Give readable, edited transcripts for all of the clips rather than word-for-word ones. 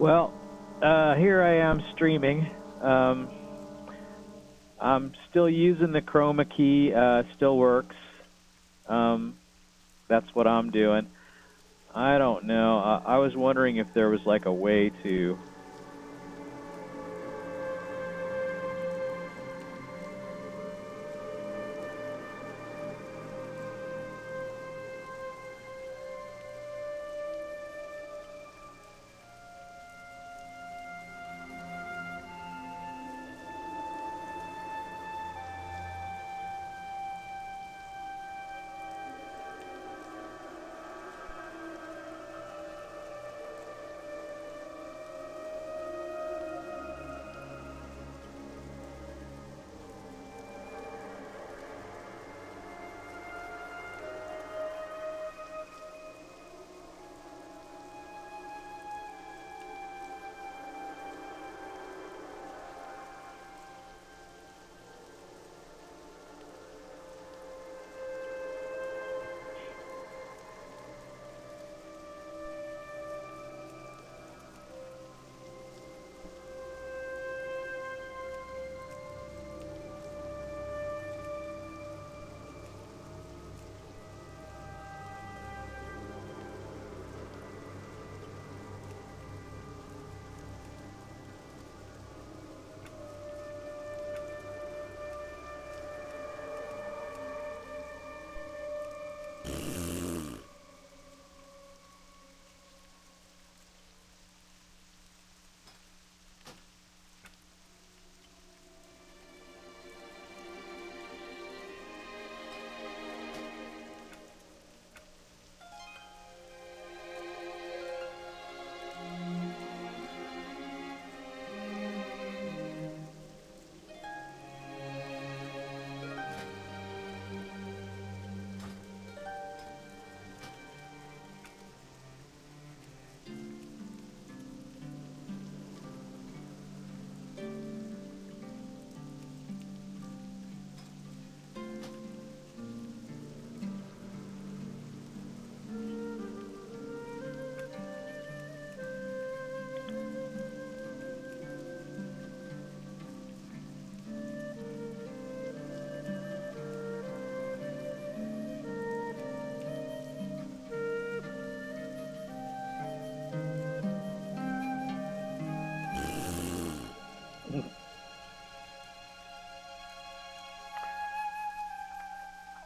Well, here I am streaming. I'm still using the chroma key, still works. That's what I'm doing. I don't know. I was wondering if there was like a way to...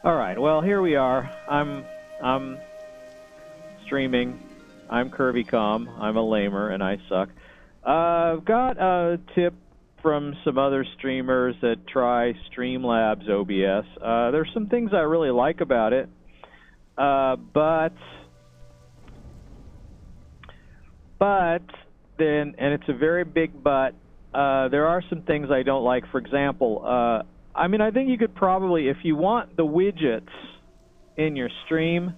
All right, well, here we are. I'm streaming. I'm curvycom. I'm a lamer, and I suck. I've got a tip from some other streamers that try Streamlabs OBS. There's some things I really like about it, but then, and it's a very big but, there are some things I don't like. For example, I mean, I think you could probably, if you want the widgets in your stream,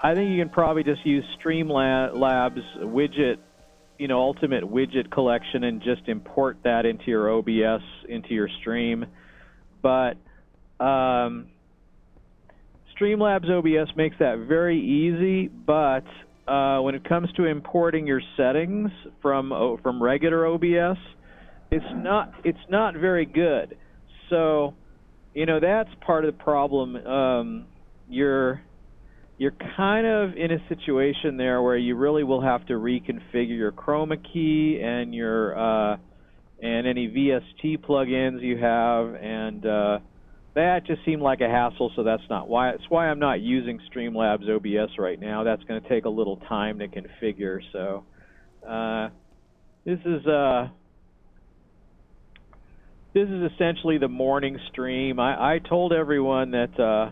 I think you can probably just use Streamlabs widget, you know, ultimate widget collection and just import that into your OBS, into your stream. But Streamlabs OBS makes that very easy, but when it comes to importing your settings from regular OBS, it's not very good. So, you know, that's part of the problem. You're kind of in a situation there where you really will have to reconfigure your chroma key and your and any VST plugins you have, and that just seemed like a hassle. So that's why I'm not using Streamlabs OBS right now. That's going to take a little time to configure. So this is essentially the morning stream. I told everyone that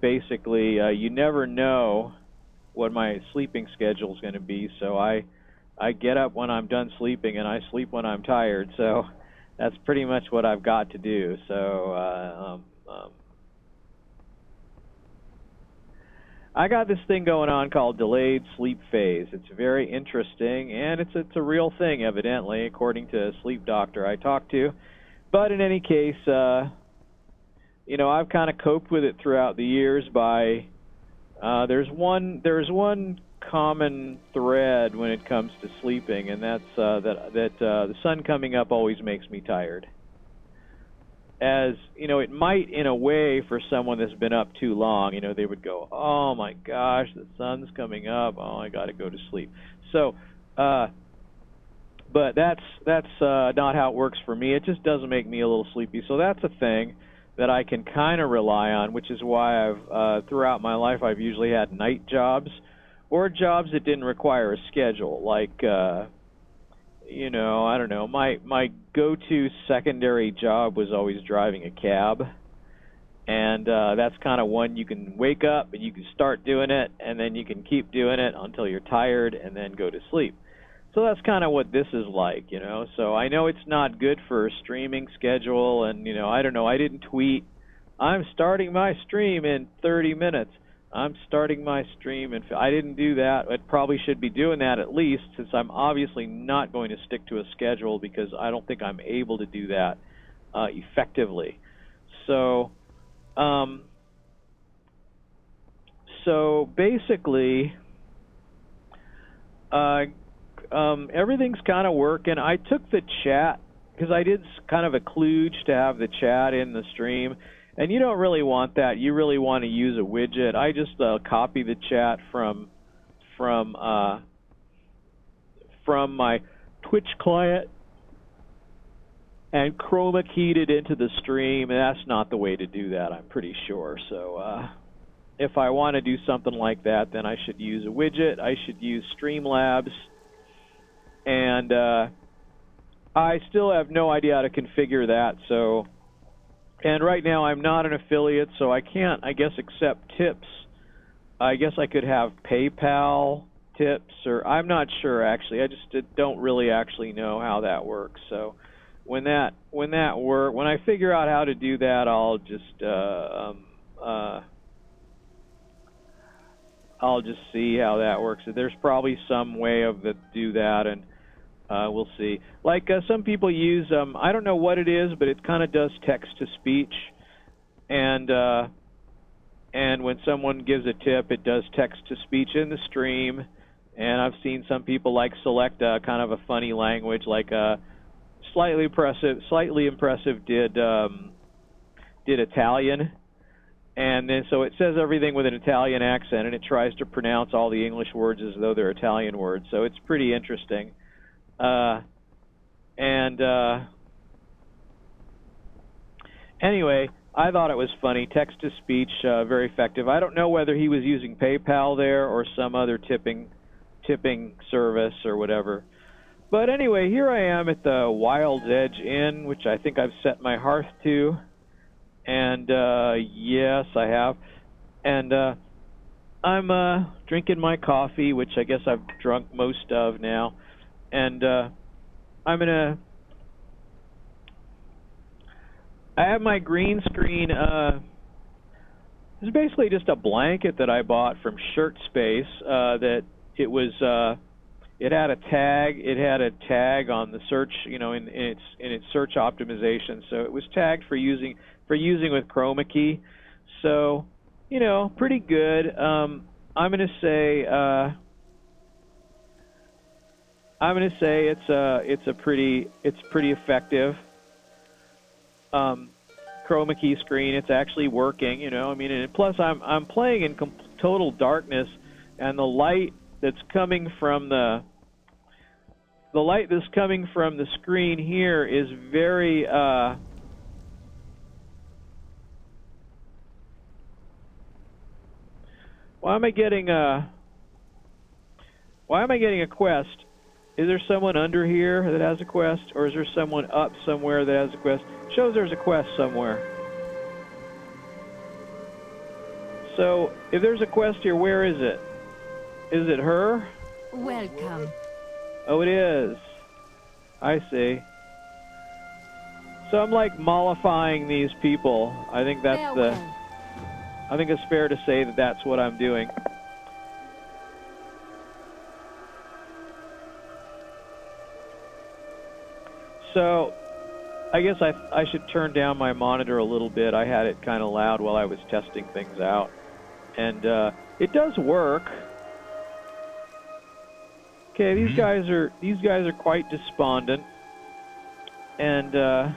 basically you never know what my sleeping schedule is going to be, so I get up when I'm done sleeping and I sleep when I'm tired. So that's pretty much what I've got to do. So I got this thing going on called delayed sleep phase. It's very interesting, and it's a real thing, evidently, according to a sleep doctor I talked to. But in any case, you know, I've kind of coped with it throughout the years by there's one common thread when it comes to sleeping, and that's that the sun coming up always makes me tired. As you know, it might in a way for someone that's been up too long. You know, they would go, "Oh my gosh, the sun's coming up. Oh, I got to go to sleep." So, but that's not how it works for me. It just doesn't make me a little sleepy. So that's a thing that I can kind of rely on, which is why I've throughout my life I've usually had night jobs or jobs that didn't require a schedule, like you know, I don't know, my go-to secondary job was always driving a cab, and that's kind of one you can wake up and you can start doing it, and then you can keep doing it until you're tired and then go to sleep. So that's kind of what this is like, you know. So I know it's not good for a streaming schedule, and, you know, I don't know, I didn't tweet, "I'm starting my stream in 30 minutes. I'm starting my stream," and I didn't do that. I probably should be doing that at least, since I'm obviously not going to stick to a schedule, because I don't think I'm able to do that effectively. So, basically, everything's kind of working. I took the chat, because I did kind of a kludge to have the chat in the stream, and you don't really want that. You really want to use a widget. I just copy the chat from my Twitch client and chroma keyed it into the stream, and that's not the way to do that, I'm pretty sure. So if I want to do something like that, then I should use a widget. I should use Streamlabs. And I still have no idea how to configure that. So, and right now I'm not an affiliate, so I can't, I guess, accept tips. I guess I could have PayPal tips, or I'm not sure actually. I just don't really actually know how that works. So, when I figure out how to do that, I'll just see how that works. There's probably some way of do that, and we'll see. Like some people use, I don't know what it is, but it kind of does text-to-speech, and when someone gives a tip, it does text-to-speech in the stream. And I've seen some people like select a kind of a funny language, like slightly impressive did Italian. And then so it says everything with an Italian accent, and it tries to pronounce all the English words as though they're Italian words. So it's pretty interesting. Anyway, I thought it was funny. Text-to-speech, very effective. I don't know whether he was using PayPal there or some other tipping service or whatever. But anyway, here I am at the Wild's Edge Inn, which I think I've set my hearth to. And yes, I have. And I'm drinking my coffee, which I guess I've drunk most of now. And I have my green screen. It's basically just a blanket that I bought from Shirt Space. That it was. It had a tag. It had a tag on the search, you know, in its search optimization. So it was tagged for using with chroma key. So, you know, pretty good. I'm gonna say it's pretty effective. Chroma key screen. It's actually working. You know, I mean, and plus I'm playing in total darkness, and the light that's coming from the screen here is very Why am I getting a quest? Is there someone under here that has a quest, or is there someone up somewhere that has a quest? It shows there's a quest somewhere. So, if there's a quest here, where is it? Is it her? Welcome. Oh, it is. I see. So I'm like mollifying these people. I think I think it's fair to say that that's what I'm doing. So, I guess I should turn down my monitor a little bit. I had it kind of loud while I was testing things out. And it does work. Okay, these guys are quite despondent, and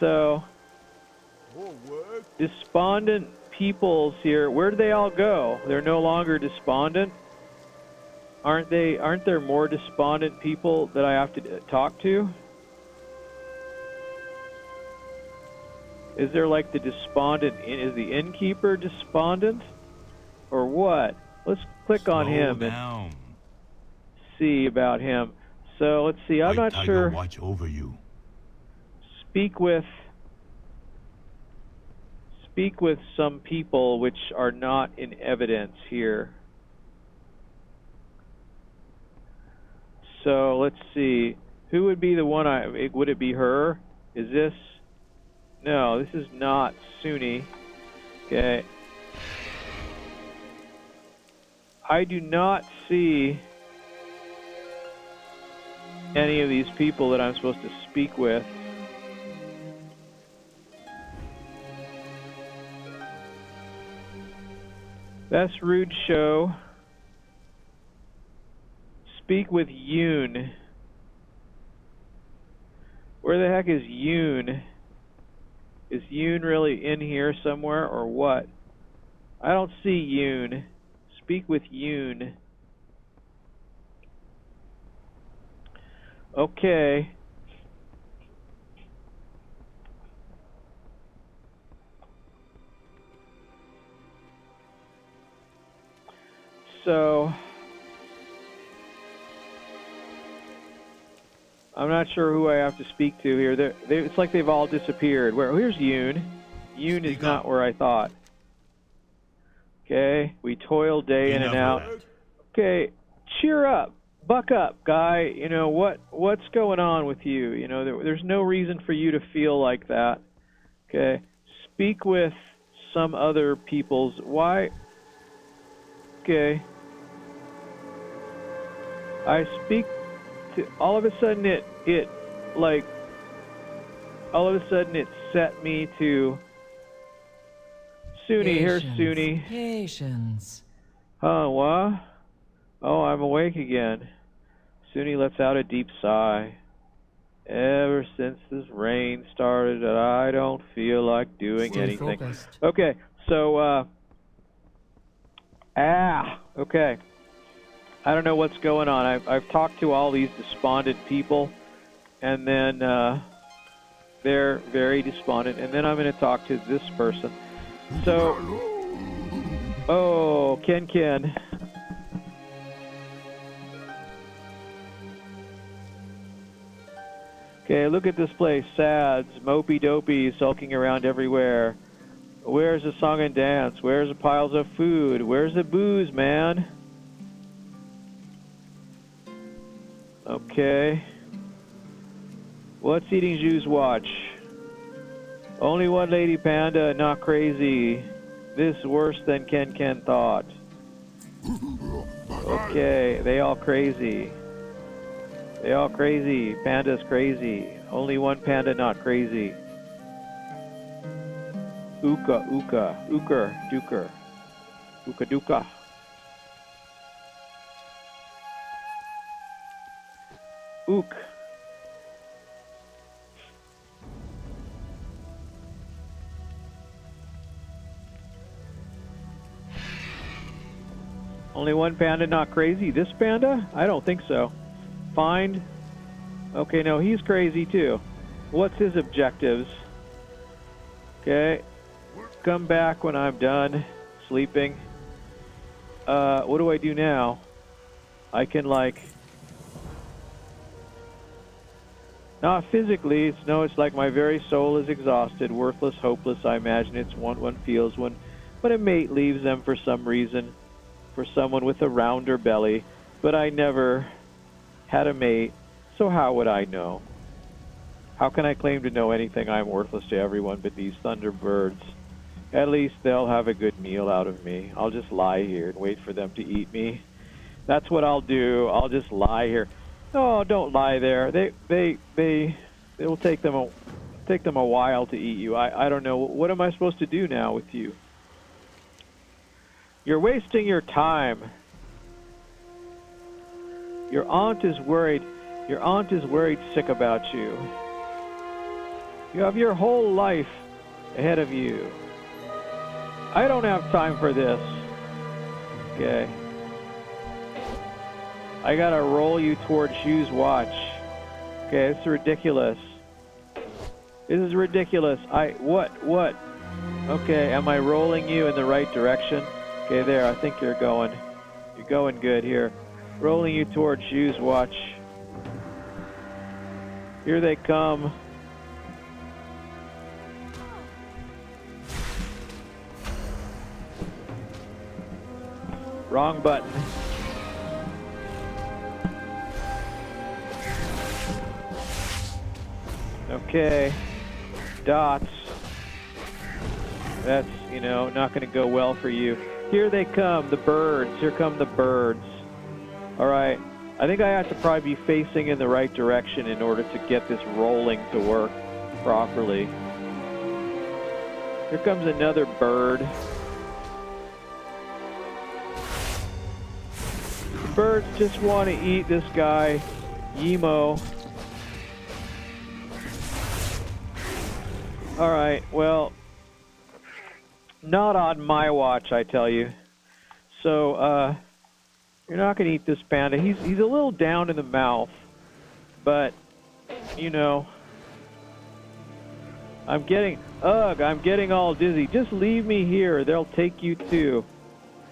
so despondent peoples here. Where do they all go? They're no longer despondent. Aren't there more despondent people that I have to talk to? Is there like the despondent? Is the innkeeper despondent, or what? Let's click on him and see about him. So let's see. I'm not sure. Watch over you. Speak with some people which are not in evidence here. So let's see. Who would be the one? Would it be her? Is this? No, this is not Sunni. Okay. I do not see any of these people that I'm supposed to speak with. That's rude show. Speak with Yoon. Where the heck is Yoon? Is Yoon really in here somewhere or what? I don't see Yoon. Speak with Yoon. Okay. So I'm not sure who I have to speak to here. It's like they've all disappeared. Here's Yoon. Yoon is not where I thought. Okay, we toil day in and out. Okay, cheer up, buck up, guy. You know what's going on with you? You know there's no reason for you to feel like that. Okay, speak with some other people's. Why? Okay, I speak to. All of a sudden it set me to. Sunni, here's Sunni. Patience. Oh, what? Oh, I'm awake again. Sunni lets out a deep sigh. Ever since this rain started, I don't feel like doing anything. Focused. Okay, so, okay. I don't know what's going on. I've talked to all these despondent people, and then, they're very despondent, and then I'm going to talk to this person. So, oh, Ken. Okay, look at this place. Sads, mopey dopey, sulking around everywhere. Where's the song and dance? Where's the piles of food? Where's the booze, man? Okay. What's eating Jews watch? Only one lady panda, not crazy. This worse than Ken thought. Okay, they all crazy. They all crazy. Panda's crazy. Only one panda not crazy. Uka, uker, duker. Uka duka. Ook. Only one panda not crazy? This panda? I don't think so. Find. Okay, no, he's crazy too. What's his objectives? Okay. Come back when I'm done sleeping. What do I do now? I can not physically, it's like my very soul is exhausted, worthless, hopeless, I imagine it's one feels when a mate leaves them for some reason. For someone with a rounder belly, but I never had a mate, so how would I know? How can I claim to know anything? I'm worthless to everyone but these thunderbirds. At least they'll have a good meal out of me. I'll just lie here and wait for them to eat me. That's what I'll do. I'll just lie here. No, don't lie there. It will take them a while to eat you. I don't know. What am I supposed to do now with you? You're wasting your time. Your aunt is worried. Your aunt is worried sick about you. You have your whole life ahead of you. I don't have time for this. Okay. I gotta roll you towards Hugh's watch. Okay, it's ridiculous. This is ridiculous. What? Okay, am I rolling you in the right direction? Okay, there, I think you're going good here. Rolling you towards Hugh's watch. Here they come. Wrong button. Okay. Dots. That's, not going to go well for you. Here they come, the birds. Here come the birds. All right. I think I have to probably be facing in the right direction in order to get this rolling to work properly. Here comes another bird. Birds just want to eat this guy, Yemo. All right, well, not on my watch, I tell you. So, you're not going to eat this panda. He's a little down in the mouth, but, I'm getting all dizzy. Just leave me here. They'll take you too.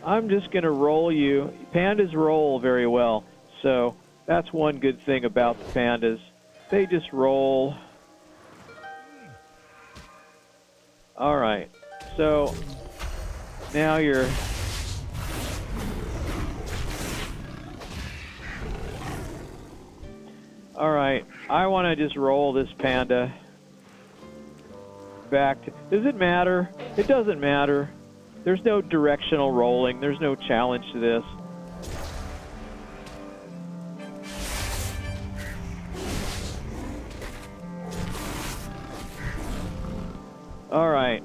I'm just going to roll you. Pandas roll very well, so that's one good thing about the pandas. They just roll. All right, so now you're... All right, I want to just roll this panda back to... Does it matter? It doesn't matter. There's no directional rolling. There's no challenge to this. All right.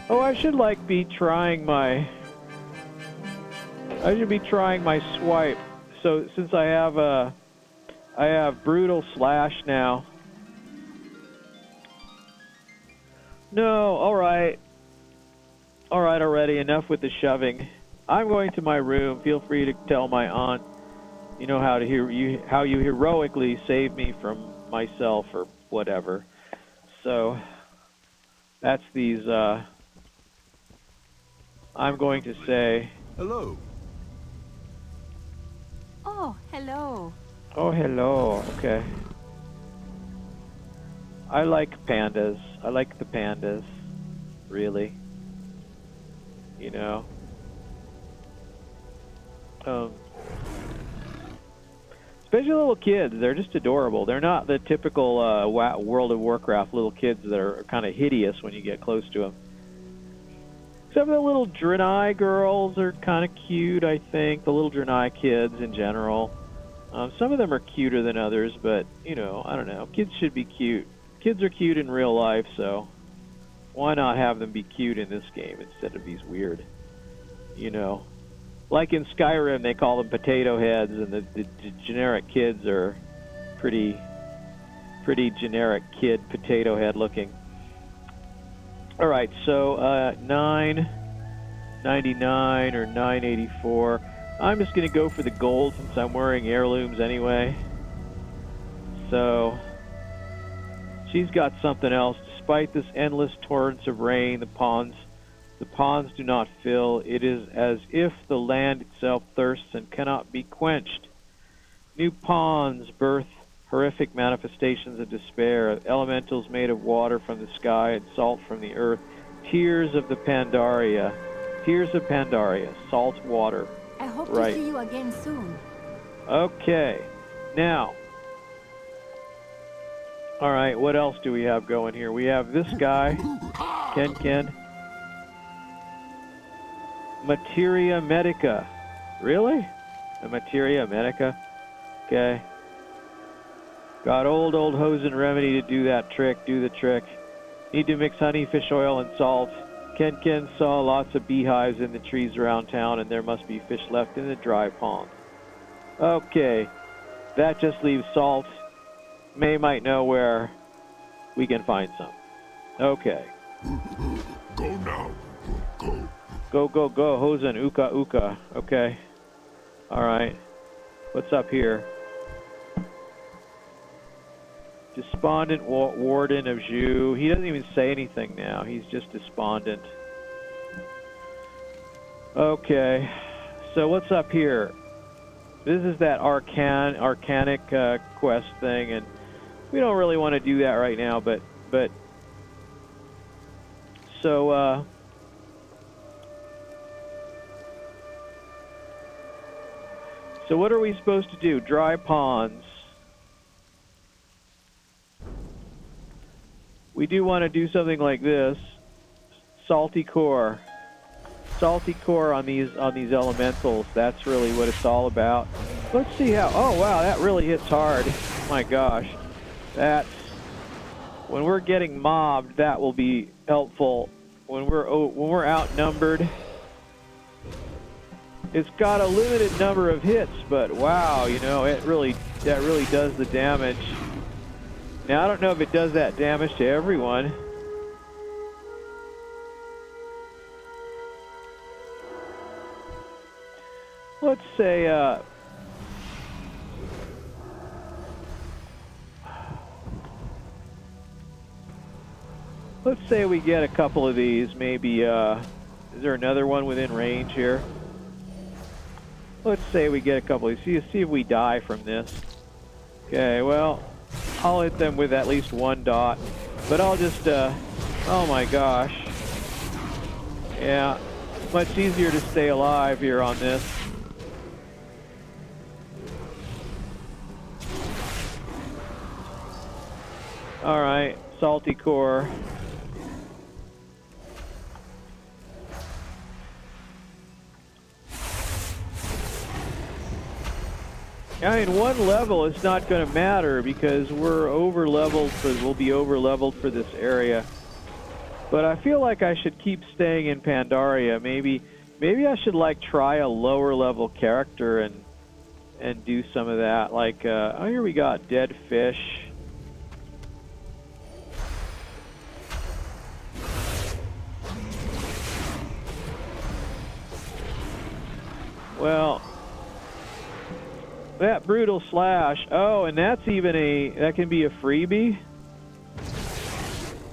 Oh, I should be trying my swipe. So since I have brutal slash now. No, all right. All right, already enough with the shoving. I'm going to my room. Feel free to tell my aunt, how you heroically saved me from myself or whatever. So that's these. I'm going to say hello. Oh, hello. Oh, hello. Okay. I like pandas. I like the pandas. Really. Especially little kids. They're just adorable. They're not the typical World of Warcraft little kids that are kind of hideous when you get close to them. Except for the little Draenei girls are kind of cute, I think. The little Draenei kids in general. Some of them are cuter than others, but, I don't know. Kids should be cute. Kids are cute in real life, so why not have them be cute in this game instead of these weird, Like in Skyrim, they call them potato heads, and the generic kids are pretty generic kid potato head looking. All right, so $9.99 or $9.84. I'm just going to go for the gold since I'm wearing heirlooms anyway. So she's got something else. Despite this endless torrents of rain, the ponds do not fill. It is as if the land itself thirsts and cannot be quenched. New ponds birth horrific manifestations of despair, elementals made of water from the sky and salt from the earth. Tears of the Pandaria. Tears of Pandaria. Salt water. I hope to see you again soon. Okay. Now. All right, what else do we have going here? We have this guy, Ken. Materia Medica. Really? A Materia Medica? Okay. Got old Hosen remedy to do that trick, do the trick. Need to mix honey, fish oil, and salt. Ken saw lots of beehives in the trees around town, and there must be fish left in the dry pond. Okay, that just leaves salt. May might know where we can find some. Okay. Go now. Go. Go, go, go, Hosen, Uka, Uka. Okay. Alright. What's up here? Despondent Warden of Zhu. He doesn't even say anything now. He's just despondent. Okay. So what's up here? This is that arcanic quest thing, and we don't really want to do that right now, but so so what are we supposed to do? Dry ponds. We do want to do something like this. Salty core. Salty core on these elementals. That's really what it's all about. Let's see how. Oh wow, that really hits hard. My gosh, that's when we're getting mobbed. That will be helpful when we're outnumbered. It's got a limited number of hits, but wow, you know, that really does the damage. Now I don't know if it does that damage to everyone. Let's say, we get a couple of these, maybe, is there another one within range here? Let's say we get a couple of these, see if we die from this. Okay, well, I'll hit them with at least one dot, but I'll just, oh my gosh. Yeah, much easier to stay alive here on this. Alright, salty core. I mean, one level is not going to matter because we're over-leveled we'll be over-leveled for this area. But I feel like I should keep staying in Pandaria. Maybe I should like try a lower level character and do some of that. Like, oh, here we got dead fish. Well, that brutal slash. Oh, and that's even that can be a freebie,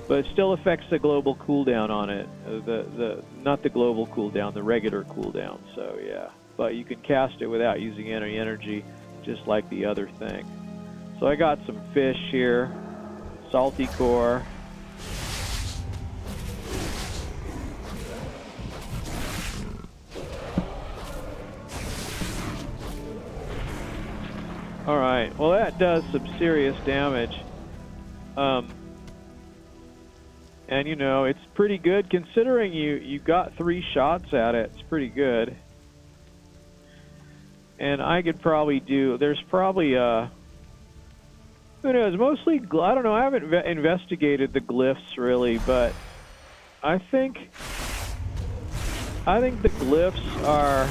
but it still affects the global cooldown on it. Not the global cooldown, the regular cooldown. So yeah, but you can cast it without using any energy, just like the other thing. So I got some fish here, salty core. Alright, well that does some serious damage. And you know, it's pretty good considering you got 3 shots at it. It's pretty good. And I could probably do, there's probably who knows, mostly, I don't know, I haven't investigated the glyphs really, but I think the glyphs are,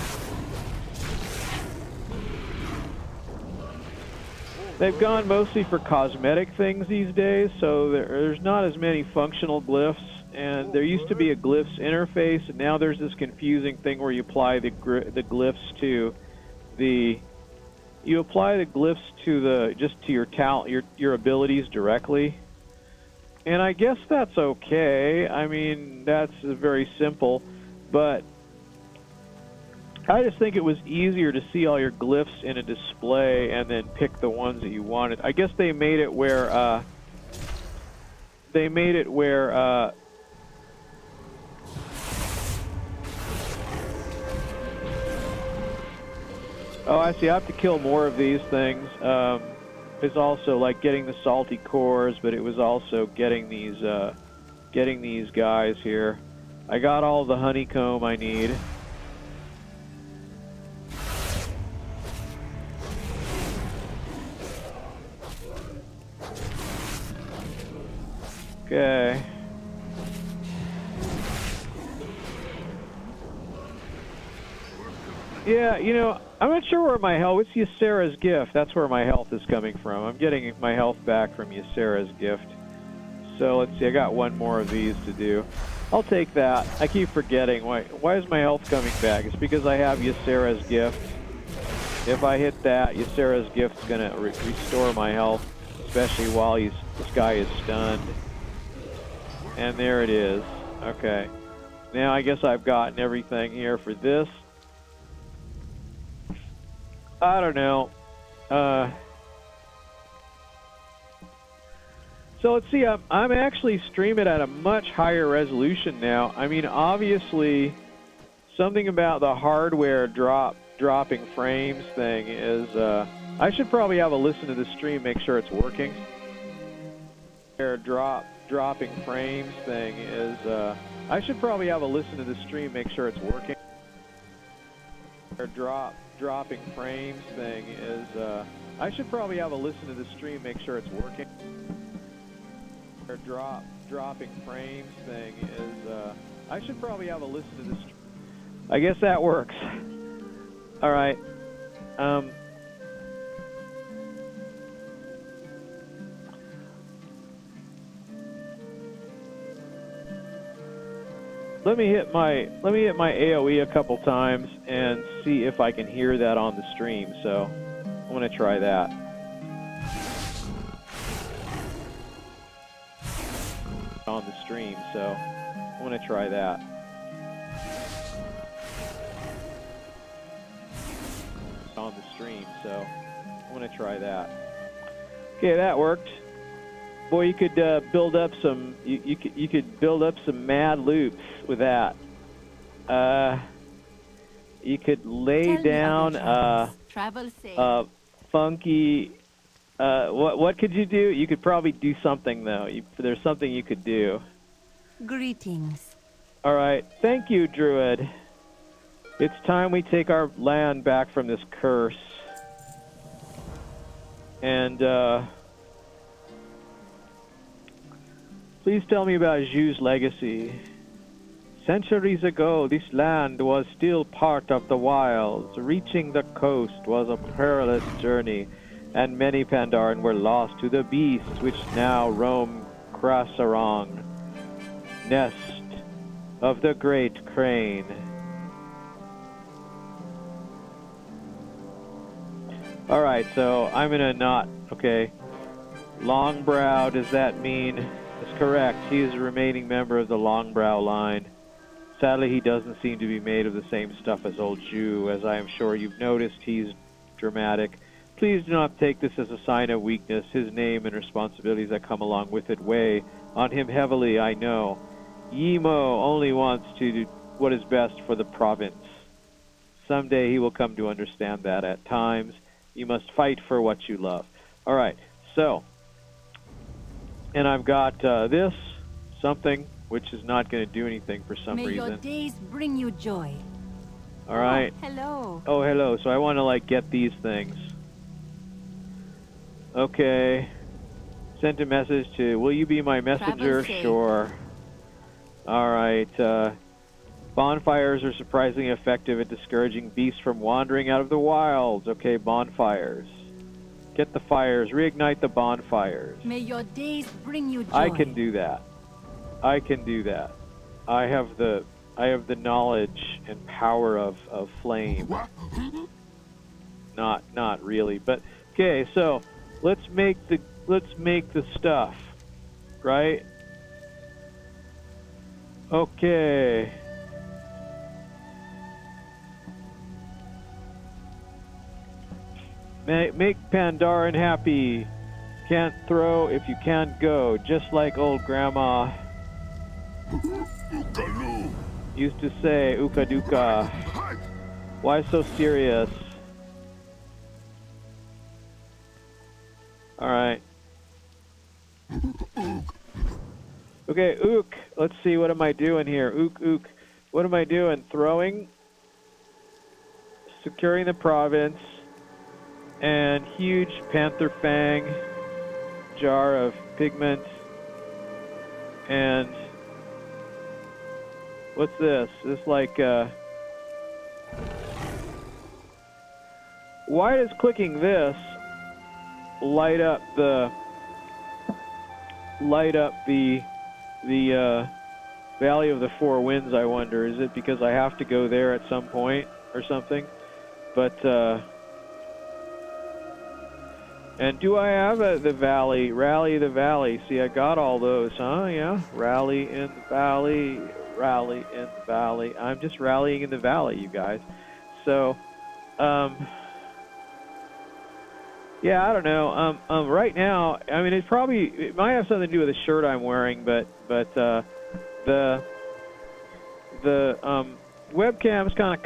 they've gone mostly for cosmetic things these days, so there's not as many functional glyphs, and there used to be a glyphs interface, and now there's this confusing thing where you apply the glyphs to just to your talent, your abilities directly. And I guess that's okay. I mean, that's very simple, but I just think it was easier to see all your glyphs in a display and then pick the ones that you wanted. I guess they made it where oh, I see. I have to kill more of these things. It's also like getting the salty cores, but it was also getting these guys here. I got all the honeycomb I need. Okay. Yeah, you know, I'm not sure where my health. It's Ysera's gift. That's where my health is coming from. I'm getting my health back from Ysera's gift. So let's see. I got one more of these to do. I'll take that. I keep forgetting. Why is my health coming back? It's because I have Ysera's gift. If I hit that, Ysera's gift's gonna restore my health, especially while this guy is stunned. And there it is. Okay. Now I guess I've gotten everything here for this. I don't know. So let's see. I'm actually streaming at a much higher resolution now. I mean, obviously, something about the hardware dropping frames thing is. I should probably have a listen to the stream, make sure it's working. Dropping frames thing is. I should probably have a listen to the stream, make sure it's working. Dropping frames thing is. I should probably have a listen to the stream, make sure it's working. Dropping frames thing is. I should probably have a listen to the stream. I guess that works. All right. Let me hit my AOE a couple times and see if I can hear that on the stream. So I'm going to try that. On the stream, so I'm going to try that. On the stream, so I'm going to try that. Okay, that worked. Boy, you could build up some. You could build up some mad loops with that. You could lay down funky. What could you do? You could probably do something though. There's something you could do. Greetings. All right, thank you, Druid. It's time we take our land back from this curse. And please tell me about Zhu's legacy. Centuries ago, this land was still part of the wilds. Reaching the coast was a perilous journey, and many Pandaren were lost to the beasts which now roam Krasarong, nest of the great crane. Alright, so I'm in a knot. Okay. Longbrow, does that mean... That's correct. He is a remaining member of the Longbrow line. Sadly, he doesn't seem to be made of the same stuff as old Zhu. As I am sure you've noticed, he's dramatic. Please do not take this as a sign of weakness. His name and responsibilities that come along with it weigh on him heavily, I know. Yimo only wants to do what is best for the province. Someday he will come to understand that. At times, you must fight for what you love. All right, so, and I've got this, something, which is not going to do anything for some reason. May your days bring you joy. All right. Oh, hello. Oh, hello. So I want to, like, get these things. Okay. Sent a message to, will you be my messenger? Sure. All right. Bonfires are surprisingly effective at discouraging beasts from wandering out of the wilds. Okay, bonfires. Get the fires. Reignite the bonfires. May your days bring you joy. I can do that. I can do that. I have the knowledge and power of flame. Not really, but okay. So let's make the stuff, right? Okay. Make Pandaren happy. Can't throw if you can't go, just like old grandma used to say, Ukaduka. Why so serious? Alright. Okay, ook. Let's see, what am I doing here? Ook. What am I doing? Throwing. Securing the province. And huge panther fang. Jar of pigment. And what's this? This like why does clicking this light up the Valley of the Four Winds, I wonder? Is it because I have to go there at some point or something? But, and do I have the valley, Rally the Valley? See, I got all those, huh? Yeah, Rally in the Valley, Rally in the Valley. I'm just rallying in the valley, you guys. So, yeah, I don't know. Right now, I mean, it might have something to do with the shirt I'm wearing, but the webcam's kind of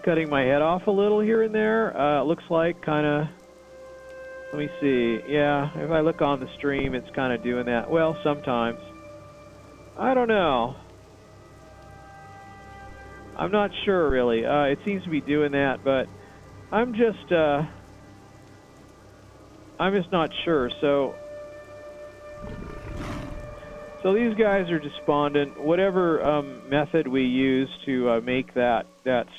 cutting my head off a little here and there. It looks like kind of. Let me see. Yeah, if I look on the stream, it's kind of doing that. Well, sometimes. I don't know. I'm not sure really. It seems to be doing that, but I'm just not sure. So these guys are despondent. Whatever method we use to make that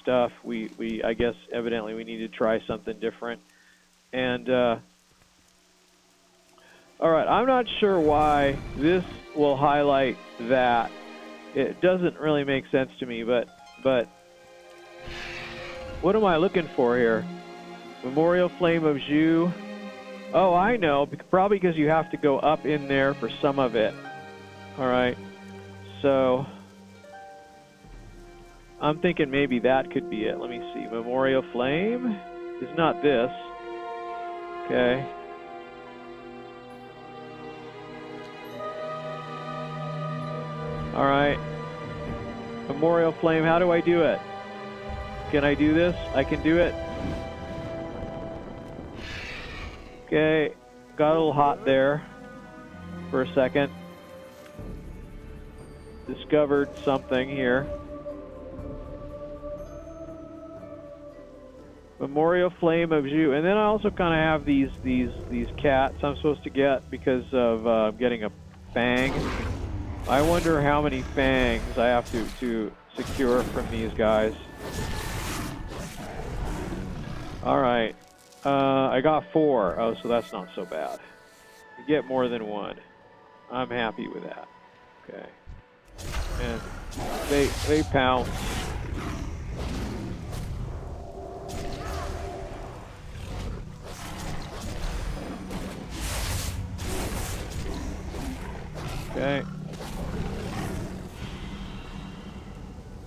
stuff, we I guess evidently we need to try something different. And all right, I'm not sure why this will highlight that. It doesn't really make sense to me, but what am I looking for here? Memorial Flame of Zhu. Oh, I know. Probably because you have to go up in there for some of it. All right. So I'm thinking maybe that could be it. Let me see. Memorial Flame is not this. Okay. All right. Memorial Flame. How do I do it? Can I do this? I can do it. Okay, got a little hot there for a second. Discovered something here. Memorial Flame of Zhu, and then I also kind of have these cats I'm supposed to get because of getting a fang. I wonder how many fangs I have to secure from these guys. All right. I got 4. Oh, so that's not so bad. You get more than 1. I'm happy with that. Okay. And they pounce. Okay.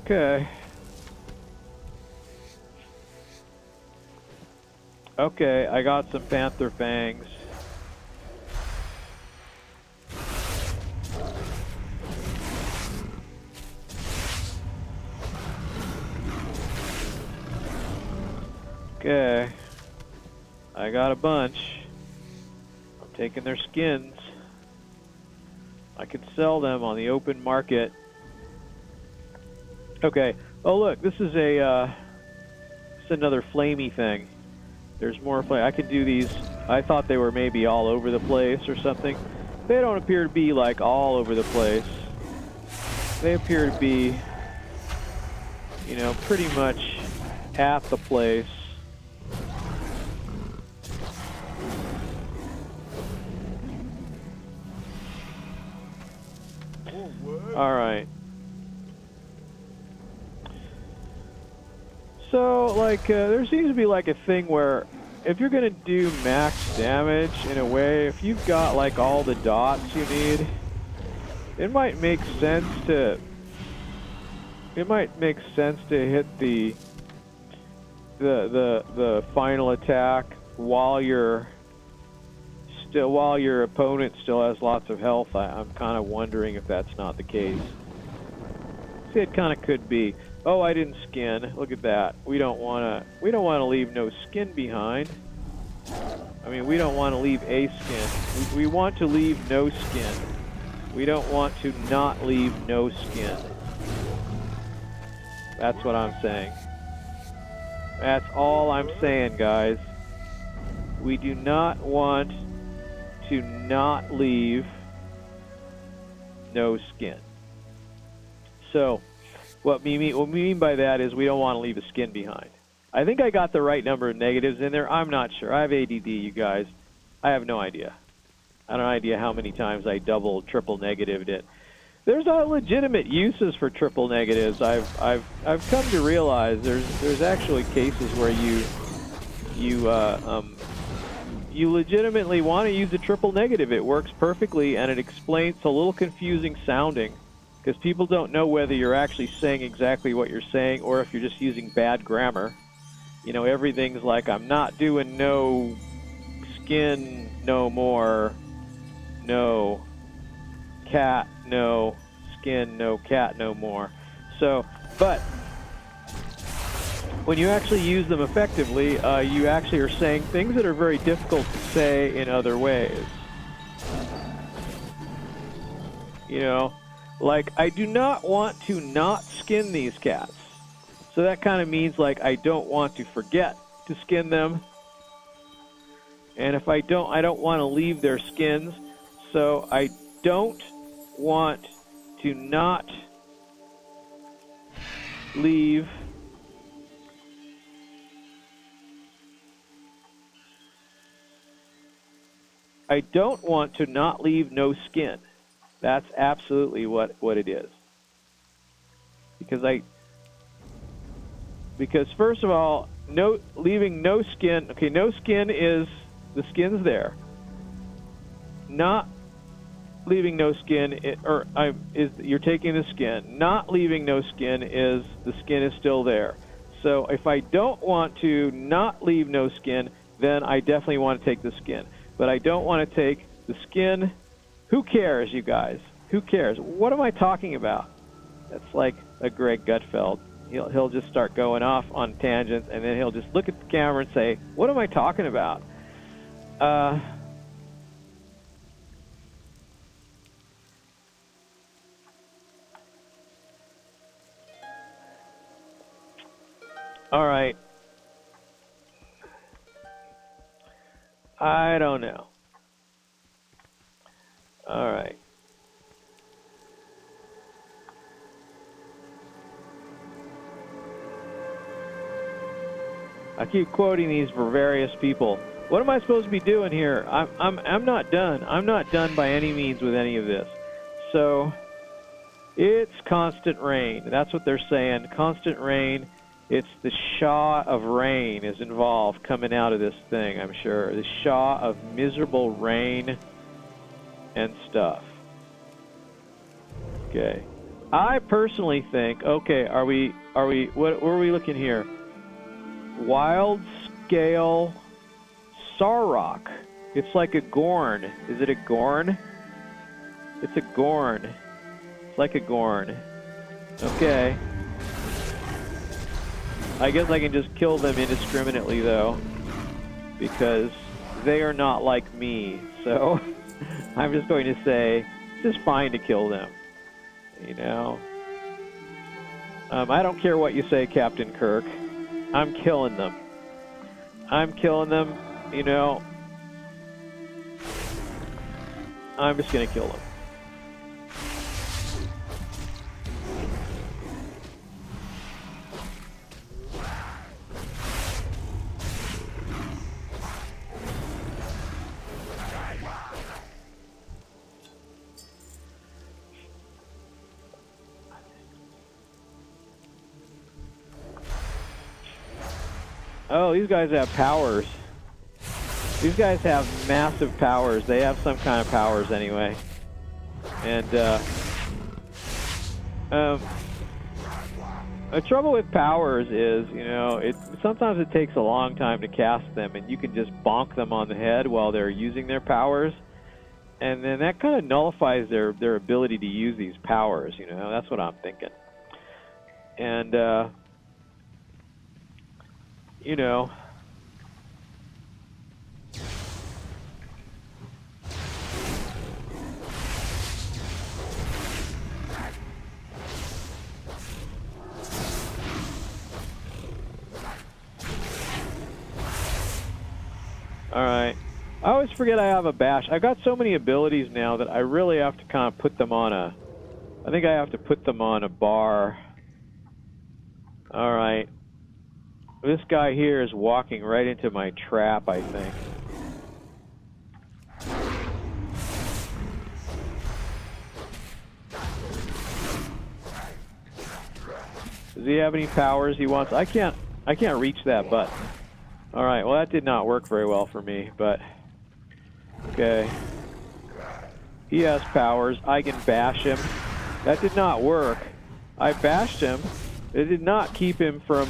Okay. Okay, I got some panther fangs. Okay. I got a bunch. I'm taking their skins. I can sell them on the open market. Okay. Oh look, this is another flamey thing. There's more flame. I could do these. I thought they were maybe all over the place or something. They don't appear to be like all over the place. They appear to be, you know, pretty much at the place. All right. So, like, there seems to be like a thing where if you're gonna do max damage in a way, if you've got like all the dots you need, it might make sense to hit the final attack while your opponent still has lots of health. I'm kind of wondering if that's not the case. See, it kind of could be. Oh, I didn't skin. Look at that. We don't want to leave no skin behind. I mean, we don't want to leave a skin. We want to leave no skin. We don't want to not leave no skin. That's what I'm saying. That's all I'm saying, guys. We do not want to not leave no skin. So, what we mean by that is we don't want to leave a skin behind. I think I got the right number of negatives in there. I'm not sure. I have ADD, you guys. I have no idea. I have no idea how many times I double, triple negatived it. There's legitimate uses for triple negatives. I've come to realize there's actually cases where you legitimately want to use a triple negative. It works perfectly, and it explains. It's a little confusing sounding because people don't know whether you're actually saying exactly what you're saying or if you're just using bad grammar. You know, everything's like, I'm not doing no skin no more, no cat, no skin, no cat no more. So, but when you actually use them effectively, you actually are saying things that are very difficult to say in other ways. You know, like, I do not want to not skin these cats. So that kind of means, like, I don't want to forget to skin them. And if I don't want to leave their skins. So I don't want to not leave no skin. That's absolutely what it is. Because first of all, leaving no skin. Okay, no skin is the skin's there. Not leaving no skin, is you're taking the skin. Not leaving no skin is the skin is still there. So if I don't want to not leave no skin, then I definitely want to take the skin. But I don't want to take the skin. Who cares, you guys? Who cares? What am I talking about? That's like a Greg Gutfeld. He'll just start going off on tangents, and then he'll just look at the camera and say, what am I talking about? All right. I don't know. All right. I keep quoting these for various people. What am I supposed to be doing here? I'm not done. I'm not done by any means with any of this. So it's constant rain. That's what they're saying. Constant rain. It's the Shah of rain is involved coming out of this thing, I'm sure. The Shah of miserable rain and stuff. Okay. I personally think, okay, what are we looking here? Wild scale Sarrock. It's like a Gorn. Is it a Gorn? It's a Gorn. It's like a Gorn. Okay. I guess I can just kill them indiscriminately, though, because they are not like me. So I'm just going to say it's just fine to kill them. You know? I don't care what you say, Captain Kirk. I'm killing them. I'm killing them, you know. I'm just going to kill them. Oh, these guys have powers. These guys have massive powers. They have some kind of powers anyway. And, the trouble with powers is, you know, sometimes it takes a long time to cast them, and you can just bonk them on the head while they're using their powers. And then that kind of nullifies their ability to use these powers, you know. That's what I'm thinking. And, you know, all right. I always forget I have a bash. I've got so many abilities now that I really have to kind of put them on I think I have to put them on a bar. All right. This guy here is walking right into my trap, I think. Does he have any powers he wants? I can't reach that button. Alright, well that did not work very well for me, but okay. He has powers. I can bash him. That did not work. I bashed him. It did not keep him from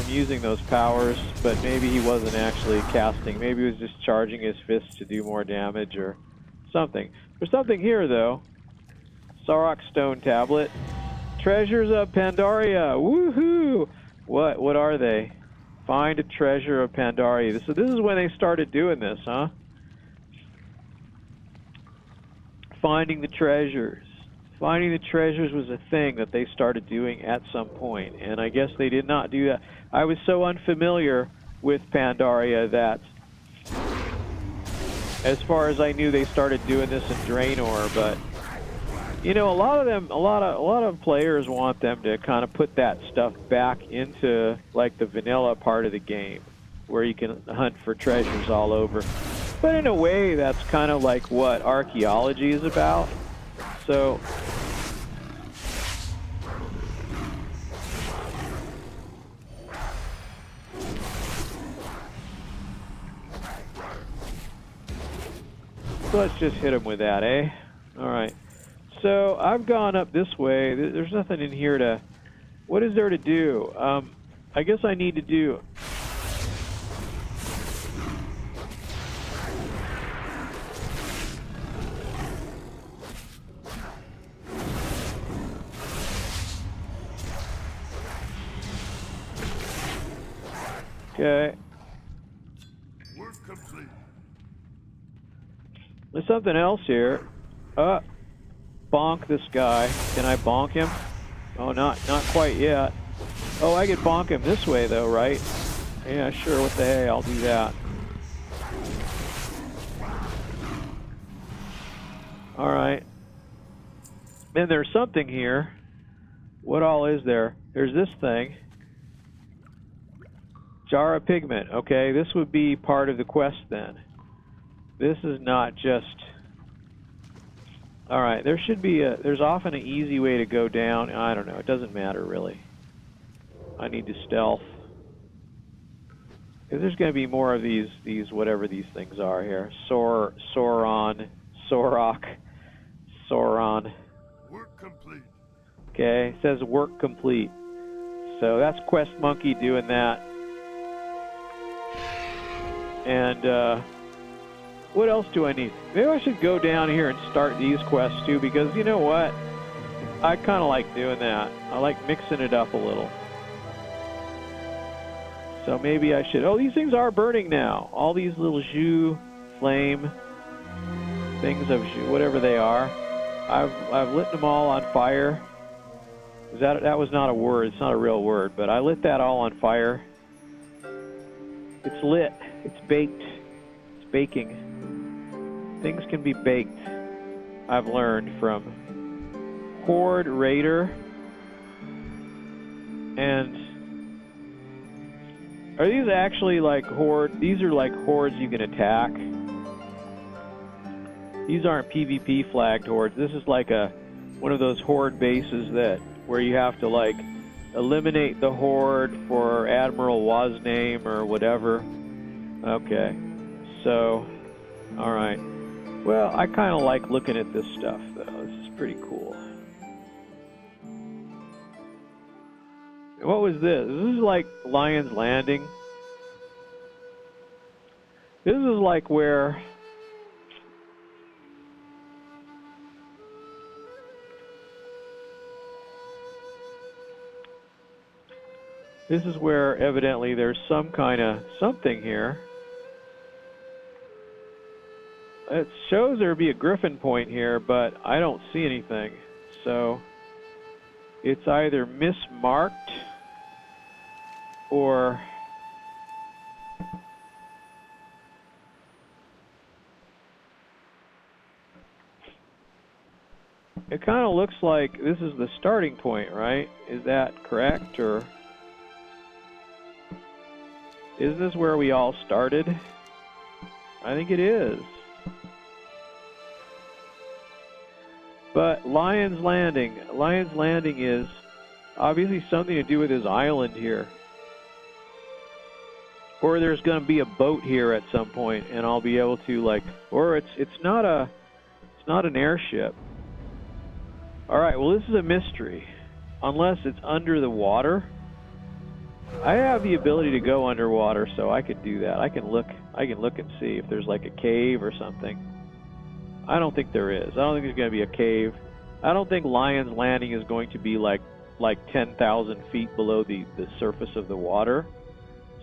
using those powers, but maybe he wasn't actually casting. Maybe he was just charging his fists to do more damage or something. There's something here though. Sarok Stone Tablet. Treasures of Pandaria. Woohoo! What are they? Find a treasure of Pandaria. So this is when they started doing this, huh? Finding the treasures. Finding the treasures was a thing that they started doing at some point, and I guess they did not do that. I was so unfamiliar with Pandaria that, as far as I knew, they started doing this in Draenor. But you know, a lot of players want them to kind of put that stuff back into like the vanilla part of the game, where you can hunt for treasures all over. But in a way, that's kind of like what archaeology is about. So let's just hit him with that, eh? Alright. So I've gone up this way. There's nothing in here to... What is there to do? I guess I need to do... Okay. Work complete. There's something else here. Bonk this guy. Can I bonk him? Oh, not quite yet. Oh, I could bonk him this way though, right? Yeah, sure. What the hey? I'll do that. All right. Then there's something here. What all is there? There's this thing. Jar of pigment. Okay, this would be part of the quest then. This is not just... Alright, there should be a... There's often an easy way to go down. I don't know, it doesn't matter really. I need to stealth. There's going to be more of these whatever these things are here. Sauron. Work complete. Okay, it says work complete. So that's Quest Monkey doing that. And what else do I need? Maybe I should go down here and start these quests too, because you know what? I kind of like doing that. I like mixing it up a little. So maybe I should... Oh, these things are burning now. All these little jus, flame, things of jus, whatever they are. I've lit them all on fire. That was not a word. It's not a real word, but I lit that all on fire. It's lit. It's baked. It's baking. Things can be baked. I've learned from Horde Raider. And are these actually like horde? These are like hordes you can attack. These aren't PvP flagged hordes. This is like one of those horde bases where you have to like eliminate the horde for Admiral Wazname or whatever. Okay, so, alright. Well, I kind of like looking at this stuff, though. This is pretty cool. What was this? This is like Lion's Landing. This is like where... This is where evidently there's some kind of something here. It shows there'd be a griffin point here, but I don't see anything. So it's either mismarked or it kind of looks like this is the starting point, right? Is that correct? Or Isn't this where we all started? I think it is. But Lion's Landing is obviously something to do with his island here. Or there's going to be a boat here at some point, and I'll be able to, like, or it's not an airship. All right, well, this is a mystery. Unless it's under the water. I have the ability to go underwater, so I could do that. I can look and see if there's like a cave or something. I don't think there is. I don't think there's going to be a cave. I don't think Lion's Landing is going to be like 10,000 feet below the surface of the water.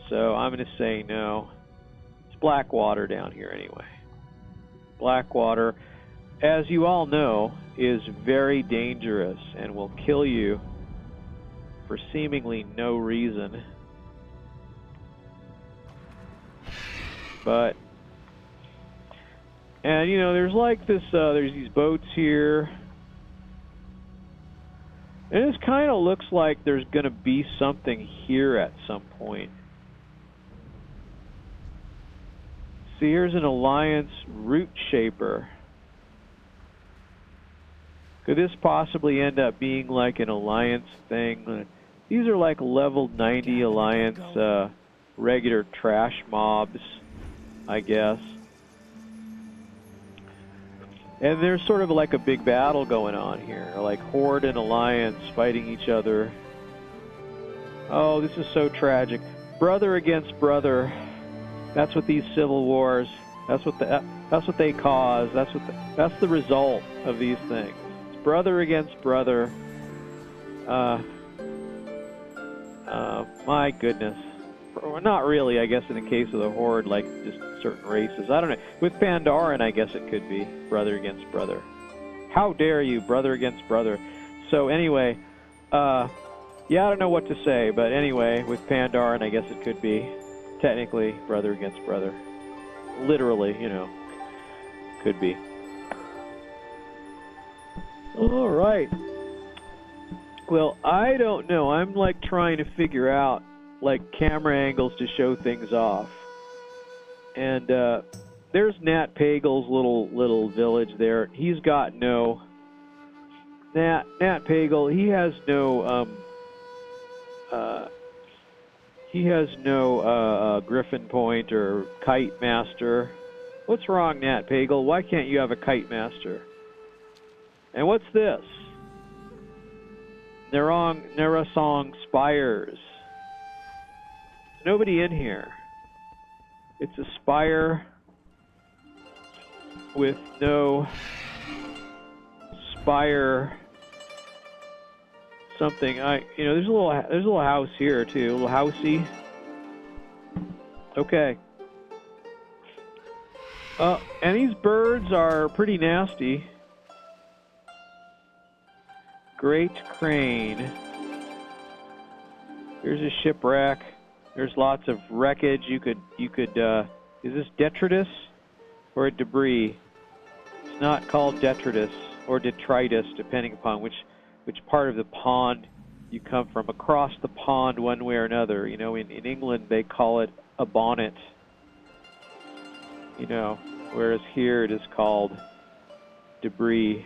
So I'm going to say no. It's black water down here anyway. Black water, as you all know, is very dangerous and will kill you for seemingly no reason. But, and you know, there's like this, there's these boats here. And it kind of looks like there's going to be something here at some point. See, here's an Alliance route shaper. Could this possibly end up being like an Alliance thing? These are like level 90 Alliance regular trash mobs, I guess. And there's sort of like a big battle going on here, like Horde and Alliance fighting each other. Oh, this is so tragic. Brother against brother. That's what these civil wars. That's what they cause. That's the result of these things. It's brother against brother. My goodness. Not really, I guess, in the case of the Horde, like just certain races. I don't know. With Pandaria, I guess it could be brother against brother. How dare you, brother against brother. So anyway, yeah, I don't know what to say, but anyway, with Pandaria, I guess it could be technically brother against brother. Literally, you know, could be. All right. Well, I don't know. I'm like trying to figure out like camera angles to show things off. And there's Nat Pagel's little village there. He's got no Nat Pagel. He has no Griffin Point or Kite Master. What's wrong, Nat Pagel? Why can't you have a Kite Master? And what's this? Nerasong Spires. There's nobody in here. It's a spire with no spire something. You know, there's a little house here too, a little housey. Okay. And these birds are pretty nasty. Great Crane. Here's a shipwreck. There's lots of wreckage. You could. Is this detritus or a debris? It's not called detritus or detritus, depending upon which part of the pond you come from. Across the pond, one way or another. You know, in England they call it a bonnet. You know, whereas here it is called debris.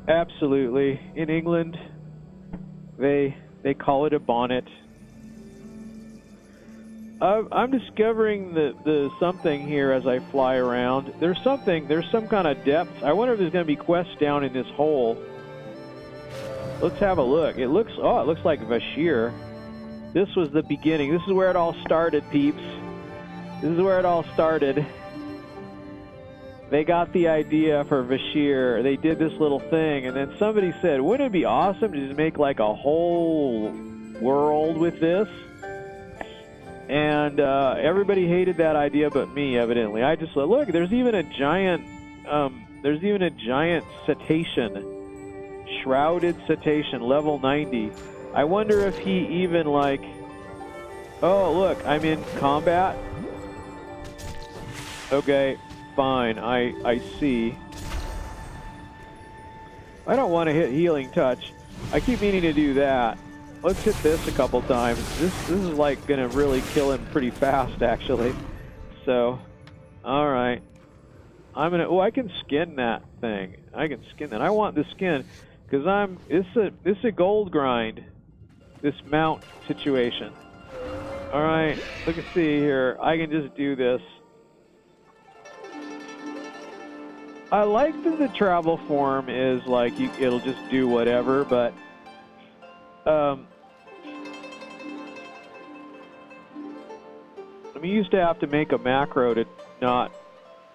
Absolutely. In England, they call it a bonnet. I'm discovering the something here as I fly around. There's some kind of depth. I wonder if there's going to be quests down in this hole. Let's have a look. It looks like Vashir. This was the beginning. This is where it all started, peeps. This is where it all started. They got the idea for Vashir. They did this little thing, and then somebody said, wouldn't it be awesome to just make like a whole world with this? And everybody hated that idea but me, evidently. I just said, look, there's even a giant cetacean Shrouded Cetacean, level 90. I wonder if he even like... Oh, look, I'm in combat. Okay, fine, I see. I don't want to hit Healing Touch. I keep meaning to do that. Let's hit this a couple times. This is like gonna really kill him pretty fast, actually. So, all right. I'm gonna. Oh, I can skin that thing. I can skin that. I want the skin because It's a gold grind. This mount situation. All right. Look and see here. I can just do this. I like that the travel form is like it'll just do whatever, but I mean, you used to have to make a macro to not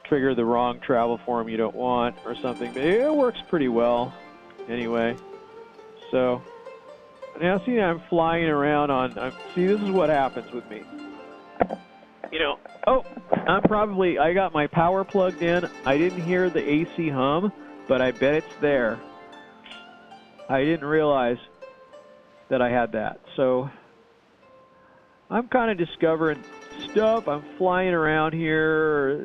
trigger the wrong travel form you don't want or something, but it works pretty well anyway. So now see, I'm flying around on. See, this is what happens with me. You know, oh, I got my power plugged in. I didn't hear the AC hum, but I bet it's there. I didn't realize that I had that. So I'm kind of discovering stuff. I'm flying around here.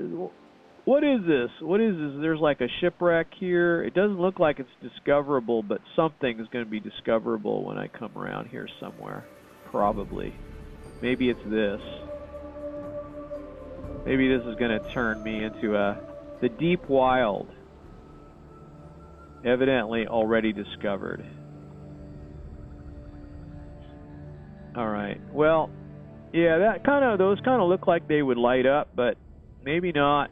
What is this? What is this? There's like a shipwreck here. It doesn't look like it's discoverable, but something is going to be discoverable when I come around here somewhere. Probably. Maybe it's this. Maybe this is going to turn me into the deep wild. Evidently already discovered. All right. Well, yeah, those kind of look like they would light up, but maybe not.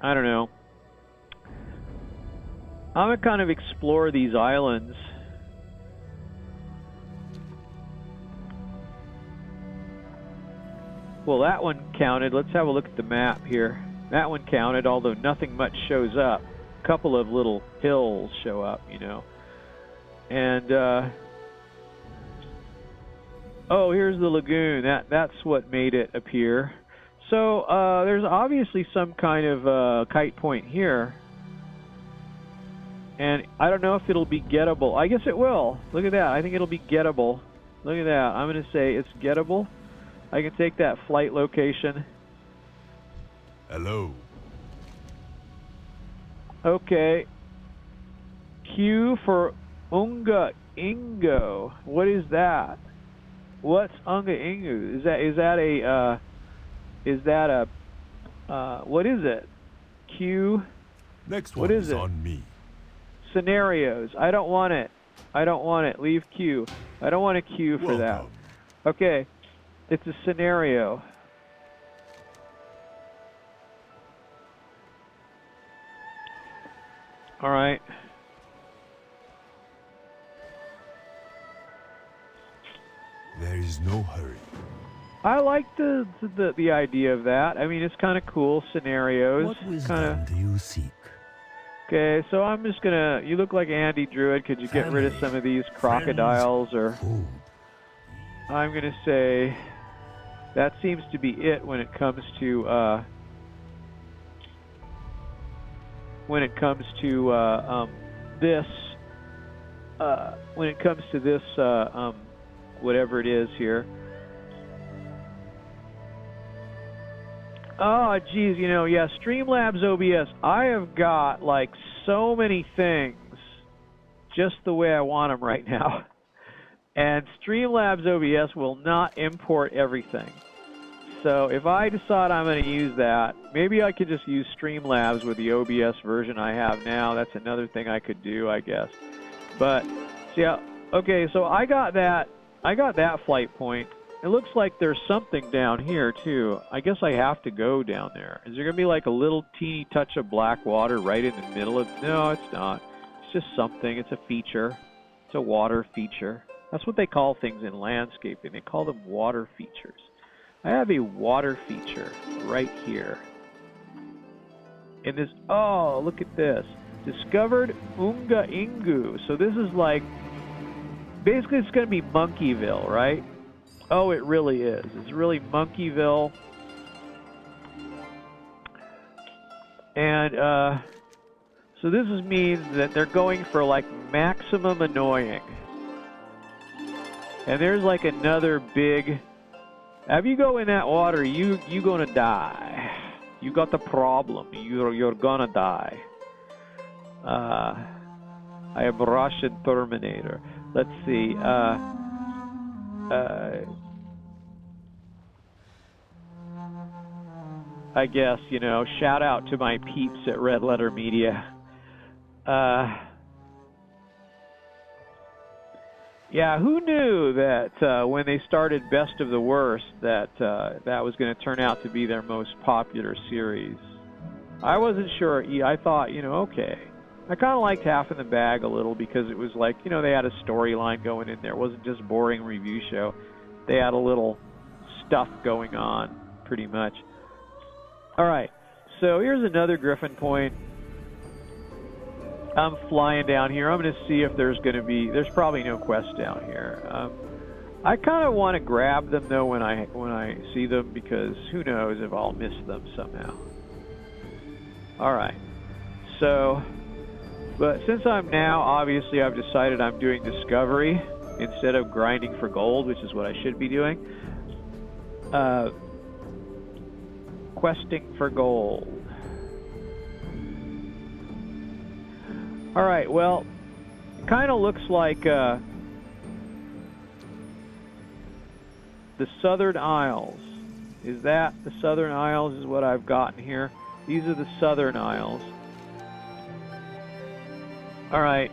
I don't know. I'm going to kind of explore these islands. Well, that one counted. Let's have a look at the map here. That one counted, although nothing much shows up. A couple of little hills show up, you know. And, oh, here's the lagoon. That's what made it appear. So, there's obviously some kind of kite point here. And I don't know if it'll be gettable. I guess it will. Look at that. I think it'll be gettable. Look at that. I'm going to say it's gettable. I can take that flight location. Hello. Okay. Q for Unga Ingo. What is that? What's Unga Ingu? What is it? Q. Next what one is it? On me. Scenarios. I don't want it. I don't want it. Leave Q. I don't want a Q for that. Okay. It's a scenario. All right. There is no hurry. I like the idea of that. I mean, it's kind of cool scenarios. What wisdom do you seek? Okay, so I'm just gonna. You look like Andy Druid. Could you get rid of some of these crocodiles or? Food. I'm gonna say that seems to be it when it comes to this. When it comes to this, whatever it is here. Oh, geez, you know, yeah, Streamlabs OBS. I have got, like, so many things just the way I want them right now. And Streamlabs OBS will not import everything. So if I decide I'm going to use that, maybe I could just use Streamlabs with the OBS version I have now. That's another thing I could do, I guess. But, yeah, okay, so I got that flight point. It looks like there's something down here, too. I guess I have to go down there. Is there going to be like a little teeny touch of black water right in the middle of... No, it's not. It's just something. It's a feature. It's a water feature. That's what they call things in landscaping. They call them water features. I have a water feature right here. In this... Oh, look at this. Discovered Unga Ingu. So this is like... Basically, it's going to be Monkeyville, right? Oh, it really is. It's really Monkeyville. And, So this means that they're going for like maximum annoying. And there's like another big... If you go in that water, you gonna die. You got the problem. You're gonna die. I am Russian Terminator. Let's see. I guess, you know, shout out to my peeps at Red Letter Media. Yeah, who knew that when they started Best of the Worst that that was going to turn out to be their most popular series? I wasn't sure. I thought, you know, okay. I kind of liked Half in the Bag a little because it was like, you know, they had a storyline going in there. It wasn't just boring review show. They had a little stuff going on, pretty much. All right, so here's another Griffin point. I'm flying down here. I'm going to see if there's going to be... There's probably no quest down here. I kind of want to grab them, though, when I see them, because who knows if I'll miss them somehow. All right. So, but since I'm now, obviously, I've decided I'm doing discovery instead of grinding for gold, which is what I should be doing. Questing for gold. All right, well, it kind of looks like the Southern Isles. Is that the Southern Isles is what I've gotten here? These are the Southern Isles. All right.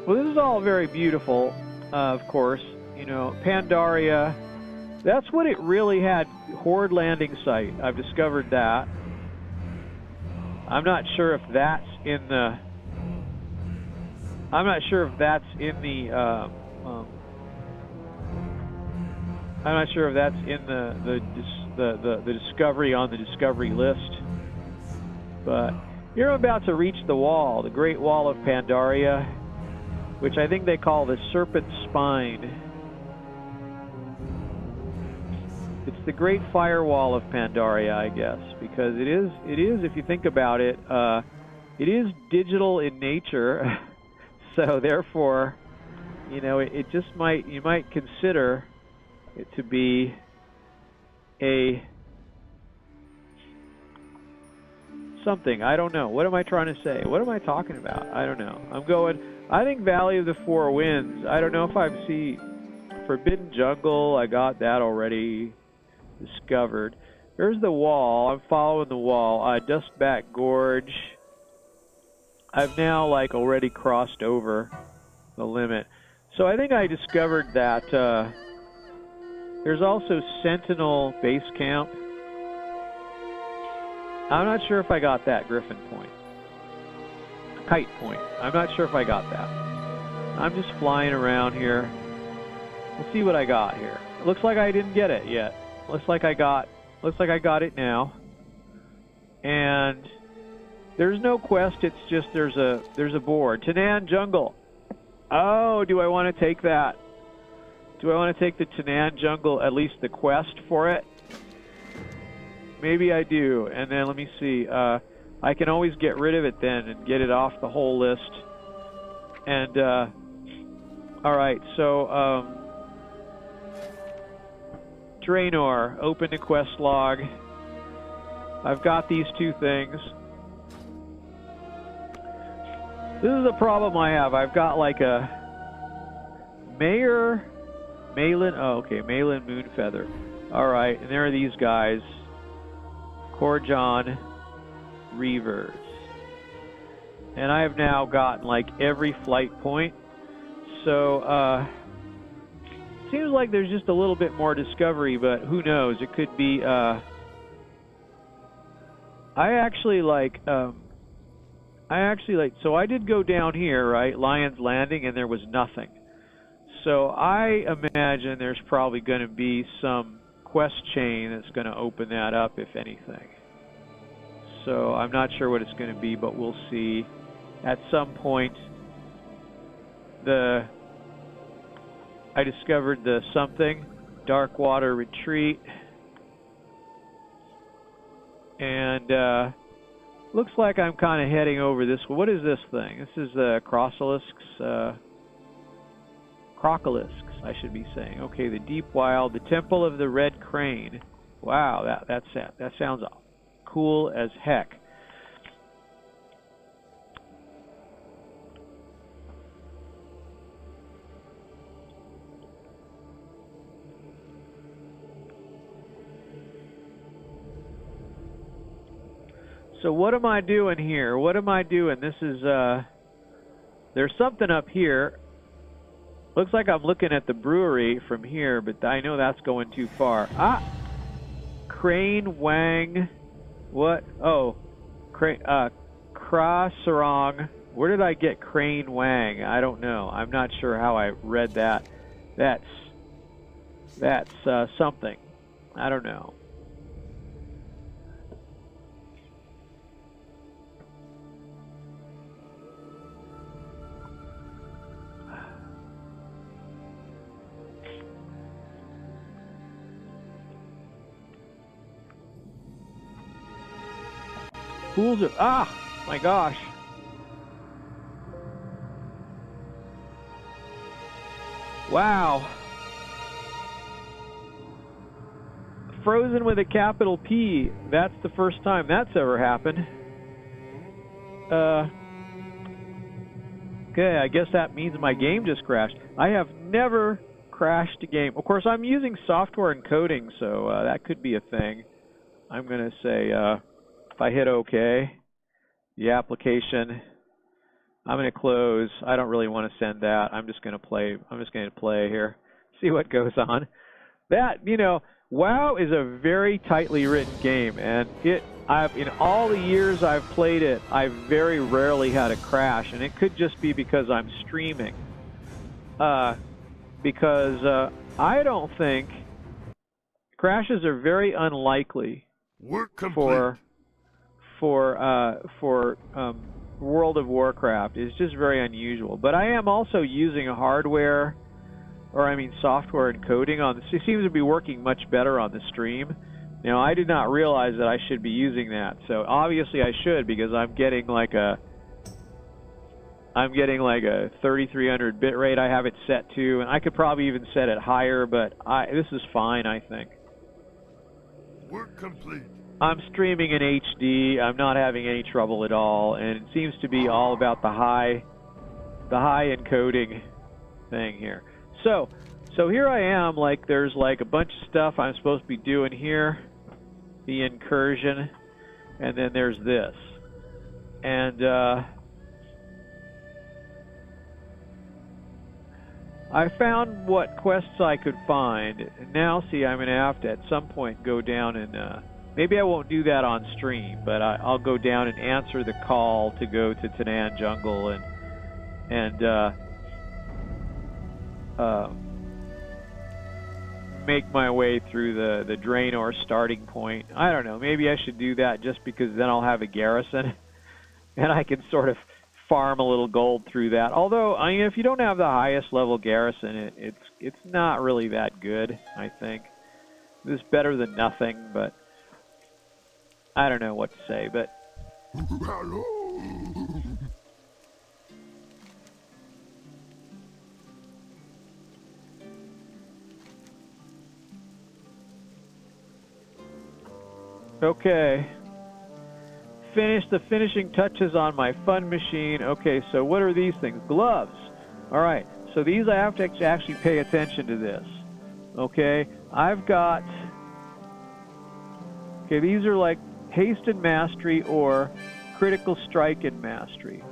Well, this is all very beautiful, of course. You know, Pandaria, that's what it really had, Horde landing site. I've discovered that. I'm not sure if that's in the... I'm not sure if that's in the I'm not sure if that's in the discovery on the discovery list. But here I'm about to reach the wall, the Great Wall of Pandaria, which I think they call the Serpent Spine. It's the Great Firewall of Pandaria, I guess, because it is if you think about it, it is digital in nature. So therefore, you know, it just you might consider it to be a something. I don't know. What am I trying to say? What am I talking about? I don't know. I think Valley of the Four Winds. I don't know if I've seen Forbidden Jungle. I got that already discovered. There's the wall. I'm following the wall. Dustback Gorge. I've now, like, already crossed over the limit. So I think I discovered that there's also Sentinel Base Camp. I'm not sure if I got that Griffin Point. Kite Point. I'm not sure if I got that. I'm just flying around here. Let's see what I got here. It looks like I didn't get it yet. Looks like I got it now. And there's no quest, it's just there's a board. Tanan Jungle. Oh, do I want to take that? Do I want to take the Tanan Jungle, at least the quest for it? Maybe I do. And then let me see. I can always get rid of it then and get it off the whole list. And alright, so Draenor, open the quest log. I've got these two things. This is a problem I have. I've got like a Malin, oh, okay, Malin Moonfeather. Alright, and there are these guys. Korjon Reavers. And I have now gotten like every flight point. So, seems like there's just a little bit more discovery, but who knows? It could be, I actually like, so I did go down here, right, Lion's Landing, and there was nothing. So I imagine there's probably going to be some quest chain that's going to open that up, if anything. So I'm not sure what it's going to be, but we'll see. At some point, I discovered the something, Darkwater Retreat, and looks like I'm kind of heading over this. What is this thing? This is Crocolisk's, I should be saying. Okay, the Deep Wild, the Temple of the Red Crane. Wow, that sounds cool as heck. So what am I doing here? What am I doing? This is, there's something up here. Looks like I'm looking at the brewery from here, but I know that's going too far. Ah! Crane Wang. What? Oh. Krasarong. Where did I get Crane Wang? I don't know. I'm not sure how I read that. That's something. I don't know. Pools of, my gosh. Wow. Frozen with a capital P. That's the first time that's ever happened. Okay, I guess that means my game just crashed. I have never crashed a game. Of course, I'm using software encoding, so that could be a thing. I'm going to say, if I hit OK, the application, I'm going to close. I don't really want to send that. I'm just going to play. I'm just going to play here, see what goes on. That, you know, WoW is a very tightly written game, and in all the years I've played it, I've very rarely had a crash, and it could just be because I'm streaming. Because I don't think crashes are very unlikely for World of Warcraft. It's just very unusual. But I am also using software encoding on this. It seems to be working much better on the stream. Now, I did not realize that I should be using that. So obviously I should, because I'm getting like a 3300 bit rate I have it set to, and I could probably even set it higher, but this is fine, I think. Work complete. I'm streaming in HD. I'm not having any trouble at all, and it seems to be all about the high encoding thing here. So here I am, like there's like a bunch of stuff I'm supposed to be doing here, the incursion, and then there's this. And I found what quests I could find. And now, see, I'm going to have to at some point go down and maybe I won't do that on stream, but I'll go down and answer the call to go to Tanan Jungle and make my way through the Draenor starting point. I don't know. Maybe I should do that just because then I'll have a garrison, and I can sort of farm a little gold through that. Although, I mean, if you don't have the highest level garrison, it's not really that good. I think it's better than nothing, but I don't know what to say, but okay. Finish the finishing touches on my fun machine. Okay, so what are these things? Gloves. All right, so these I have to actually pay attention to this. Okay, I've got, okay, these are like haste and mastery or critical strike and mastery.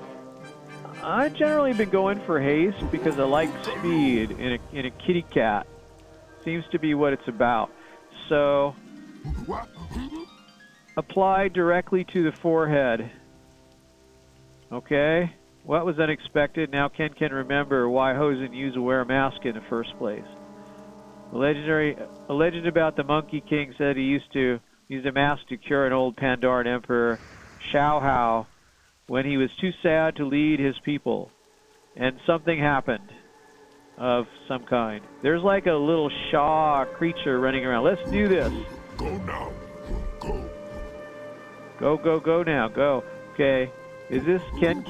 I've generally been going for haste because I like speed in a kitty cat. Seems to be what it's about. So apply directly to the forehead. Okay, what was unexpected? Now Ken can remember why Hosen used to wear a mask in the first place. A legend about the Monkey King said he used to use a mask to cure an old Pandaran emperor, Xiao Hao, when he was too sad to lead his people, and something happened of some kind. There's like a little Shaw creature running around. Let's do this. Go now. Go. Go, go, go now, go. Okay, is this Ken?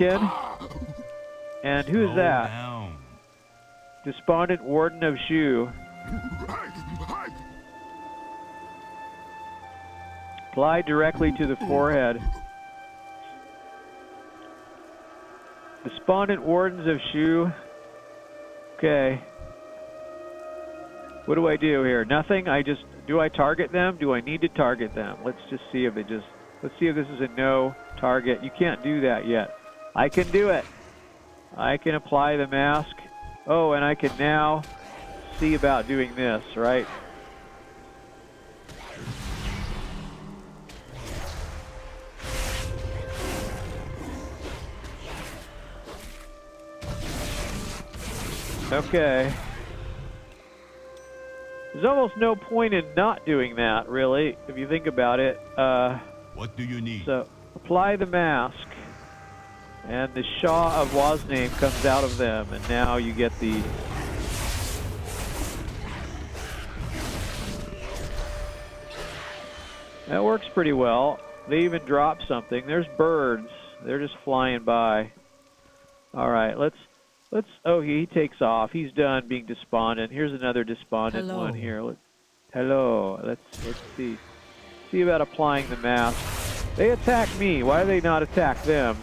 And who is that? Down. Despondent Warden of Shu. Apply directly to the forehead. Despondent Wardens of Shu. Okay. What do I do here? Nothing? Do I target them? Do I need to target them? Let's just see if let's see if this is a no target. You can't do that yet. I can do it. I can apply the mask. Oh, and I can now see about doing this, right? Okay. There's almost no point in not doing that, really, if you think about it. What do you need? So, apply the mask, and the Shah of Wazname comes out of them, and now you get the... That works pretty well. They even drop something. There's birds. They're just flying by. Alright, let's... Oh, he takes off. He's done being despondent. Here's another despondent one here. Hello. Let's see. See about applying the mask. They attack me. Why do they not attack them?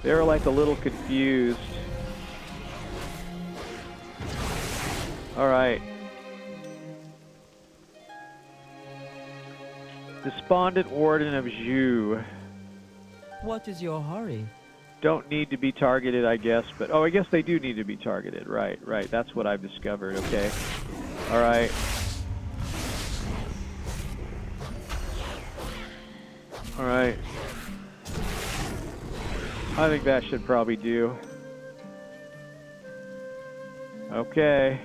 They're like a little confused. Alright. Despondent Warden of Zhu. What is your hurry? Don't need to be targeted, I guess, but oh, I guess they do need to be targeted. Right. That's what I've discovered. Okay. All right. All right. I think that should probably do. Okay.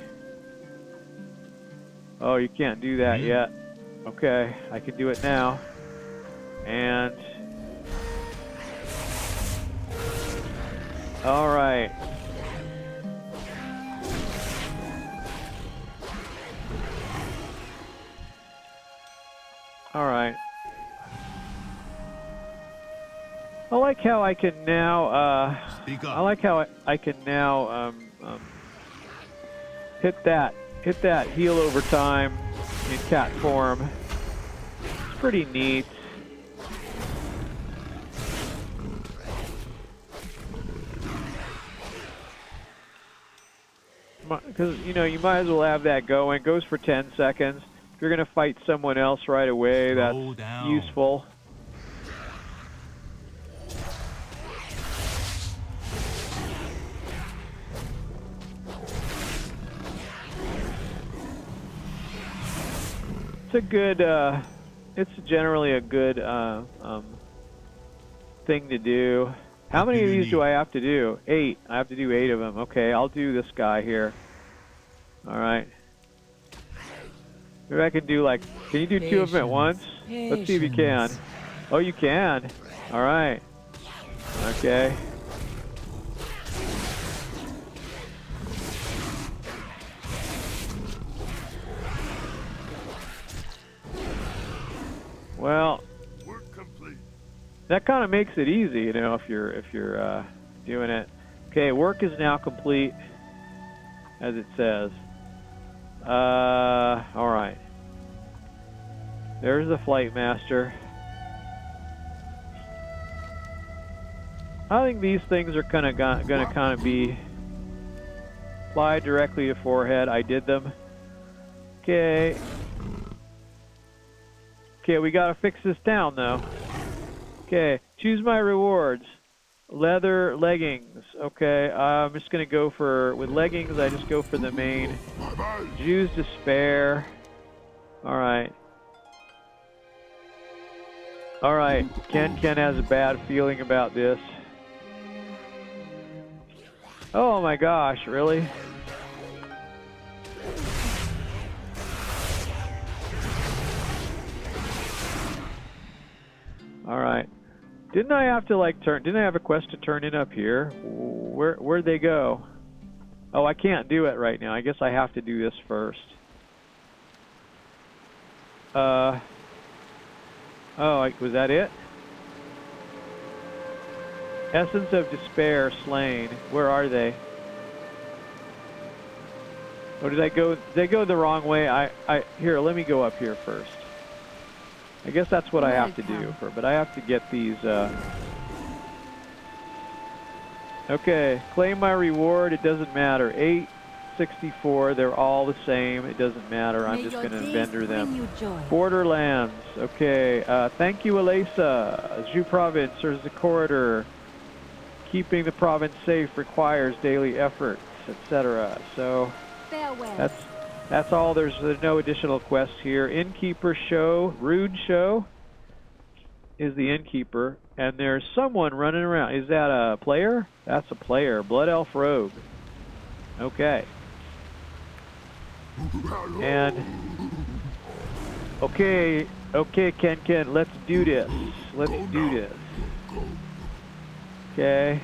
Oh, you can't do that yet. Okay, I can do it now. And all right. All right. I like how I can now. I like how I can now hit that heal over time in cat form. It's pretty neat. Because, you know, you might as well have that going. It goes for 10 seconds. If you're going to fight someone else right away, that's useful. It's a good, it's generally a good thing to do. How many of these do I have to do? 8. I have to do 8 of them. Okay, I'll do this guy here. Alright. Maybe I can do like... Can you do 2 of them at once? Let's see if you can. Oh, you can. Alright. Okay. Well... That kind of makes it easy, you know, if you're doing it. Okay, work is now complete, as it says. All right. There's the Flight Master. I think these things are gonna kind of be applied directly to forehead. I did them. Okay. Okay, we gotta fix this town though. Okay, choose my rewards. Leather leggings. Okay, I'm just gonna go for, with leggings, I just go for the main. Jew's Despair. Alright. Alright, Ken has a bad feeling about this. Oh my gosh, really? Alright. Didn't I have to like didn't I have a quest to turn in up here? Where'd they go? Oh, I can't do it right now. I guess I have to do this first. Oh, was that it? Essence of Despair slain. Where are they? Oh, did I go? Did they go the wrong way? Here. Let me go up here first. I guess that's what I have to do. But I have to get these. Okay, claim my reward. It doesn't matter. 864. They're all the same. It doesn't matter. I'm just going to vendor them. Borderlands. Okay. Thank you, Elisa. Zhu Province. There's the corridor. Keeping the province safe requires daily efforts, etc. So that's all. There's no additional quests here. Innkeeper show. Rude show is the innkeeper. And there's someone running around. Is that a player? That's a player. Blood Elf Rogue. Okay. And okay, Ken, let's do this. Let's do this. Okay.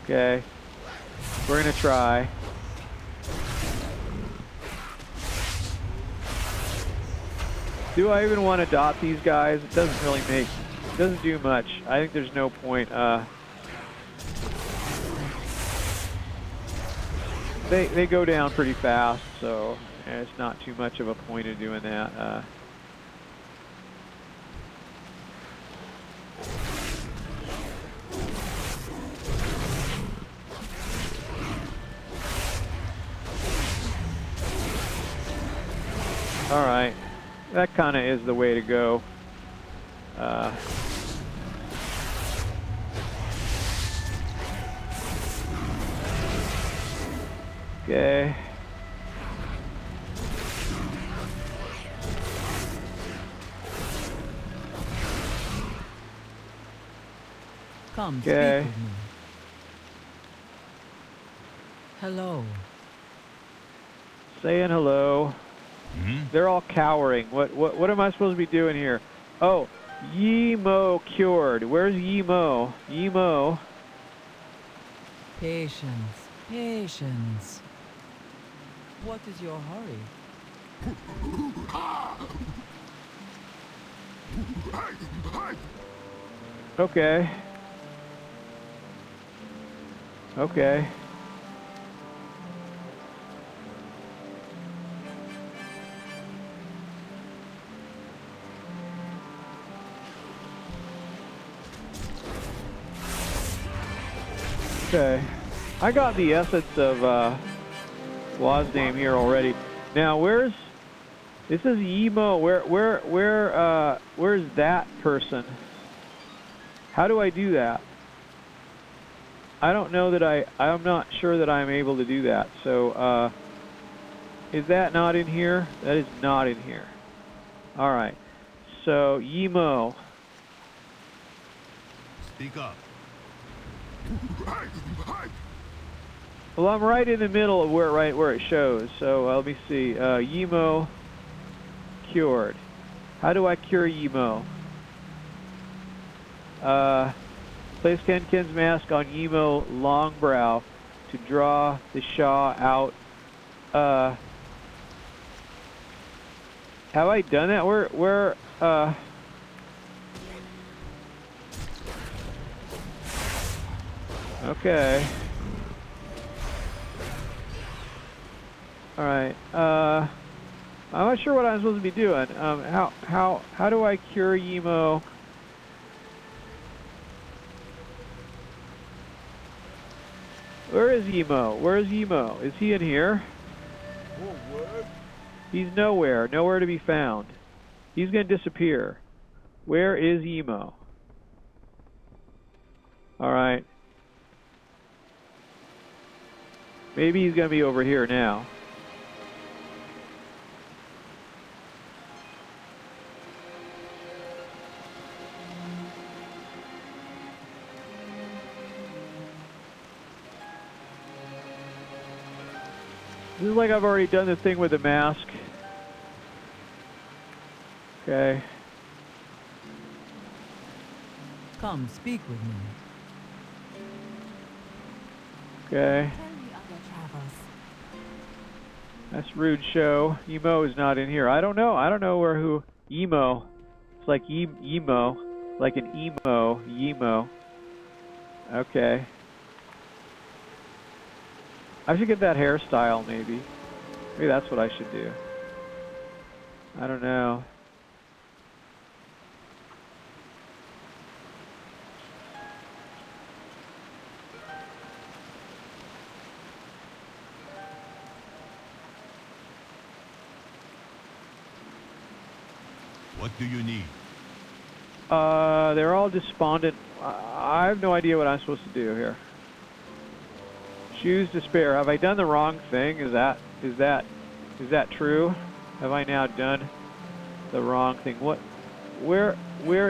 Okay. We're gonna try. Do I even want to dot these guys? It doesn't really make, it doesn't do much. I think there's no point. They go down pretty fast, so it's not too much of a point of doing that. All right. That kind of is the way to go. Okay. Come, speak with me. Hello. Saying hello. They're all cowering. What am I supposed to be doing here? Oh, Yemo cured. Where's Yemo? Yemo. Patience, patience. What is your hurry? Okay. Okay. Okay, I got the essence of Wah's name here already. Now, where's this is Emo? Where's that person? How do I do that? I don't know that I'm not sure that I'm able to do that. So, is that not in here? That is not in here. All right. So, Emo. Speak up. Well, I'm right in the middle of where it shows. So let me see. Yemo cured. How do I cure Yemo? Place Ken's mask on Yemo Longbrow to draw the Shaw out. Have I done that? Where okay. All right. I'm not sure what I'm supposed to be doing. How do I cure Yemo? Where is Yemo? Where is Yemo? Is he in here? He's nowhere. Nowhere to be found. He's going to disappear. Where is Yemo? All right. Maybe he's going to be over here now. This is like I've already done the thing with the mask. Okay. Come, speak with me. Okay. That's rude show. Emo is not in here. I don't know. I don't know who Emo. It's like Emo. Like an Yemo. Okay. I should get that hairstyle, maybe. Maybe that's what I should do. I don't know. What do you need? They're all despondent. I have no idea what I'm supposed to do here. Choose despair. Have I done the wrong thing? Is that true? Have I now done the wrong thing? Where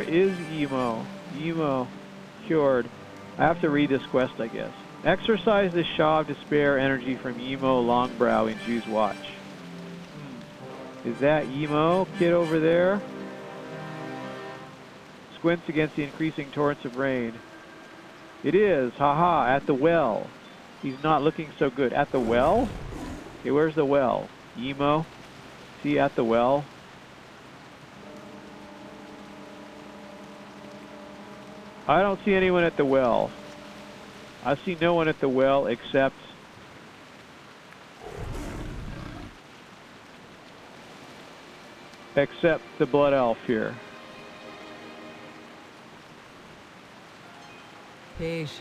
is Emo? Emo cured. I have to read this quest, I guess. Exercise the Shaw of Despair energy from Emo Longbrow in Jew's Watch. Is that Emo kid over there? Squints against the increasing torrents of rain. It is, haha, at the well. He's not looking so good. At the well? Okay, where's the well? Emo? Is he at the well? I don't see anyone at the well. I see no one at the well except the blood elf here. Patience.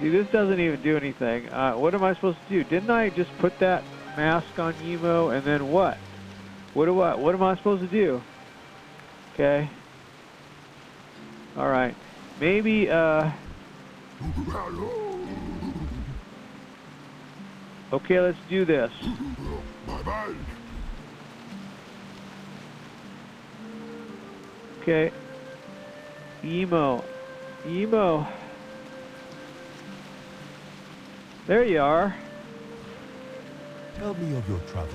Dude, this doesn't even do anything. What am I supposed to do? Didn't I just put that mask on Emo and then what? What am I supposed to do? Okay. Alright. Maybe, okay, let's do this. Bye-bye. Okay. Emo. There you are. Tell me of your travels.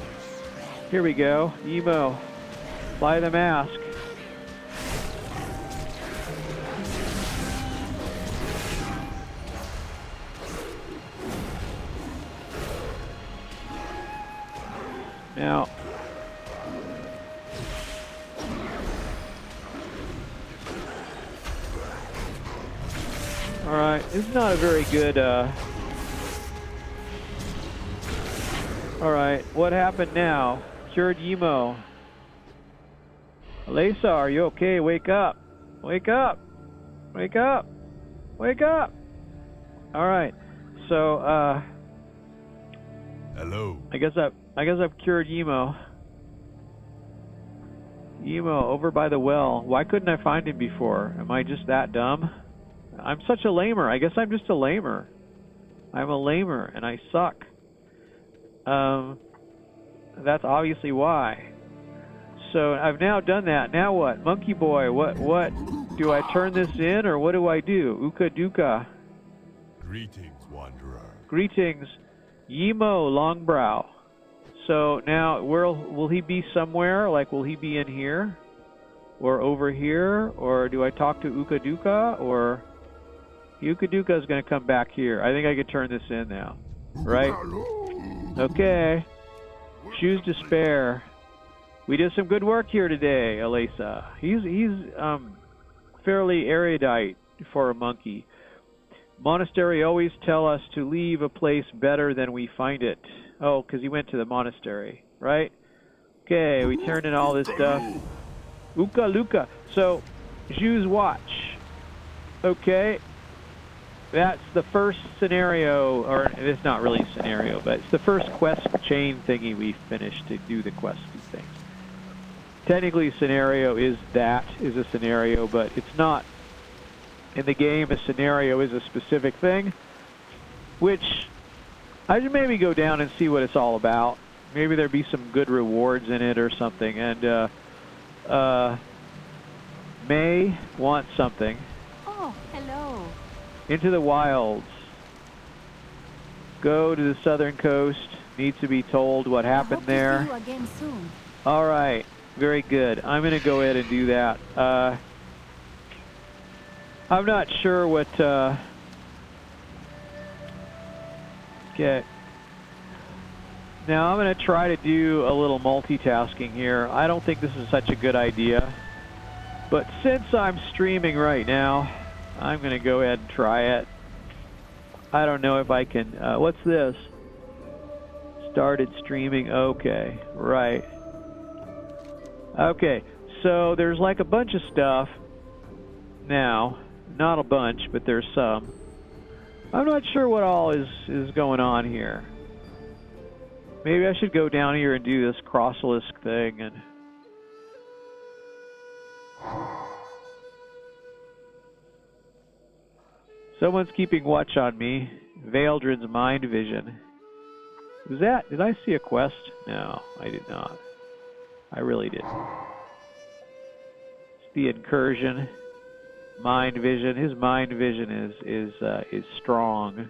Here we go. Emo. Fly the mask. Now, alright, this is not a very good, alright, what happened now? Cured Emo. Alyssa, are you okay? Wake up. Wake up. Wake up. Wake up. Alright, so, Hello. I guess I've cured Emo. Emo, over by the well. Why couldn't I find him before? Am I just that dumb? I'm such a lamer. I guess I'm just a lamer. I'm a lamer, and I suck. That's obviously why. So I've now done that. Now what? Monkey Boy, what? Do I turn this in, or what do I do? Uka Duka. Greetings, wanderer. Greetings, Emo Longbrow. So now, will he be somewhere? Like, will he be in here? Or over here? Or do I talk to Uka Duka? Or Uka Duka is going to come back here. I think I could turn this in now. Right? Okay. Choose despair. We did some good work here today, Alyssa. He's fairly erudite for a monkey. Monastery always tell us to leave a place better than we find it. Oh, because he went to the monastery, right? Okay, we turned in all this stuff. Uka Luka. So, Jew's Watch. Okay. That's the first scenario, or it's not really a scenario, but it's the first quest chain thingy we finished to do the questy things. Technically, scenario is a scenario, but it's not. In the game, a scenario is a specific thing, which I should maybe go down and see what it's all about. Maybe there'd be some good rewards in it or something. And May wants something. Oh, hello. Into the wilds. Go to the southern coast. Needs to be told what happened there. I hope to see you again soon. All right. Very good. I'm going to go ahead and do that. I'm not sure what... Okay. Now I'm going to try to do a little multitasking here. I don't think this is such a good idea. But since I'm streaming right now, I'm going to go ahead and try it. I don't know if I can... what's this? Started streaming. Okay, right. Okay, so there's like a bunch of stuff now. Not a bunch, but there's some. I'm not sure what all is going on here. Maybe I should go down here and do this crossilisk thing and... Someone's keeping watch on me. Vaildrin's mind vision. Was that... Did I see a quest? No, I did not. I really didn't. It's the incursion. Mind vision. His mind vision is strong.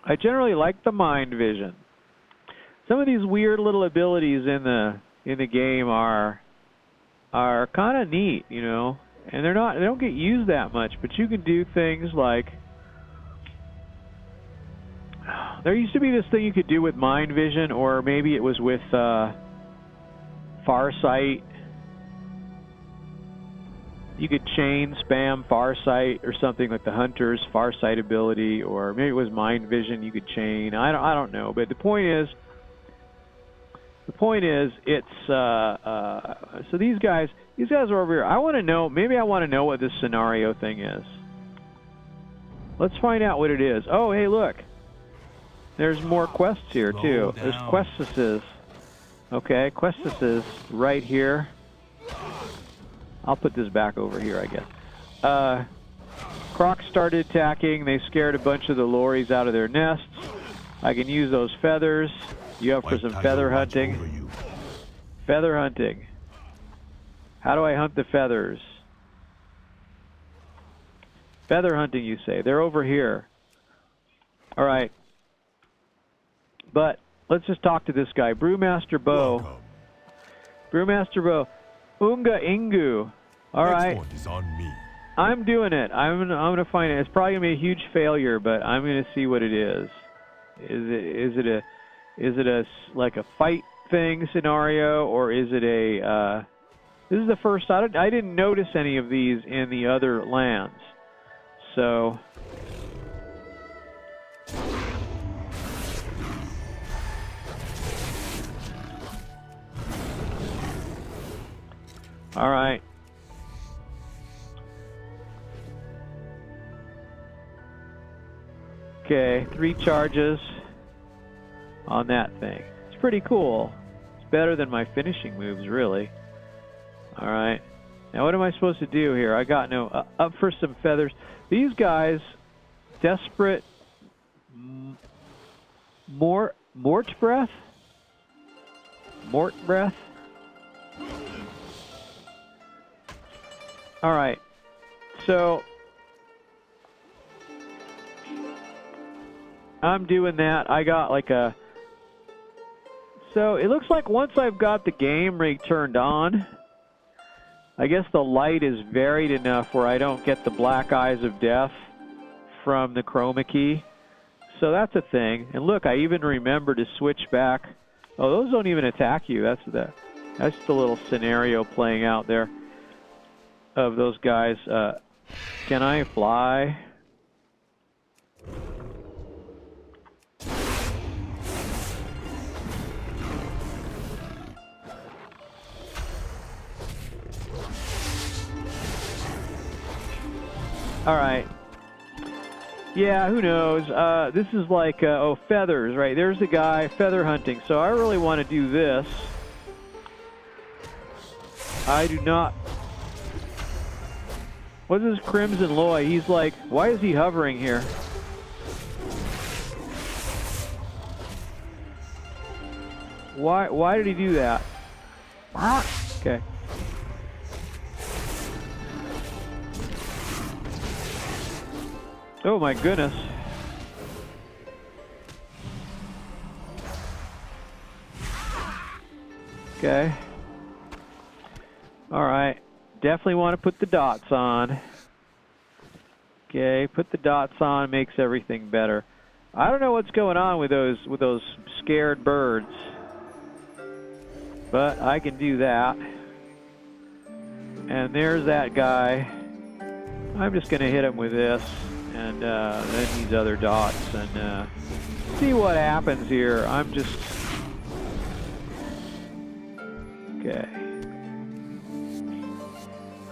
I generally like the mind vision. Some of these weird little abilities in the game are kind of neat, you know, and they don't get used that much. But you can do things like there used to be this thing you could do with mind vision, or maybe it was with Farsight. You could chain spam Farsight or something like the Hunter's Farsight ability, or maybe it was Mind Vision you could chain. I don't know, but the point is, it's so these guys are over here. I want to know. Maybe I want to know what this scenario thing is. Let's find out what it is. Oh, hey, look. There's more quests here too. There's questesses. Okay, questesses right here. I'll put this back over here, I guess. Crocs started attacking. They scared a bunch of the lories out of their nests. I can use those feathers. You up for some feather hunting? Feather hunting. How do I hunt the feathers? Feather hunting, you say. They're over here. All right. But let's just talk to this guy. Brewmaster Bow. Welcome. Brewmaster Bow. Unga Ingu. All right. Next one is on me. I'm doing it. I'm gonna find it. It's probably gonna be a huge failure, but I'm gonna see what it is. Is it a like a fight thing scenario, or is it a? This is the first. I didn't notice any of these in the other lands, so. All right. Okay, 3 charges on that thing. It's pretty cool. It's better than my finishing moves, really. All right. Now, what am I supposed to do here? I got no... up for some feathers. These guys, desperate... Mort breath? Mort breath? All right, so I'm doing that. I got like a... So it looks like once I've got the game rig turned on, I guess the light is varied enough where I don't get the black eyes of death from the chroma key. So that's a thing. And look, I even remember to switch back. Oh, those don't even attack you. That's the little scenario playing out there. Of those guys, can I fly? All right. Yeah, who knows? This is like, oh, feathers, right? There's a guy, feather hunting. So I really want to do this. I do not... What is this Crimson Loy? He's like, why is he hovering here? Why did he do that? Okay. Oh my goodness. Okay. Alright. Definitely want to put the dots on. Okay, put the dots on, makes everything better. I don't know what's going on with those scared birds. But I can do that. And there's that guy. I'm just going to hit him with this. And then these other dots. And see what happens here. I'm just... Okay.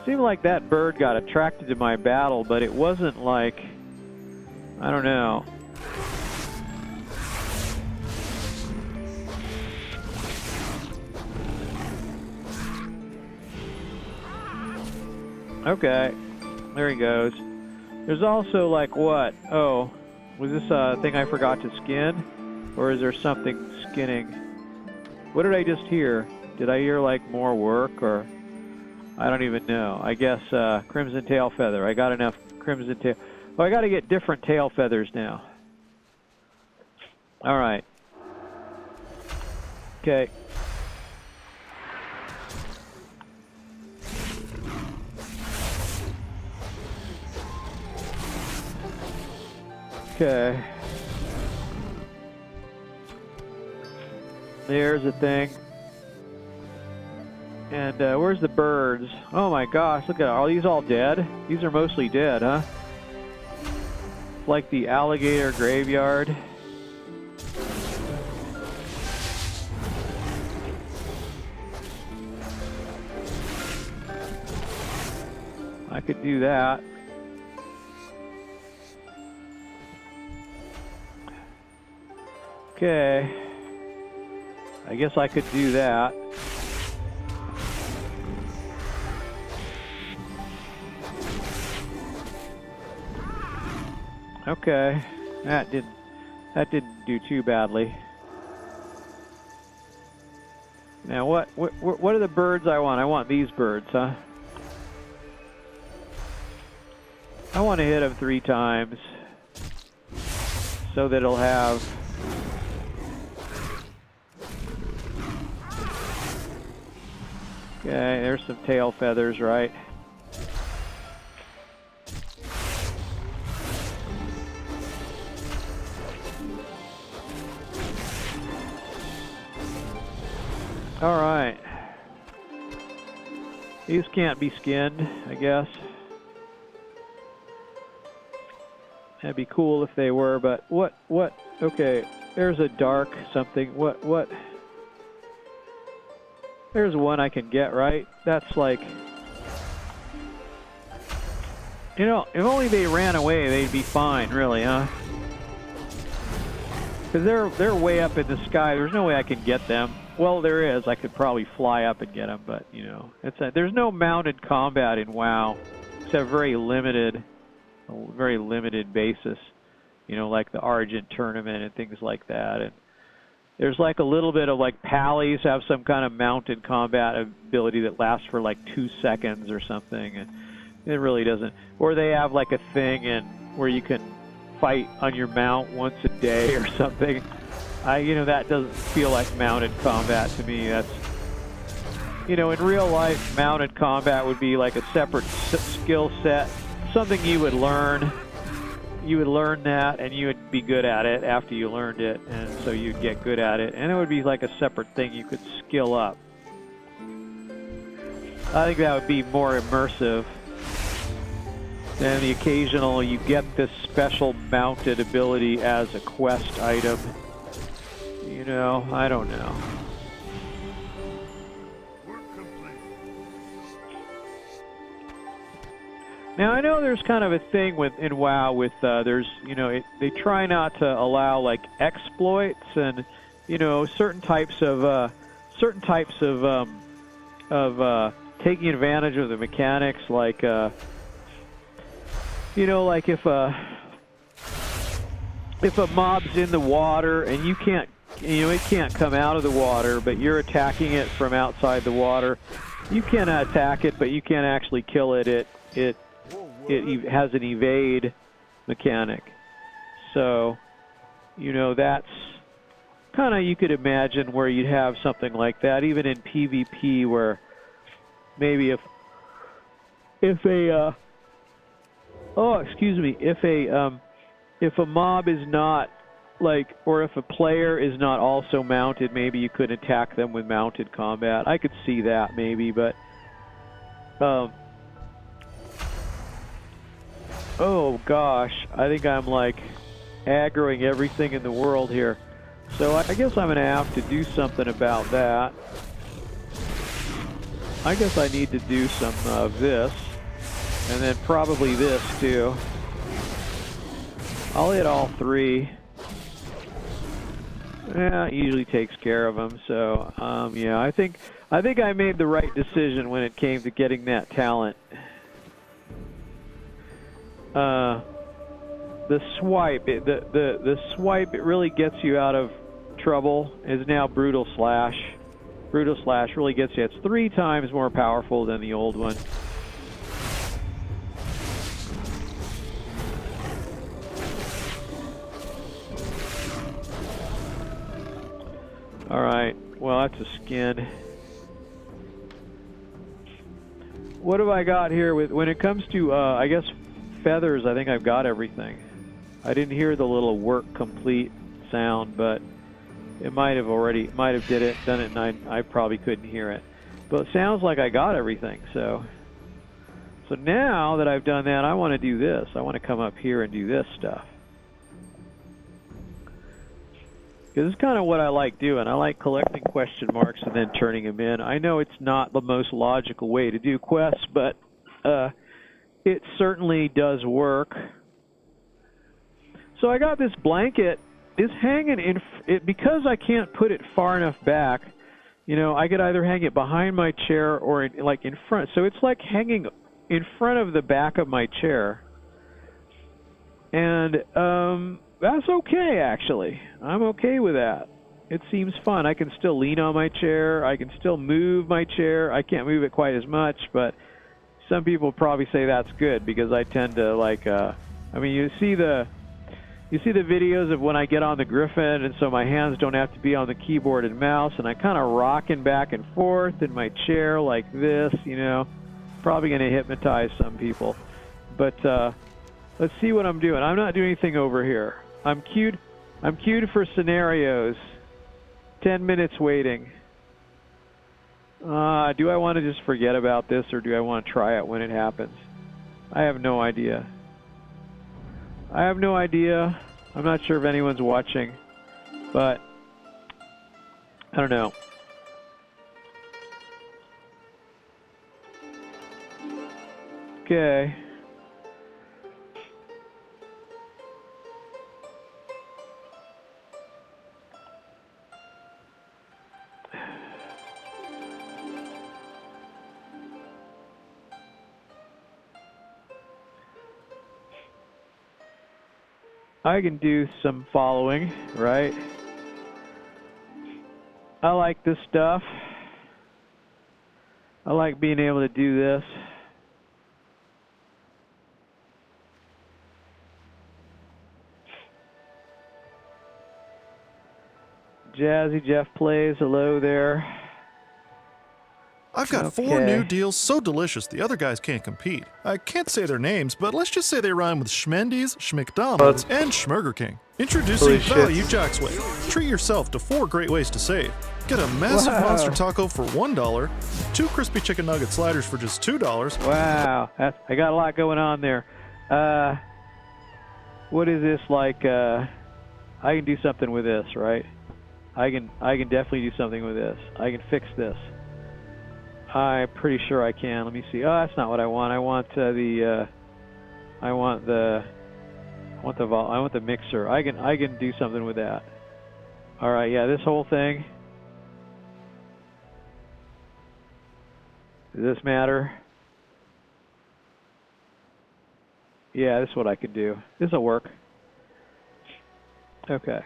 Seemed like that bird got attracted to my battle, but it wasn't like... I don't know. Okay, there he goes. There's also like what? Oh, was this a thing I forgot to skin? Or is there something skinning? What did I just hear? Did I hear like more work or? I don't even know. I guess crimson tail feather. I got enough crimson tail. Oh, I got to get different tail feathers now. All right. Okay. Okay. There's the thing. And where's the birds? Oh my gosh, look at are these all dead? These are mostly dead, huh? Like the alligator graveyard. I could do that. Okay. I guess I could do that. Okay. That didn't do too badly. Now what are the birds I want? I want these birds, huh? I want to hit them 3 times so that it'll have okay, there's some tail feathers, right? All right. These can't be skinned, I guess. That'd be cool if they were, but what, okay, there's a dark something, what? There's one I can get, right? That's like, you know, if only they ran away, they'd be fine, really, huh? Because they're way up in the sky, there's no way I can get them. Well, there is, I could probably fly up and get them, but, you know, there's no mounted combat in WoW, except very limited basis, you know, like the Argent tournament and things like that. And there's like a little bit of like Pallies have some kind of mounted combat ability that lasts for like 2 seconds or something, and it really doesn't. Or they have like a thing where you can fight on your mount once a day or something. You know, that doesn't feel like mounted combat to me. That's, you know, in real life, mounted combat would be like a separate skill set. Something you would learn. You would learn that, and you would be good at it after you learned it, and so you'd get good at it, and it would be like a separate thing you could skill up. I think that would be more immersive than the occasional you get this special mounted ability as a quest item. You know, I don't know. Now I know there's kind of a thing in WoW with there's, you know, they try not to allow like exploits and, you know, certain types of taking advantage of the mechanics, like you know, like if a mob's in the water and you can't, you know, it can't come out of the water, but you're attacking it from outside the water. You can attack it, but you can't actually kill it. It has an evade mechanic. So, you know, that's kind of, you could imagine where you'd have something like that, even in PvP, where, maybe if a if a mob is not like, or if a player is not also mounted, maybe you could attack them with mounted combat. I could see that maybe, but oh gosh, I think I'm like aggroing everything in the world here. So I guess I'm going to have to do something about that. I guess I need to do some of this, and then probably this too. I'll hit all three. Yeah, it usually takes care of them. So yeah, I think I made the right decision when it came to getting that talent. The swipe, the swipe, it really gets you out of trouble. Is now Brutal Slash. Brutal Slash really gets you. It's 3 times more powerful than the old one. All right. Well, that's a skin. What have I got here with when it comes to I guess feathers? I think I've got everything. I didn't hear the little work complete sound, but it might have done it, and I probably couldn't hear it. But it sounds like I got everything. So now that I've done that, I want to do this. I want to come up here and do this stuff. Because it's kind of what I like doing. I like collecting question marks and then turning them in. I know it's not the most logical way to do quests, but it certainly does work. So I got this blanket. It's hanging in it because I can't put it far enough back. You know, I could either hang it behind my chair or like in front. So it's like hanging in front of the back of my chair. And that's okay, actually. I'm okay with that. It seems fun. I can still lean on my chair. I can still move my chair. I can't move it quite as much, but some people probably say that's good because I tend to like. I mean, you see the videos of when I get on the Griffin, and so my hands don't have to be on the keyboard and mouse, and I kind of rocking back and forth in my chair like this. You know, probably going to hypnotize some people, but let's see what I'm doing. I'm not doing anything over here. I'm queued for scenarios. 10 minutes waiting. Do I want to just forget about this, or do I want to try it when it happens? I have no idea. I'm not sure if anyone's watching, but I don't know. Okay. I can do some following, right? I like this stuff. I like being able to do this. Jazzy Jeff plays. Hello there. I've got 4 new deals so delicious the other guys can't compete. I can't say their names, but let's just say they rhyme with Schmendy's, Schmcdonald's, and Schmurger King. Introducing Value Jack's Way. Treat yourself to 4 great ways to save. Get a massive monster taco for $1, 2 crispy chicken nugget sliders for just $2. Wow, I got a lot going on there. What is this like? I can do something with this, right? I can definitely do something with this. I can fix this. I'm pretty sure I can. Let me see. Oh, that's not what I want. I want the mixer. I can do something with that. All right. Yeah, this whole thing. Does this matter? Yeah, this is what I could do. This will work. Okay.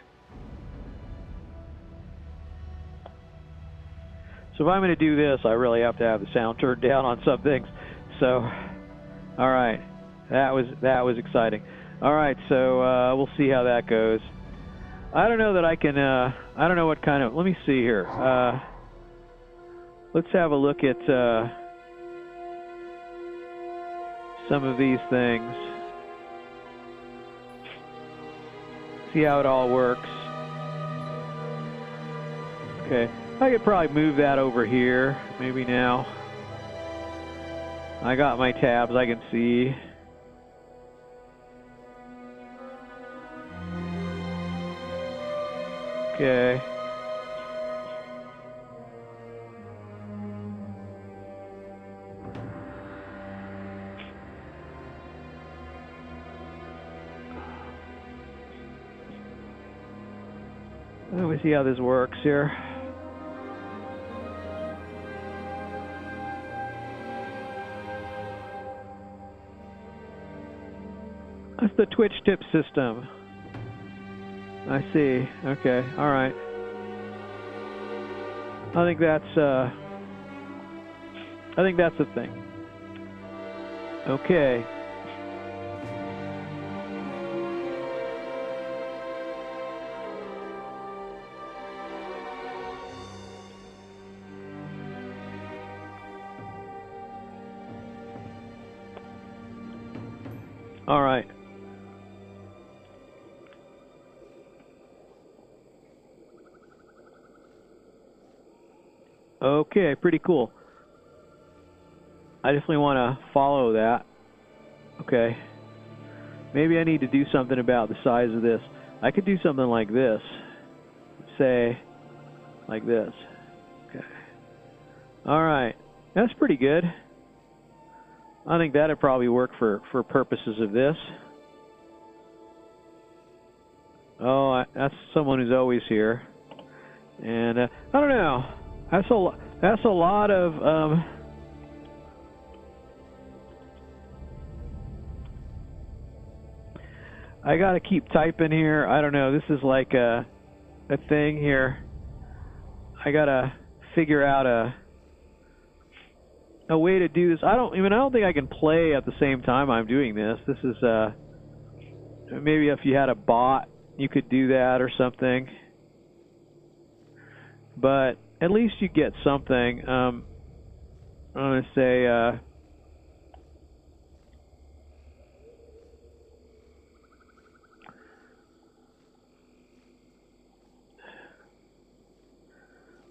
So if I'm going to do this, I really have to have the sound turned down on some things. So, all right, that was exciting. All right, so we'll see how that goes. I don't know that I can. I don't know what kind of. Let me see here. Let's have a look at. some of these things. See how it all works. Okay, I could probably move that over here, maybe now. I got my tabs, I can see. Okay. Let me see how this works here. That's the Twitch tip system. I see. Okay. All right. I think that's the thing. Okay. All right. Okay, pretty cool. I definitely want to follow that. Okay. Maybe I need to do something about the size of this. I could do something like this. Say, like this. Okay. All right. That's pretty good. I think that'd probably work for purposes of this. Oh, that's someone who's always here. And I don't know. That's a lot of I gotta keep typing here. I don't know. This is like a thing here. I gotta figure out a way to do this. I don't think I can play at the same time I'm doing this. This is maybe if you had a bot, you could do that or something. But at least you get something. I'm going to say,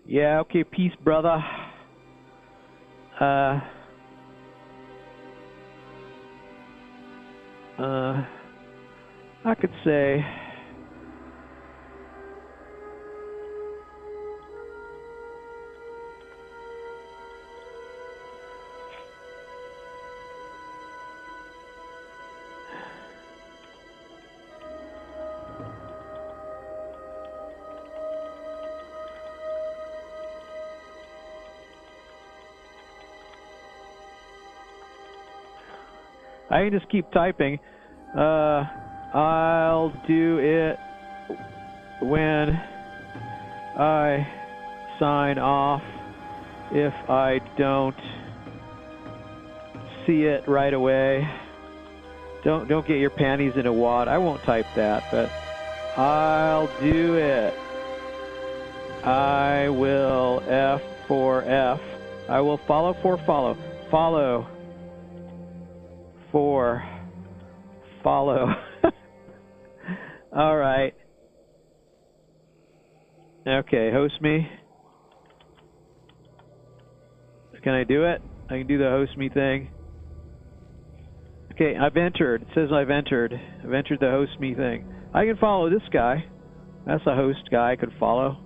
yeah, okay, peace, brother. I could say, I can just keep typing. I'll do it when I sign off if I don't see it right away. Don't get your panties in a wad. I won't type that, but I'll do it. I will F for F. I will follow for follow. Follow for follow. All right. Okay, host me. Can I do it? I can do the host me thing. Okay, I've entered. It says I've entered. I've entered the host me thing. I can follow this guy. That's a host guy I could follow.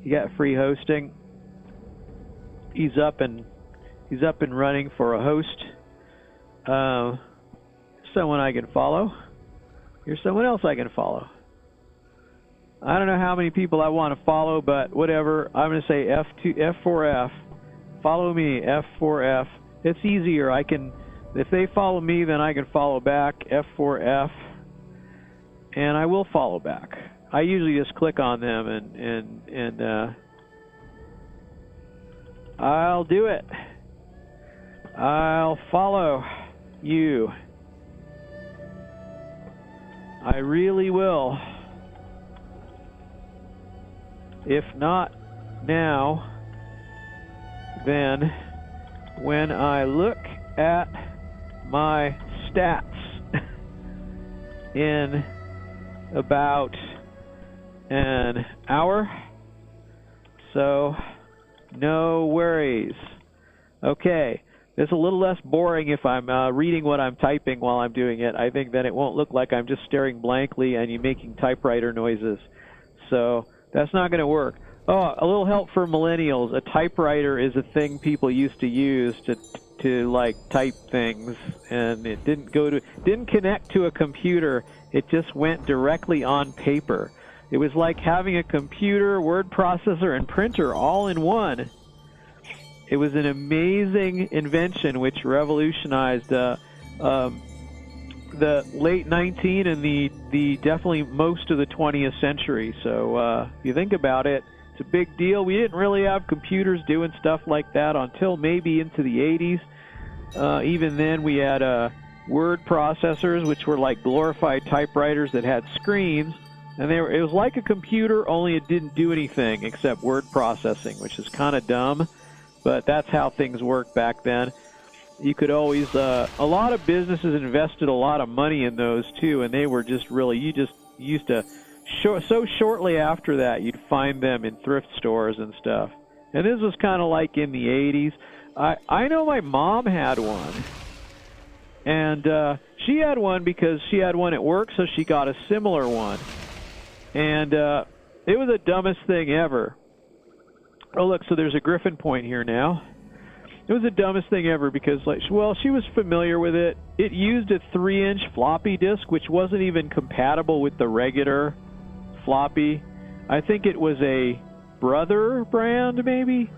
He got free hosting. He's up and running for a host. Someone I can follow. Here's someone else I can follow. I don't know how many people I want to follow, but whatever. I'm going to say F4F. Follow me, F4F. It's easier. If they follow me, then I can follow back, F4F, and I will follow back. I usually just click on them and I'll do it. I'll follow you. I really will. If not now, then when I look at my stats in about an hour, so no worries. Okay, it's a little less boring if I'm reading what I'm typing while I'm doing it. I think then it won't look like I'm just staring blankly and you making typewriter noises. So that's not going to work. Oh, a little help for millennials. A typewriter is a thing people used to use to like type things, and it didn't connect to a computer. It just went directly on paper. It was like having a computer, word processor, and printer all in one. It was an amazing invention which revolutionized the late 19th and the definitely most of the 20th century. So if you think about it, it's a big deal. We didn't really have computers doing stuff like that until maybe into the 80s. Even then, we had word processors, which were like glorified typewriters that had screens. And it was like a computer, only it didn't do anything except word processing, which is kind of dumb. But that's how things worked back then. You could always, a lot of businesses invested a lot of money in those too, and they were just really, you just used to, so shortly after that, you'd find them in thrift stores and stuff. And this was kind of like in the 80s. I know my mom had one. And she had one because she had one at work, so she got a similar one. And it was the dumbest thing ever. Oh, look, so there's a Griffin point here now. It was the dumbest thing ever because, like, well, she was familiar with it. It used a 3-inch floppy disk, which wasn't even compatible with the regular floppy. I think it was a Brother brand, maybe?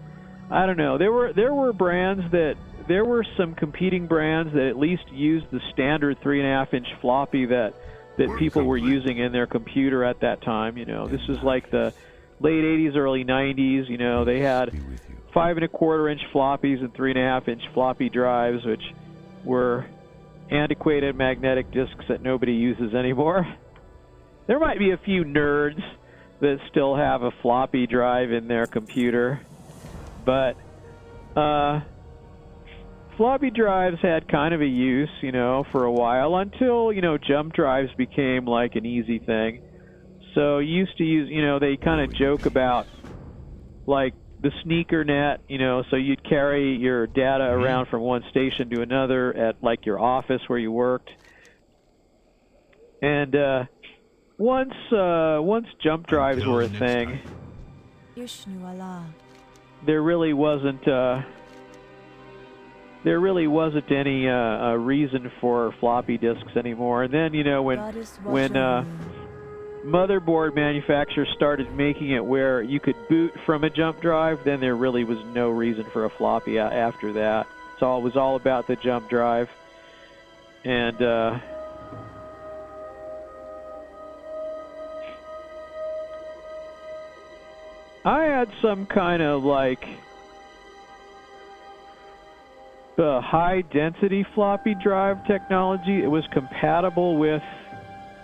I don't know. There were brands that, there were some competing brands that at least used the standard 3.5-inch floppy that people were using in their computer at that time. You know, this is like the late 80s, early 90s. You know, they had 5.25-inch floppies and 3.5-inch floppy drives, which were antiquated magnetic disks that nobody uses anymore. There might be a few nerds that still have a floppy drive in their computer, but floppy drives had kind of a use, you know, for a while until, you know, jump drives became like an easy thing. So you used to use, you know, they kind of joke about like the sneaker net, you know, so you'd carry your data around from one station to another at like your office where you worked. And once jump drives were a thing, there really wasn't any reason for floppy disks anymore. And then, you know, when motherboard manufacturers started making it where you could boot from a jump drive, then there really was no reason for a floppy after that. So it was all about the jump drive. And I had some kind of like high-density floppy drive technology. It was compatible with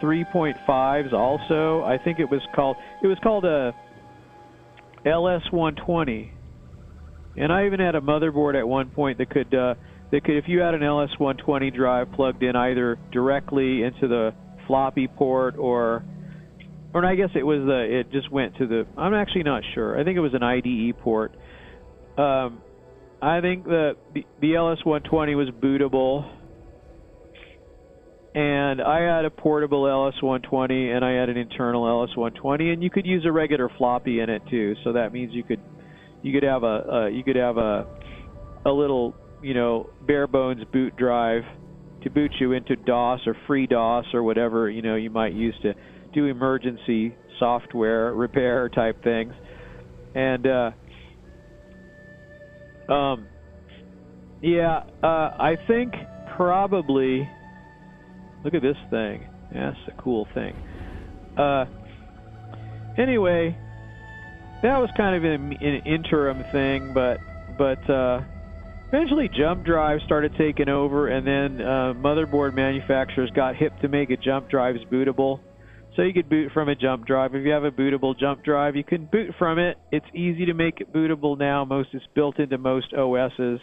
3.5s also. I think it was called a LS120. And I even had a motherboard at one point that could if you had an LS120 drive plugged in either directly into the floppy port or I guess it just went to the, I'm actually not sure. I think it was an IDE port. I think the LS120 was bootable, and I had a portable LS120 and I had an internal LS120, and you could use a regular floppy in it too. So that means you could have a little, you know, bare bones boot drive to boot you into DOS or free DOS or whatever, you know, you might use to do emergency software repair type things. And I think probably, look at this thing. Yeah, that's a cool thing. Anyway, that was kind of an interim thing, but eventually jump drives started taking over, and then motherboard manufacturers got hip to make a jump drives bootable. So you could boot from a jump drive. If you have a bootable jump drive, you can boot from it. It's easy to make it bootable now. It's built into most OSs.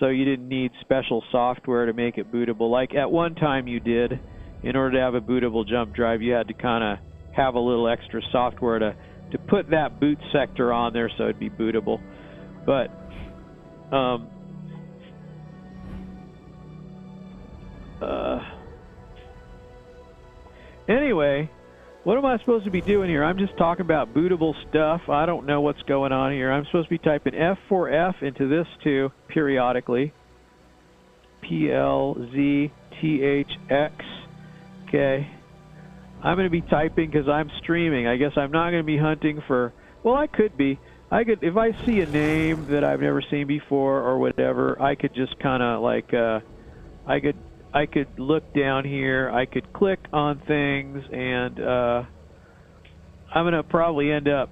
so you didn't need special software to make it bootable. Like at one time you did. In order to have a bootable jump drive, you had to kind of have a little extra software to put that boot sector on there so it'd be bootable. But anyway, what am I supposed to be doing here? I'm just talking about bootable stuff. I don't know what's going on here. I'm supposed to be typing F4F into this too, periodically. PLZTHX. Okay. I'm going to be typing because I'm streaming. I guess I'm not going to be hunting for... Well, I could be. I could, if I see a name that I've never seen before or whatever, I could just kind of like... I could look down here. I could click on things, and I'm going to probably end up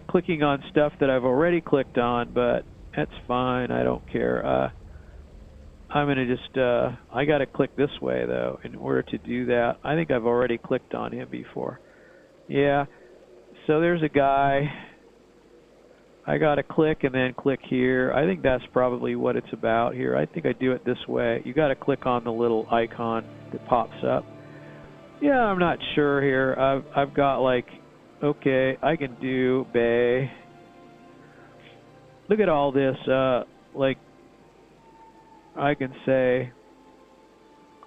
clicking on stuff that I've already clicked on, but that's fine. I don't care. I'm going to just, I got to click this way, though, in order to do that. I think I've already clicked on him before. Yeah, so there's a guy. I got to click and then click here. I think that's probably what it's about here. I think I do it this way. You got to click on the little icon that pops up. Yeah, I'm not sure here. I've got like, okay, I can do Bay. Look at all this, like, I can say,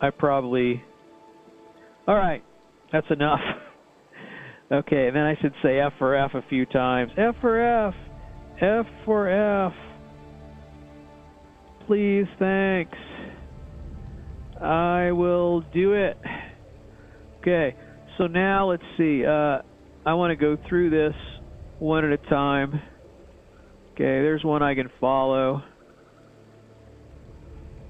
I probably, all right, that's enough. Okay, and then I should say F for F a few times. F for F, F for F. Please, thanks. I will do it. Okay, so now let's see. I want to go through this one at a time. Okay, there's one I can follow.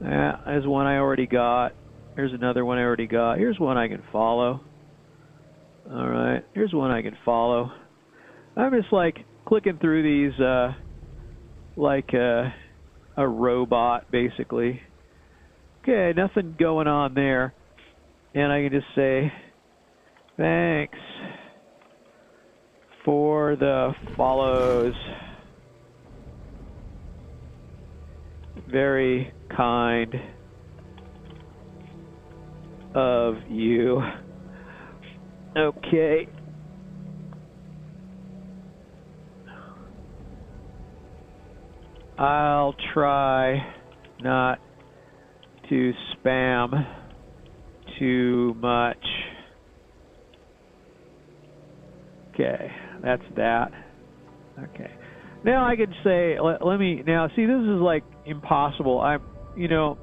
There's one I already got. Here's another one I already got. Here's one I can follow. Alright, here's one I can follow. I'm just like clicking through these like a robot, basically. Okay, nothing going on there. And I can just say, thanks for the follows. Very kind of you. Okay. I'll try not to spam too much. Okay, that's that. Okay. Now I could say, let me, now see, this is like impossible. I'm, you know,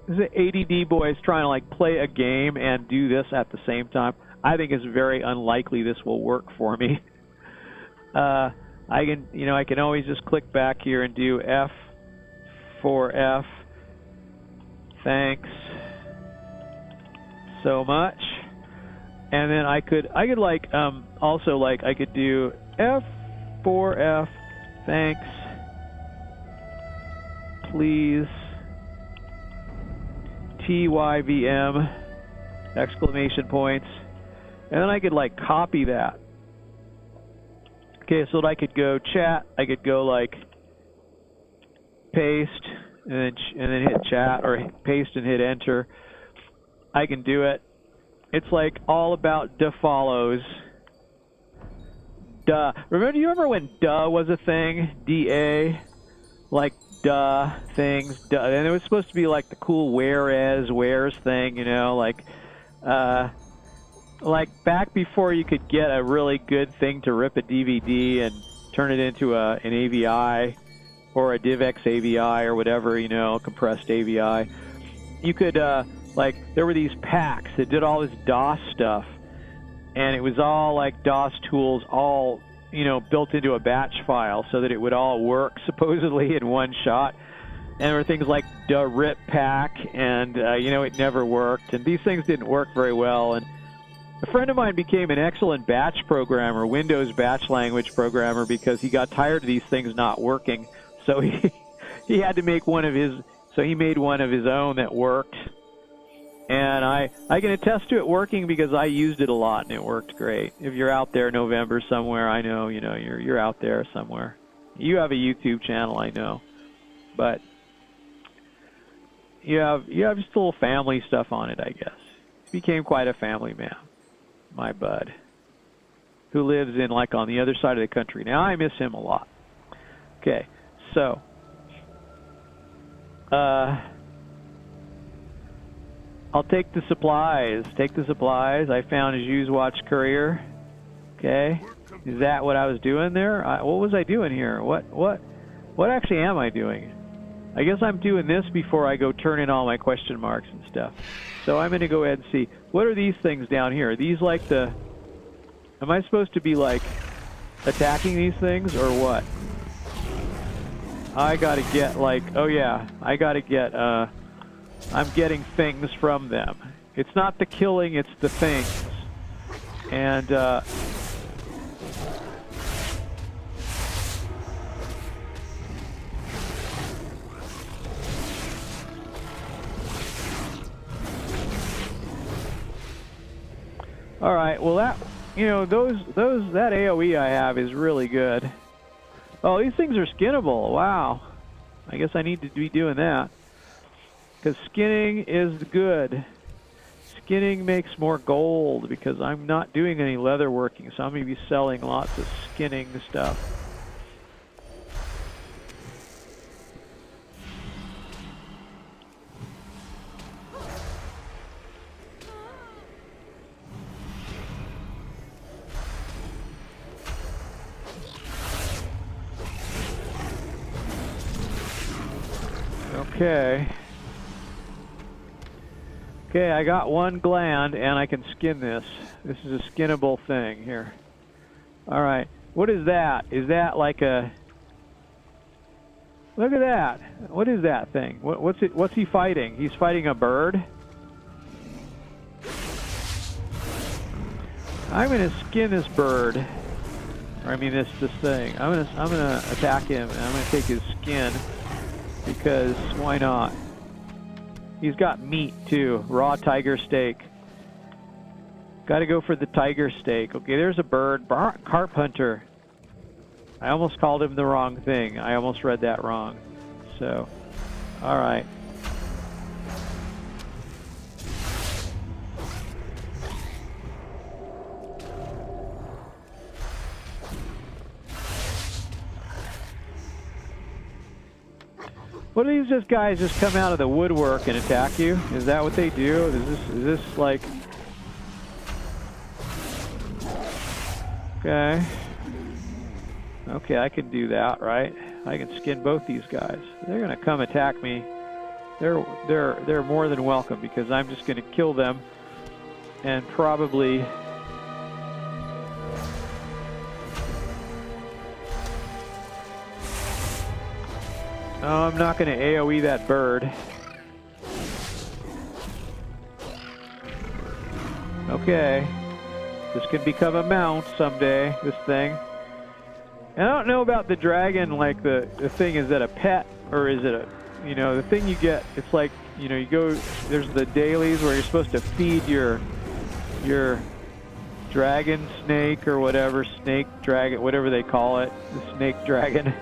this is an ADD boy is trying to like play a game and do this at the same time. I think it's very unlikely this will work for me. I can, you know, I can always just click back here and do F for F. Thanks so much. And then I could like, also like I could do F for F. Thanks. Please. TYVM. Exclamation points. And then I could like copy that. Okay, so I could go chat. I could go like paste and then hit chat, or paste and hit enter. I can do it. It's like all about da follows. Duh. Do you remember when duh was a thing? D-A? Like duh things. Duh. And it was supposed to be like the cool where's thing, you know, like back before you could get a really good thing to rip a DVD and turn it into an AVI or a DivX AVI or whatever, you know, compressed AVI. You could, like, there were these packs that did all this DOS stuff. And it was all like DOS tools, all, you know, built into a batch file so that it would all work supposedly in one shot. And there were things like the RIP pack, and, you know, it never worked. And these things didn't work very well. And a friend of mine became an excellent batch programmer, Windows batch language programmer, because he got tired of these things not working. So he had to make one of his, so he made one of his own that worked. And I can attest to it working because I used it a lot and it worked great. If you're out there November somewhere, I know, you know, you're out there somewhere. You have a YouTube channel, I know. But you have just a little family stuff on it, I guess. He became quite a family man, my bud, who lives in like on the other side of the country. Now I miss him a lot. Okay, so I'll take the supplies. Take the supplies. I found a Jews Watch courier. Okay, is that what I was doing there? What was I doing here? What actually am I doing? I guess I'm doing this before I go turn in all my question marks and stuff. So I'm going to go ahead and see. What are these things down here? Are these like the... Am I supposed to be like attacking these things or what? I got to get like... Oh yeah, I got to get... I'm getting things from them. It's not the killing, it's the things. And... all right, well that, you know, that AoE I have is really good. Oh, these things are skinnable. Wow. I guess I need to be doing that. Because skinning is good. Skinning makes more gold because I'm not doing any leather working, so I'm going to be selling lots of skinning stuff. Okay. Okay, I got one gland and I can skin this. This is a skinnable thing here. Alright. What is that? Is that like a... Look at that. What is that thing? What's he fighting? He's fighting a bird? I'm gonna skin this bird. Or I mean this thing. I'm gonna attack him and I'm gonna take his skin. Because why not? He's got meat too, raw tiger steak. Got to go for the tiger steak. Okay, there's a bird, carp hunter. I almost called him the wrong thing. I almost read that wrong. So, all right. What do these guys just come out of the woodwork and attack you? Is that what they do? Is this like... Okay. Okay, I can do that, right? I can skin both these guys. They're gonna come attack me. They're more than welcome because I'm just gonna kill them and probably... Oh, I'm not going to AoE that bird. Okay. This can become a mount someday, this thing. And I don't know about the dragon, like the thing, is that a pet or is it a, you know, the thing you get, it's like, you know, you go, there's the dailies where you're supposed to feed your dragon snake or whatever, snake dragon, whatever they call it, the snake dragon.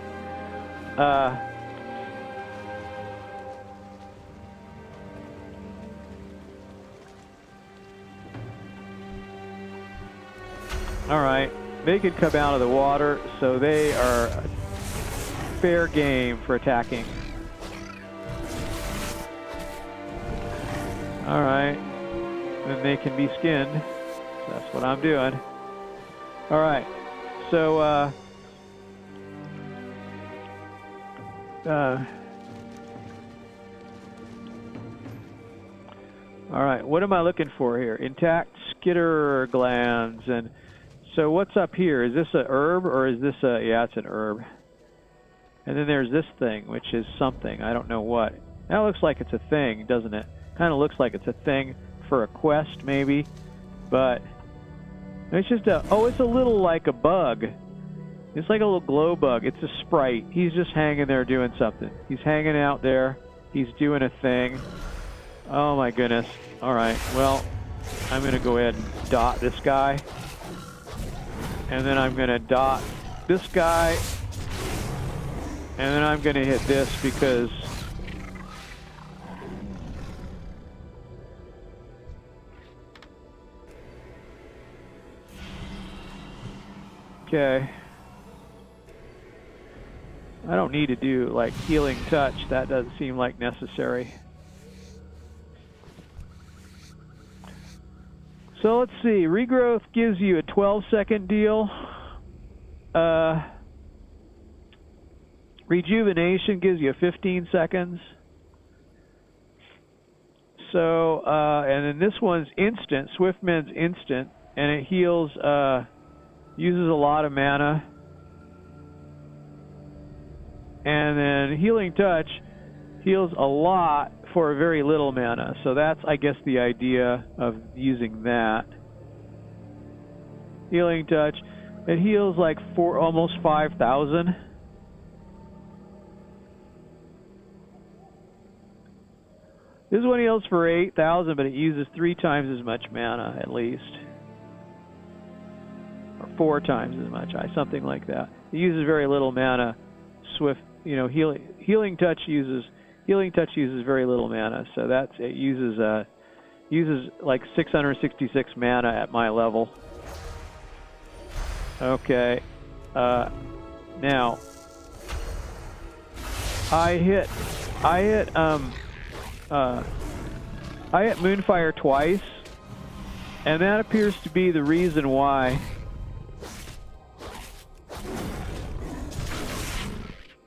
Alright, they could come out of the water, so they are fair game for attacking. Alright, then they can be skinned. So that's what I'm doing. Alright, so, alright, what am I looking for here? Intact skitter glands and... So what's up here? Is this a herb or is this a... Yeah, it's an herb. And then there's this thing, which is something. I don't know what. That looks like it's a thing, doesn't it? Kind of looks like it's a thing for a quest, maybe. But it's just a... Oh, it's a little like a bug. It's like a little glow bug. It's a sprite. He's just hanging there doing something. He's hanging out there. He's doing a thing. Oh my goodness. Alright, well, I'm going to go ahead and dot this guy. And then I'm going to dot this guy. And then I'm going to hit this because Okay. I don't need to do like healing touch. That doesn't seem like necessary. So let's see. Regrowth gives you a 12-second deal. Rejuvenation gives you 15 seconds. So, and then this one's instant. Swiftmend's instant, and it heals. Uses a lot of mana. And then Healing Touch heals a lot for very little mana. So that's, I guess, the idea of using that. Healing Touch. It heals like almost 5,000. This one heals for 8,000, but it uses 3 times as much mana at least. Or 4 times as much, something like that. It uses very little mana. Swift, you know, Healing Touch uses very little mana, so it uses like 666 mana at my level. Okay, now I hit Moonfire twice, and that appears to be the reason why.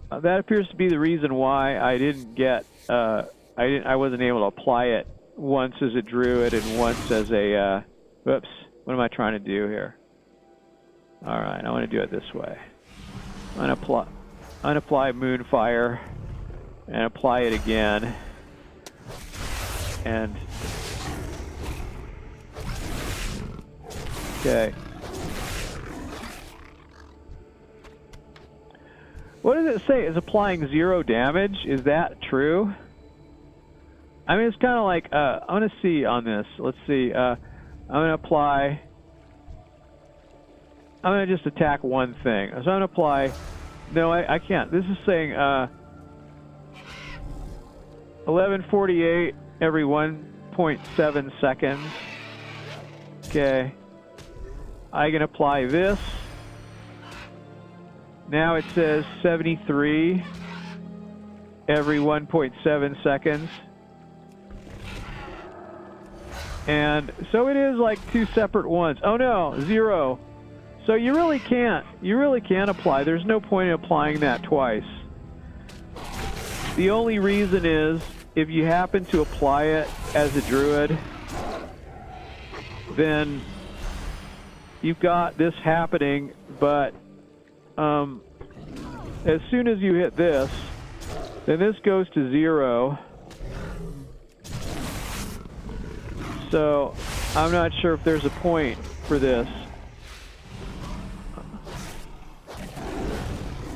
That appears to be the reason why I didn't get. I wasn't able to apply it once as a druid and once as a. Whoops! What am I trying to do here? All right, I want to do it this way. Unapply Moonfire, and apply it again. And okay. What does it say? It's applying 0 damage. Is that true? I mean, it's kind of like I'm gonna see on this. Let's see. I'm gonna apply. I'm gonna just attack one thing. So I'm gonna apply. No, I can't. This is saying 1148 every 1.7 seconds. Okay. I can apply this. Now it says 73 every 1.7 seconds. And so it is like 2 separate ones. Oh no, 0. So you really can't apply. There's no point in applying that twice. The only reason is if you happen to apply it as a druid, then you've got this happening, but as soon as you hit this, then this goes to 0. So I'm not sure if there's a point for this.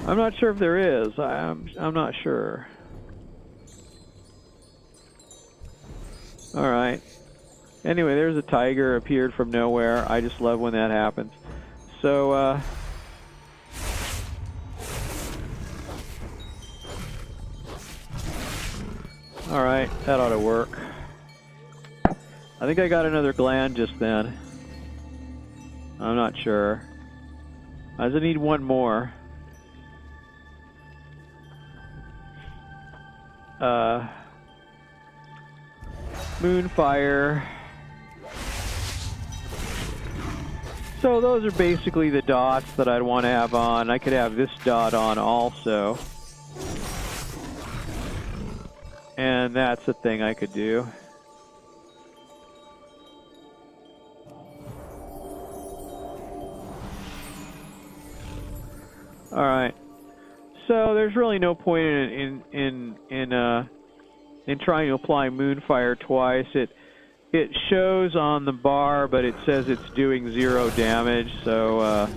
I'm not sure if there is. I'm not sure. All right. Anyway, there's a tiger appeared from nowhere. I just love when that happens. So all right, that ought to work. I think I got another gland just then. I'm not sure. I just need one more. Moonfire. So those are basically the dots that I'd want to have on. I could have this dot on also. And that's the thing I could do. All right. So there's really no point in trying to apply Moonfire twice. It shows on the bar, but it says it's doing 0 damage. So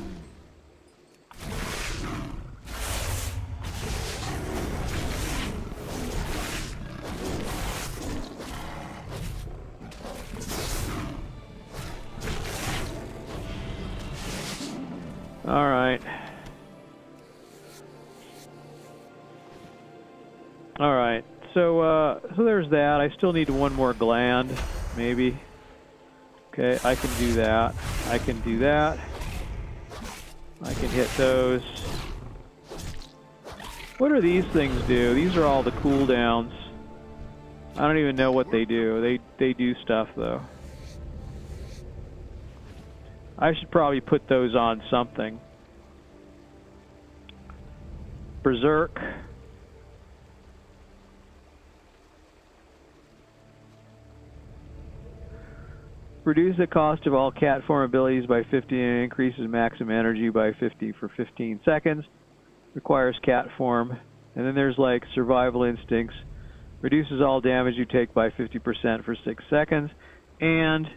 all right. All right. So there's that. I still need one more gland, maybe. Okay, I can do that. I can do that. I can hit those. What do these things do? These are all the cooldowns. I don't even know what they do. They do stuff though. I should probably put those on something. Berserk. Reduce the cost of all cat form abilities by 50 and increases maximum energy by 50 for 15 seconds. Requires cat form. And then there's like survival instincts. Reduces all damage you take by 50% for 6 seconds. And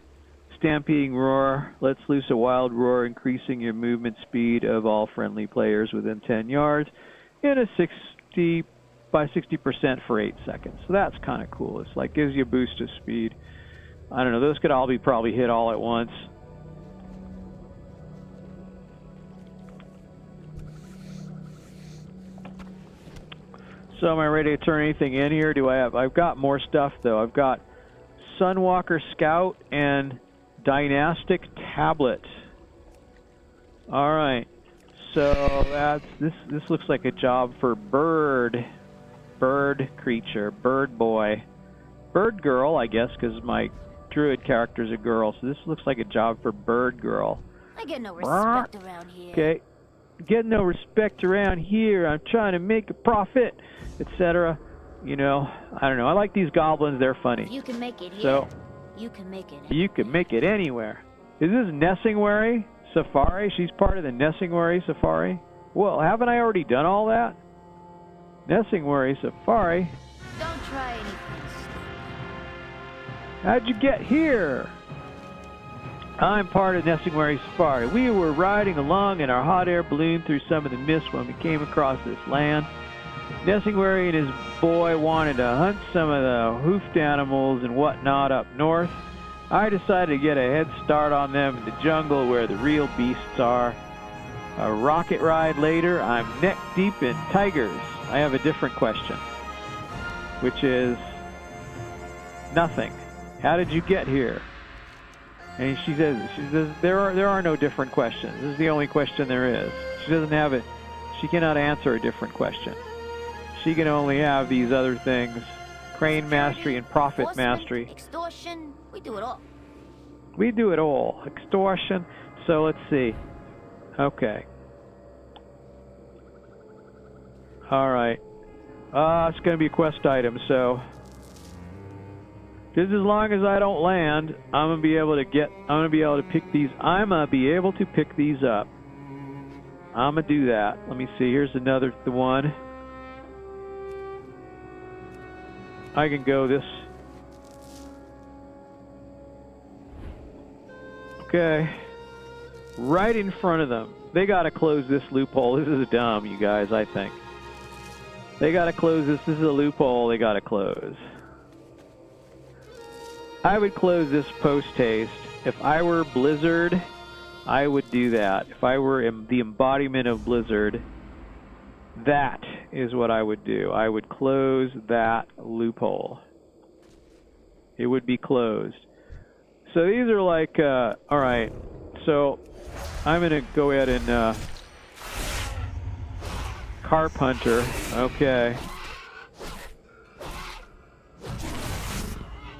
stampeding roar lets loose a wild roar, increasing your movement speed of all friendly players within 10 yards. And a 60 by 60% for 8 seconds. So that's kind of cool. It's like gives you a boost of speed. I don't know, those could all be probably hit all at once. So am I ready to turn anything in here? I've got more stuff though. I've got Sunwalker Scout and Dynastic Tablet. Alright. So this looks like a job for bird creature, bird boy. Bird girl, I guess, because my druid character's a girl, so this looks like a job for bird girl. I get no respect around here. Okay, get no respect around here. I'm trying to make a profit, etc. You know, I don't know. I like these goblins. They're funny. If you can make it here, so you can make it. You can make it anywhere. Is this Nessingwary Safari? She's part of the Nessingwary Safari. Well, haven't I already done all that? Nessingwary Safari. Don't try anything. How'd you get here? I'm part of Nessingwary Safari. We were riding along in our hot air balloon through some of the mist when we came across this land. Nessingwary and his boy wanted to hunt some of the hoofed animals and whatnot up north. I decided to get a head start on them in the jungle where the real beasts are. A rocket ride later, I'm neck deep in tigers. I have a different question, which is nothing. How did you get here? And she says there are no different questions. This is the only question there is. She doesn't have it. She cannot answer a different question. She can only have these other things: crane mastery and profit mastery. Extortion, we do it all. We do it all. Extortion. So let's see. Okay. All right. It's going to be a quest item, so just as long as I don't land, I'm gonna be able to pick these. I'm gonna be able to pick these up. I'm gonna do that. Let me see. Here's the one. I can go this. Okay. Right in front of them. They gotta close this loophole. This is dumb, you guys. I think they gotta close this. This is a loophole they gotta close. I would close this post-haste. If I were Blizzard, I would do that. If I were the embodiment of Blizzard, that is what I would do. I would close that loophole. It would be closed. So these are like, alright, so I'm going to go ahead and Carp Hunter. Okay.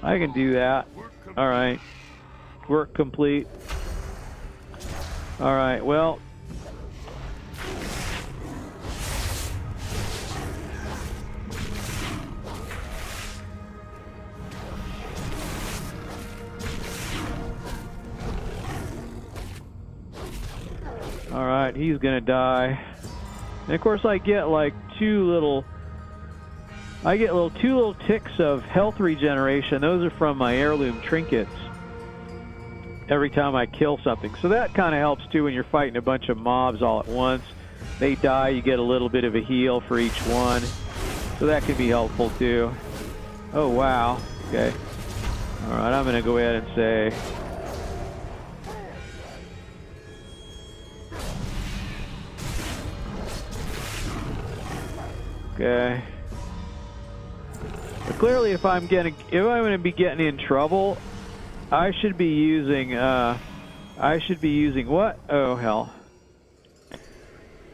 I can do that. Alright. Work complete. Alright, well. Alright, he's gonna die. And of course I get like two little ticks of health regeneration. Those are from my heirloom trinkets every time I kill something. So that kind of helps too when you're fighting a bunch of mobs all at once. They die, you get a little bit of a heal for each one. So that can be helpful too. Oh wow. Okay. Alright, I'm gonna go ahead and say okay. But clearly, if I'm going to be getting in trouble, I should be using what? Oh hell!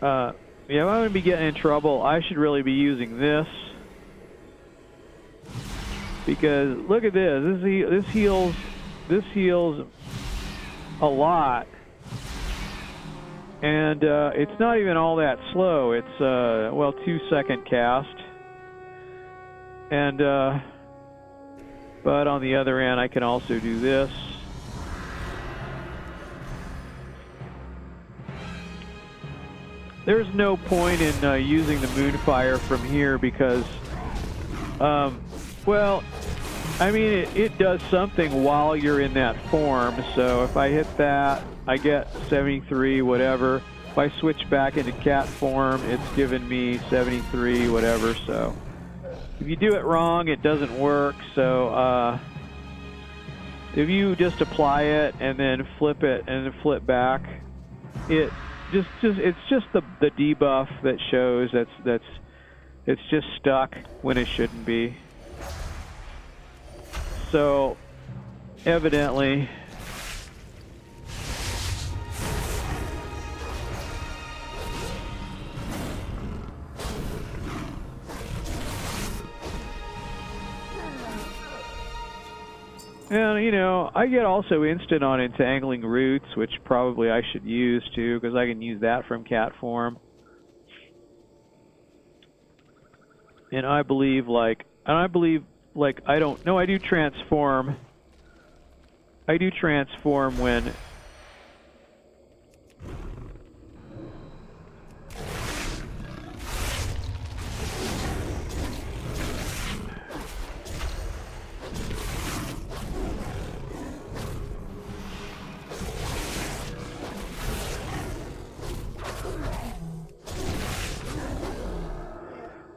Yeah, if I'm going to be getting in trouble, I should really be using this. Because look at this. This heals a lot. And it's not even all that slow. It's, well, 2-second cast. And, but on the other end, I can also do this. There's no point in using the Moonfire from here because, well, I mean, it does something while you're in that form. So if I hit that, I get 73, whatever. If I switch back into cat form, it's giving me 73, whatever. So if you do it wrong, it doesn't work. So if you just apply it and then flip it and then flip back, it's just the debuff that shows it's just stuck when it shouldn't be. So evidently and, you know, I get also instant on entangling roots, which probably I should use too, because I can use that from cat form. And I believe, I don't know, I do transform. I do transform when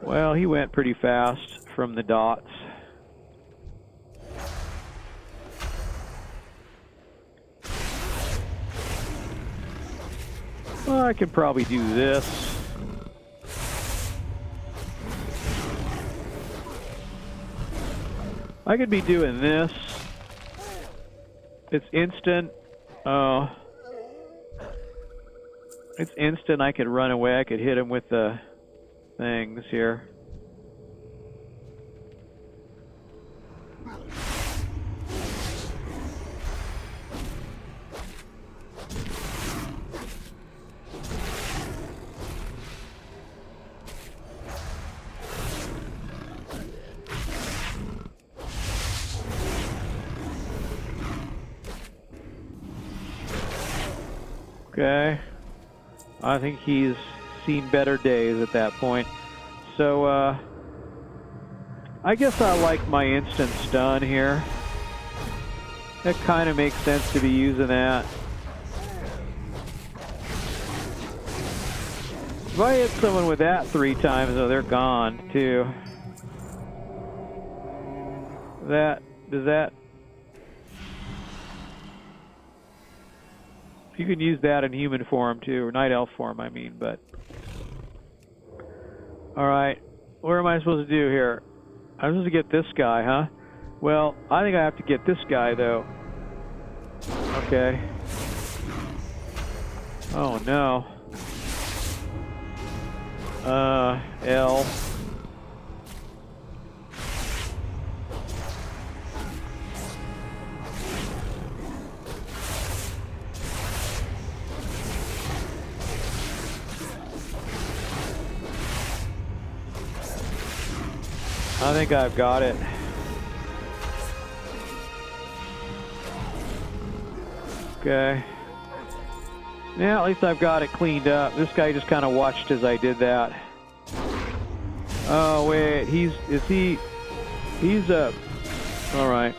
well, he went pretty fast from the dots. Well, I could probably do this. I could be doing this. It's instant. Oh. It's instant. I could run away. I could hit him with the things here. Okay. I think he's seen better days at that point. So, I guess I like my instant stun here. It kind of makes sense to be using that. If I hit someone with that 3 times, oh, they're gone too. Does that? You can use that in human form too, or night elf form, I mean, but. Alright, what am I supposed to do here? I'm supposed to get this guy, huh? Well, I think I have to get this guy, though. Okay. Oh, no. L. I think I've got it. Okay. Yeah, at least I've got it cleaned up. This guy just kind of watched as I did that. Oh, wait. He's all right.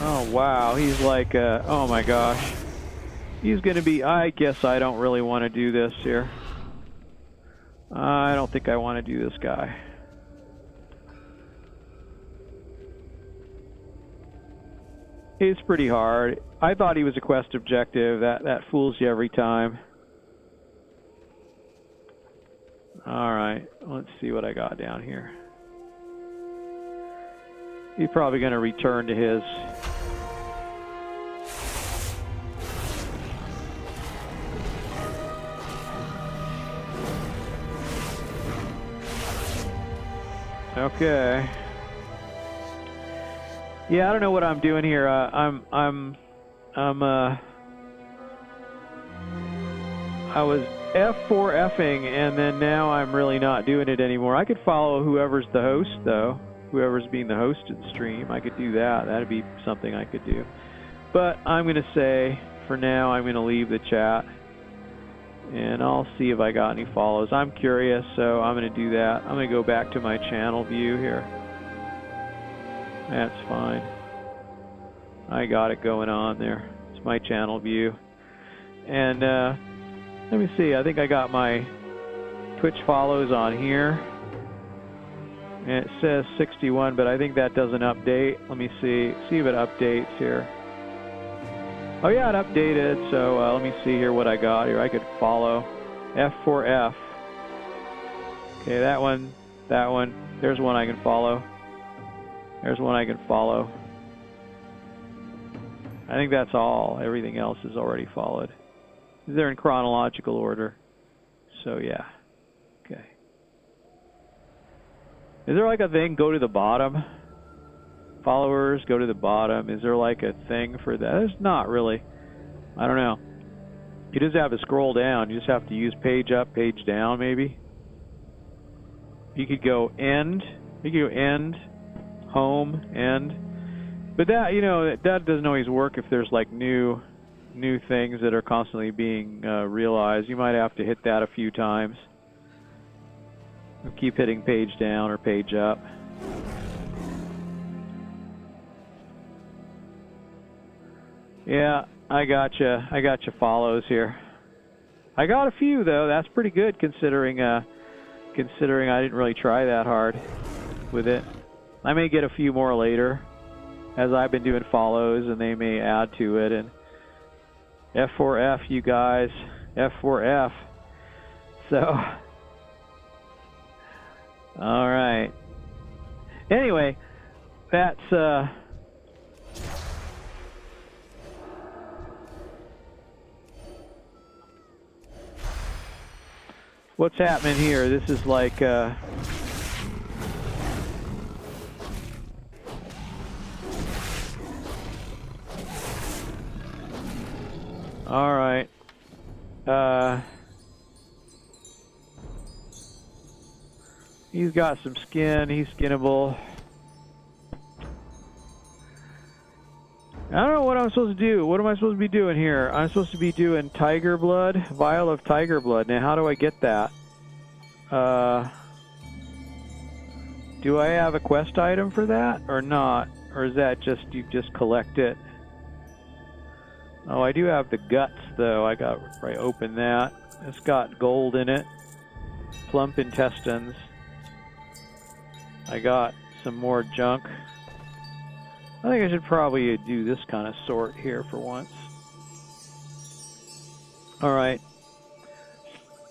Oh, wow. He's like, oh my gosh. He's going to be, I guess I don't really want to do this here. I don't think I want to do this guy. It's pretty hard. I thought he was a quest objective. That fools you every time. Alright, let's see what I got down here. He's probably going to return to his Okay. Yeah, I don't know what I'm doing here. I was F4Fing, and then now I'm really not doing it anymore. I could follow whoever's the host, though. Whoever's being the host of the stream. I could do that. That'd be something I could do. But I'm going to say, for now, I'm going to leave the chat. And I'll see if I got any follows. I'm curious, so I'm going to do that. I'm going to go back to my channel view here. That's fine. I got it going on there. It's my channel view. And let me see. I think I got my Twitch follows on here. And it says 61, but I think that doesn't update. Let me see if it updates here. Oh yeah, it updated, so let me see here what I got here. I could follow F4F. Okay, that one. There's one I can follow. There's one I can follow. I think that's all. Everything else is already followed. They're in chronological order. So yeah. Okay. Is there like a thing, go to the bottom? Followers, go to the bottom. Is there like a thing for that? There's not really. I don't know. You just have to scroll down. You just have to use page up, page down, maybe. You could go end. You could go end, home, end. But that, you know, that doesn't always work if there's like new things that are constantly being realized. You might have to hit that a few times. Keep hitting page down or page up. Yeah, I gotcha. I gotcha follows here. I got a few though. That's pretty good considering I didn't really try that hard with it. I may get a few more later as I've been doing follows, and they may add to it. And F4F, you guys, F4F. So, all right. Anyway, that's what's happening here. This is like all right. He's got some skin. He's skinnable. I don't know what I'm supposed to do. What am I supposed to be doing here? I'm supposed to be doing tiger blood, vial of tiger blood. Now, how do I get that? Do I have a quest item for that or not? Or is that just, you just collect it? Oh, I do have the guts though. I opened that. It's got gold in it. Plump intestines. I got some more junk. I think I should probably do this kind of sort here for once. Alright.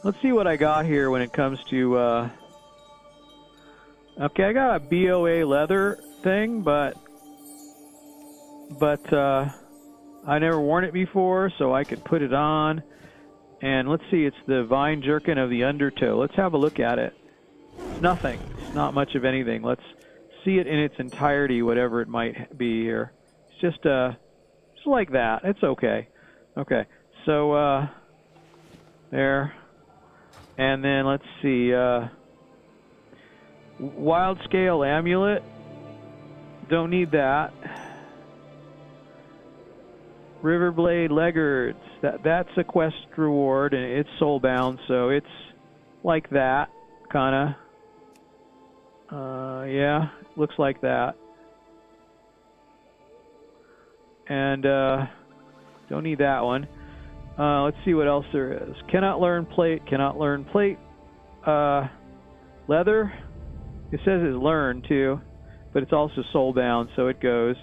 Let's see what I got here when it comes to... Okay, I got a BOA leather thing, but I never worn it before, so I could put it on. And let's see, it's the vine jerkin of the undertow. Let's have a look at it. It's nothing. It's not much of anything. Let's see it in its entirety, whatever it might be here. It's just like that. It's okay. Okay, so there. And then let's see, wild scale amulet. Don't need that. Riverblade Leggards. That's a quest reward, and it's soulbound, so it's like that, kinda. Yeah, looks like that. And don't need that one. Let's see what else there is. Cannot learn plate. Cannot learn plate. Leather. It says it's learned too, but it's also soulbound, so it goes.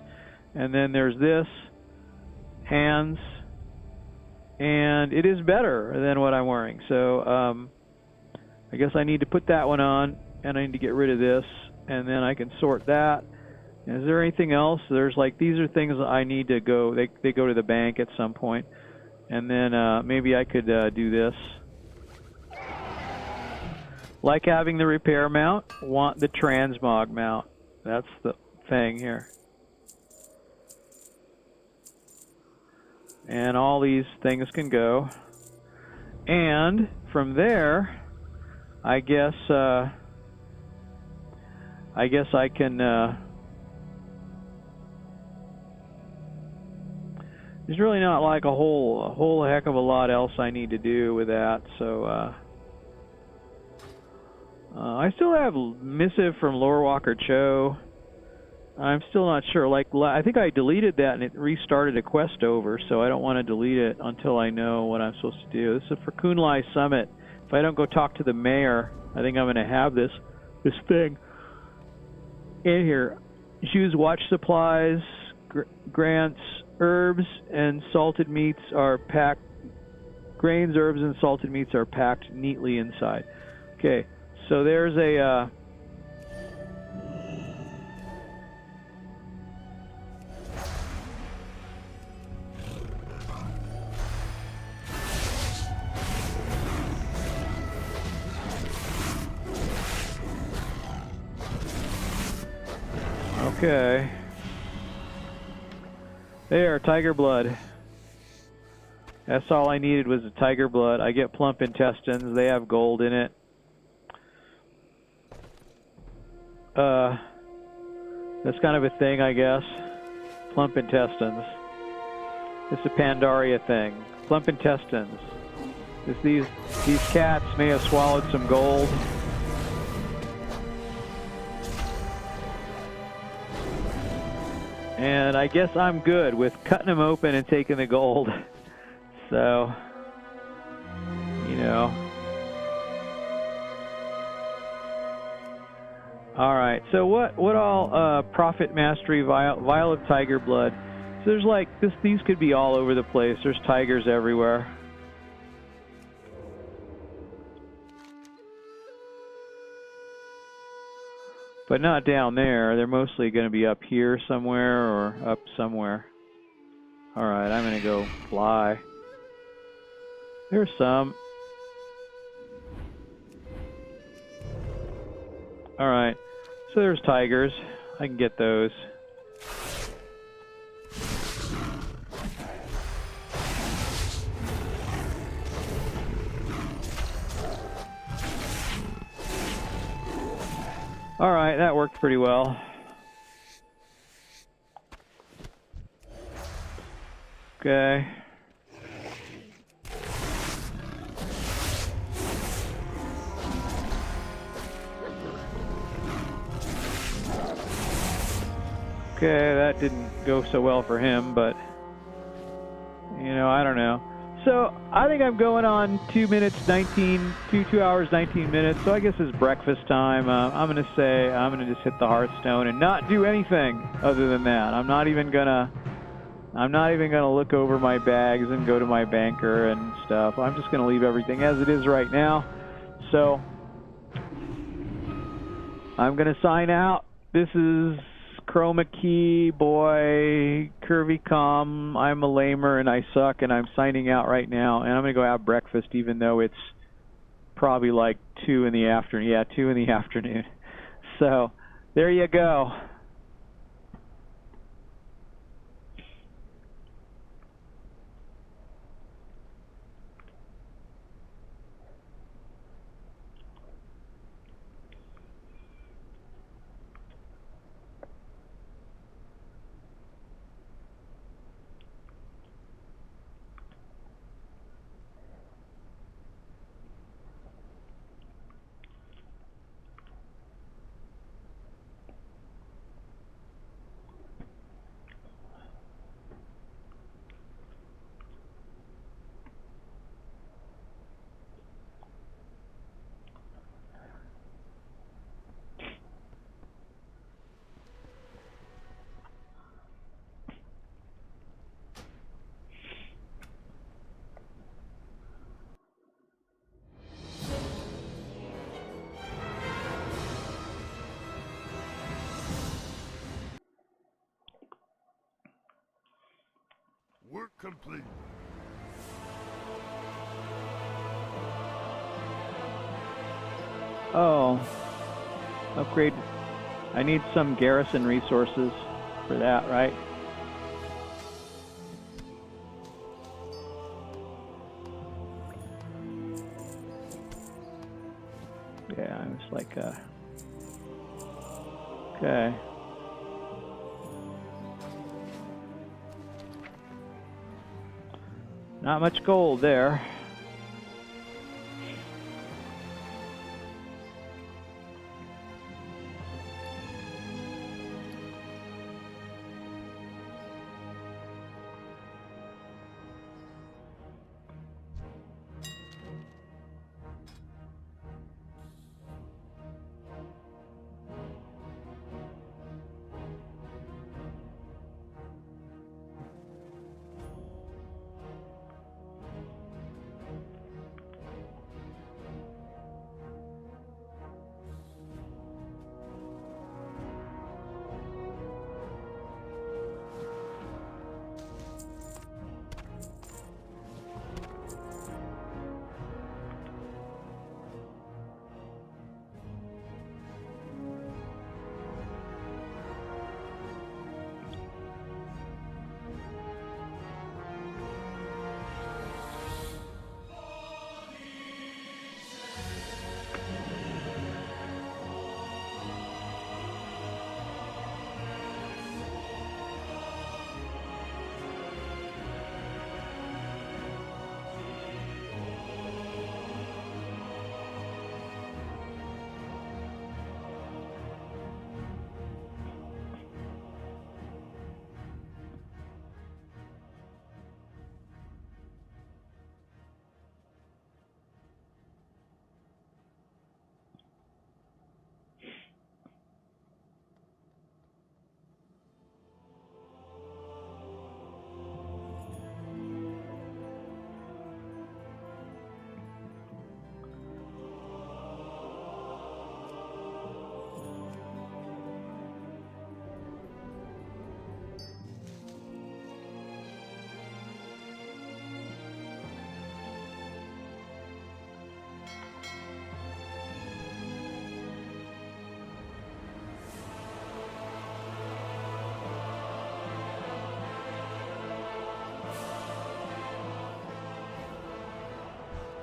And then there's this. Hands, and it is better than what I'm wearing, so I guess I need to put that one on, and I need to get rid of this, and then I can sort that. Is there anything else? There's like, these are things that I need to go, they go to the bank at some point, and then maybe I could do this. Like having the repair mount, want the transmog mount. That's the thing here. And all these things can go. And from there, I guess I can. There's really not like a whole heck of a lot else I need to do with that. So I still have missive from Lore Walker Cho. I'm still not sure. Like, I think I deleted that and it restarted a quest over, so I don't want to delete it until I know what I'm supposed to do. This is for Kunlai Summit. If I don't go talk to the mayor, I think I'm going to have this thing in here. Choose watch supplies, grants, herbs and salted meats are packed. Grains, herbs, and salted meats are packed neatly inside. Okay, so there's a. Okay. There, tiger blood. That's all I needed was the tiger blood. I get plump intestines. They have gold in it. That's kind of a thing, I guess. Plump intestines. It's a Pandaria thing. Plump intestines. These cats may have swallowed some gold. And I guess I'm good with cutting them open and taking the gold. So, you know. Alright, so what all, Prophet Mastery, Vial of Tiger Blood. So there's like, these could be all over the place. There's tigers everywhere. But not down there. They're mostly going to be up here somewhere or up somewhere. Alright, I'm going to go fly. There's some. Alright, so there's tigers. I can get those. Alright, that worked pretty well. Okay. Okay, that didn't go so well for him, but, you know, I don't know. So, I think I'm going on 2 hours, 19 minutes, so I guess it's breakfast time. I'm going to say I'm going to just hit the Hearthstone and not do anything other than that. I'm not even going to look over my bags and go to my banker and stuff. I'm just going to leave everything as it is right now. So, I'm going to sign out. This is Chroma Key Boy, curvycom. I'm a lamer and I suck, and I'm signing out right now. And I'm going to go have breakfast, even though it's probably like 2 in the afternoon. Yeah, 2 in the afternoon. So, there you go. Work complete. Oh, upgrade. I need some garrison resources for that, right? Yeah, it's like okay. Not much gold there.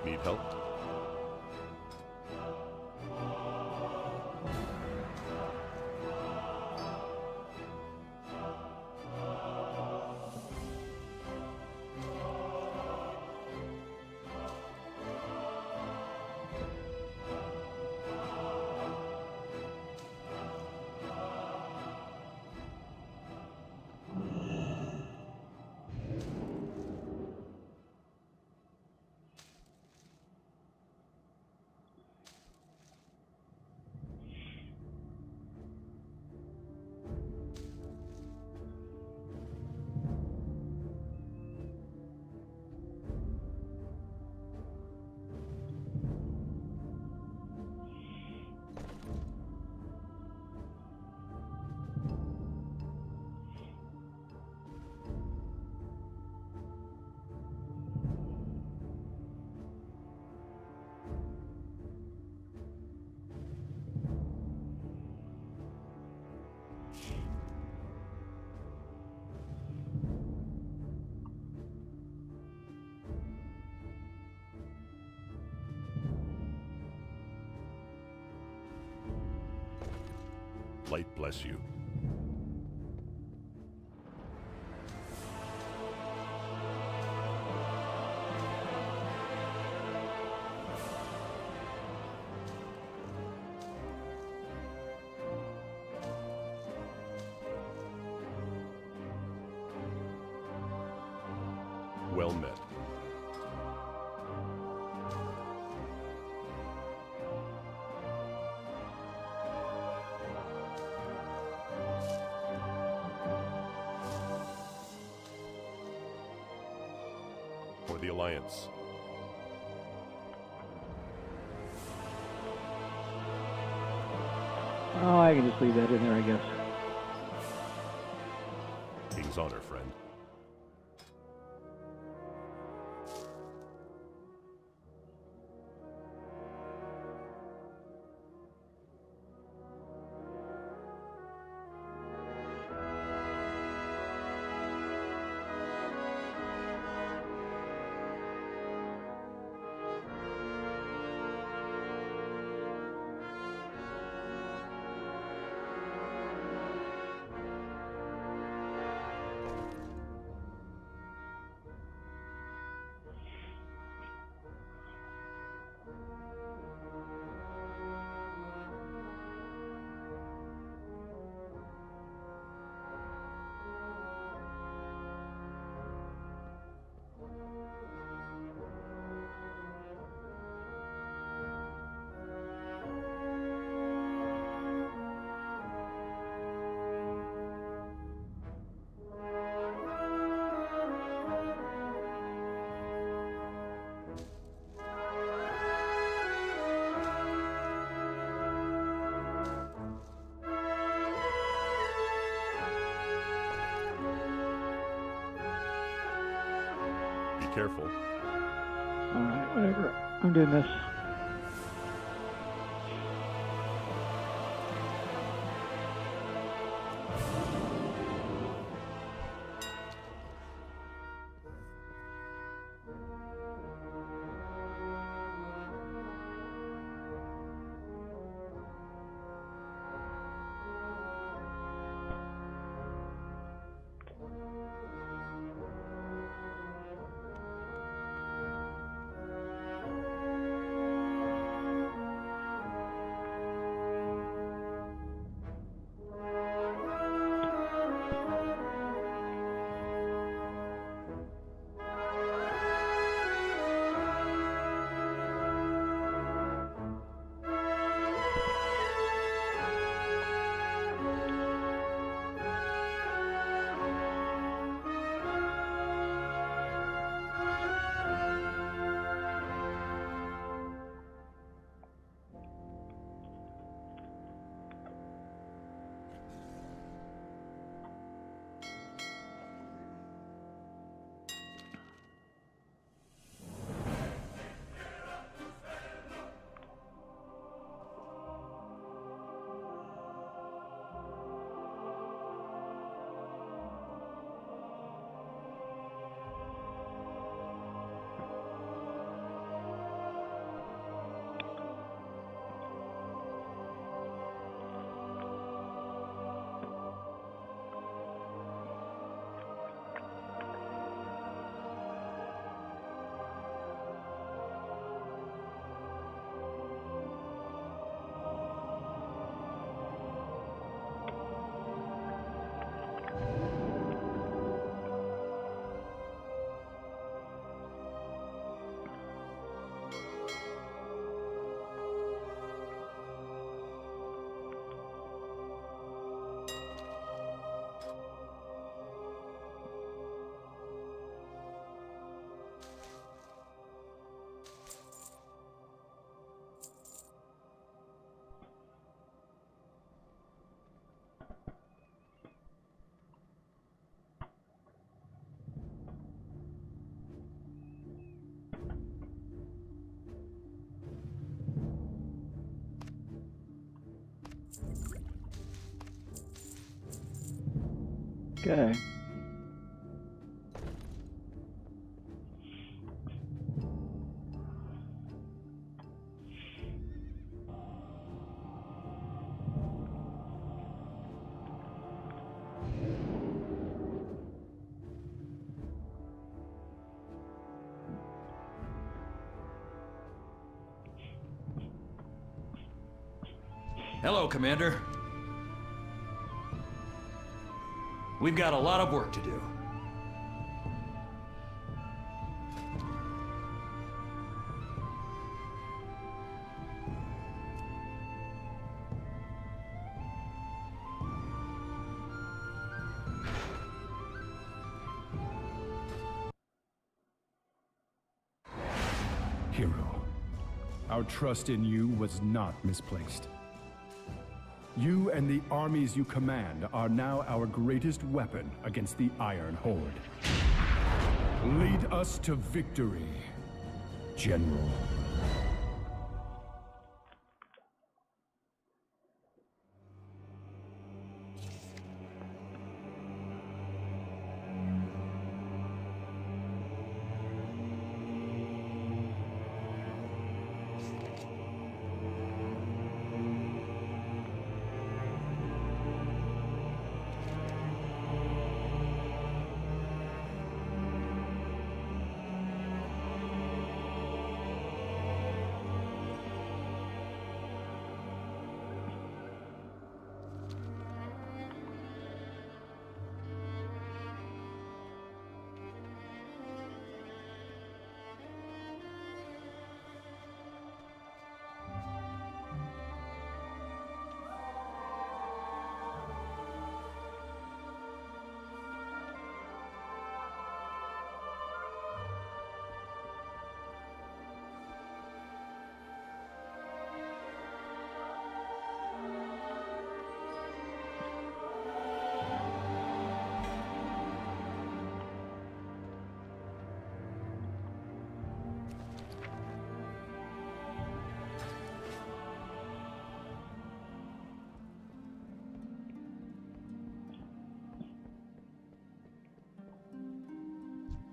Need help? Light bless you. Well met. For the Alliance. Oh, I can just leave that in there, I guess. King's honor, friend. careful. Alright, whatever. I'm doing this. Okay. Hello, Commander. We've got a lot of work to do. Hero, our trust in you was not misplaced. You and the armies you command are now our greatest weapon against the Iron Horde. Lead us to victory, General.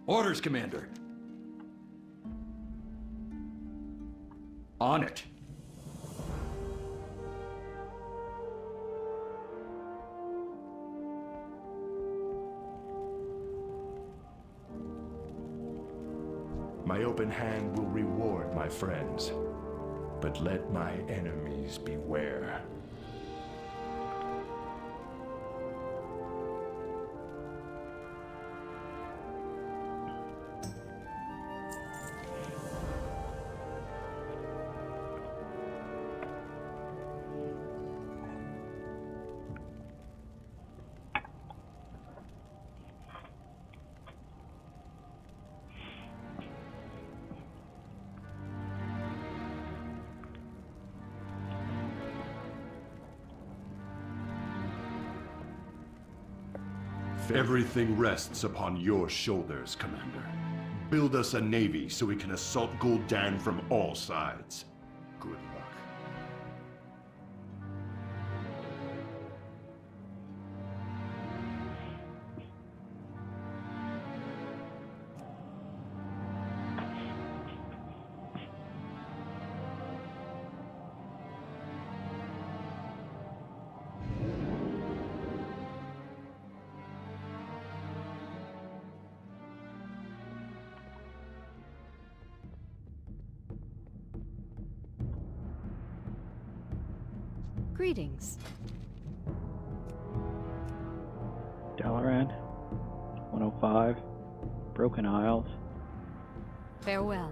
Orders, Commander. On it. My open hand will reward my friends, but let my enemies beware. Everything rests upon your shoulders, Commander. Build us a navy so we can assault Gul'dan from all sides. Good luck. Greetings. Dalaran, 105, Broken Isles. Farewell.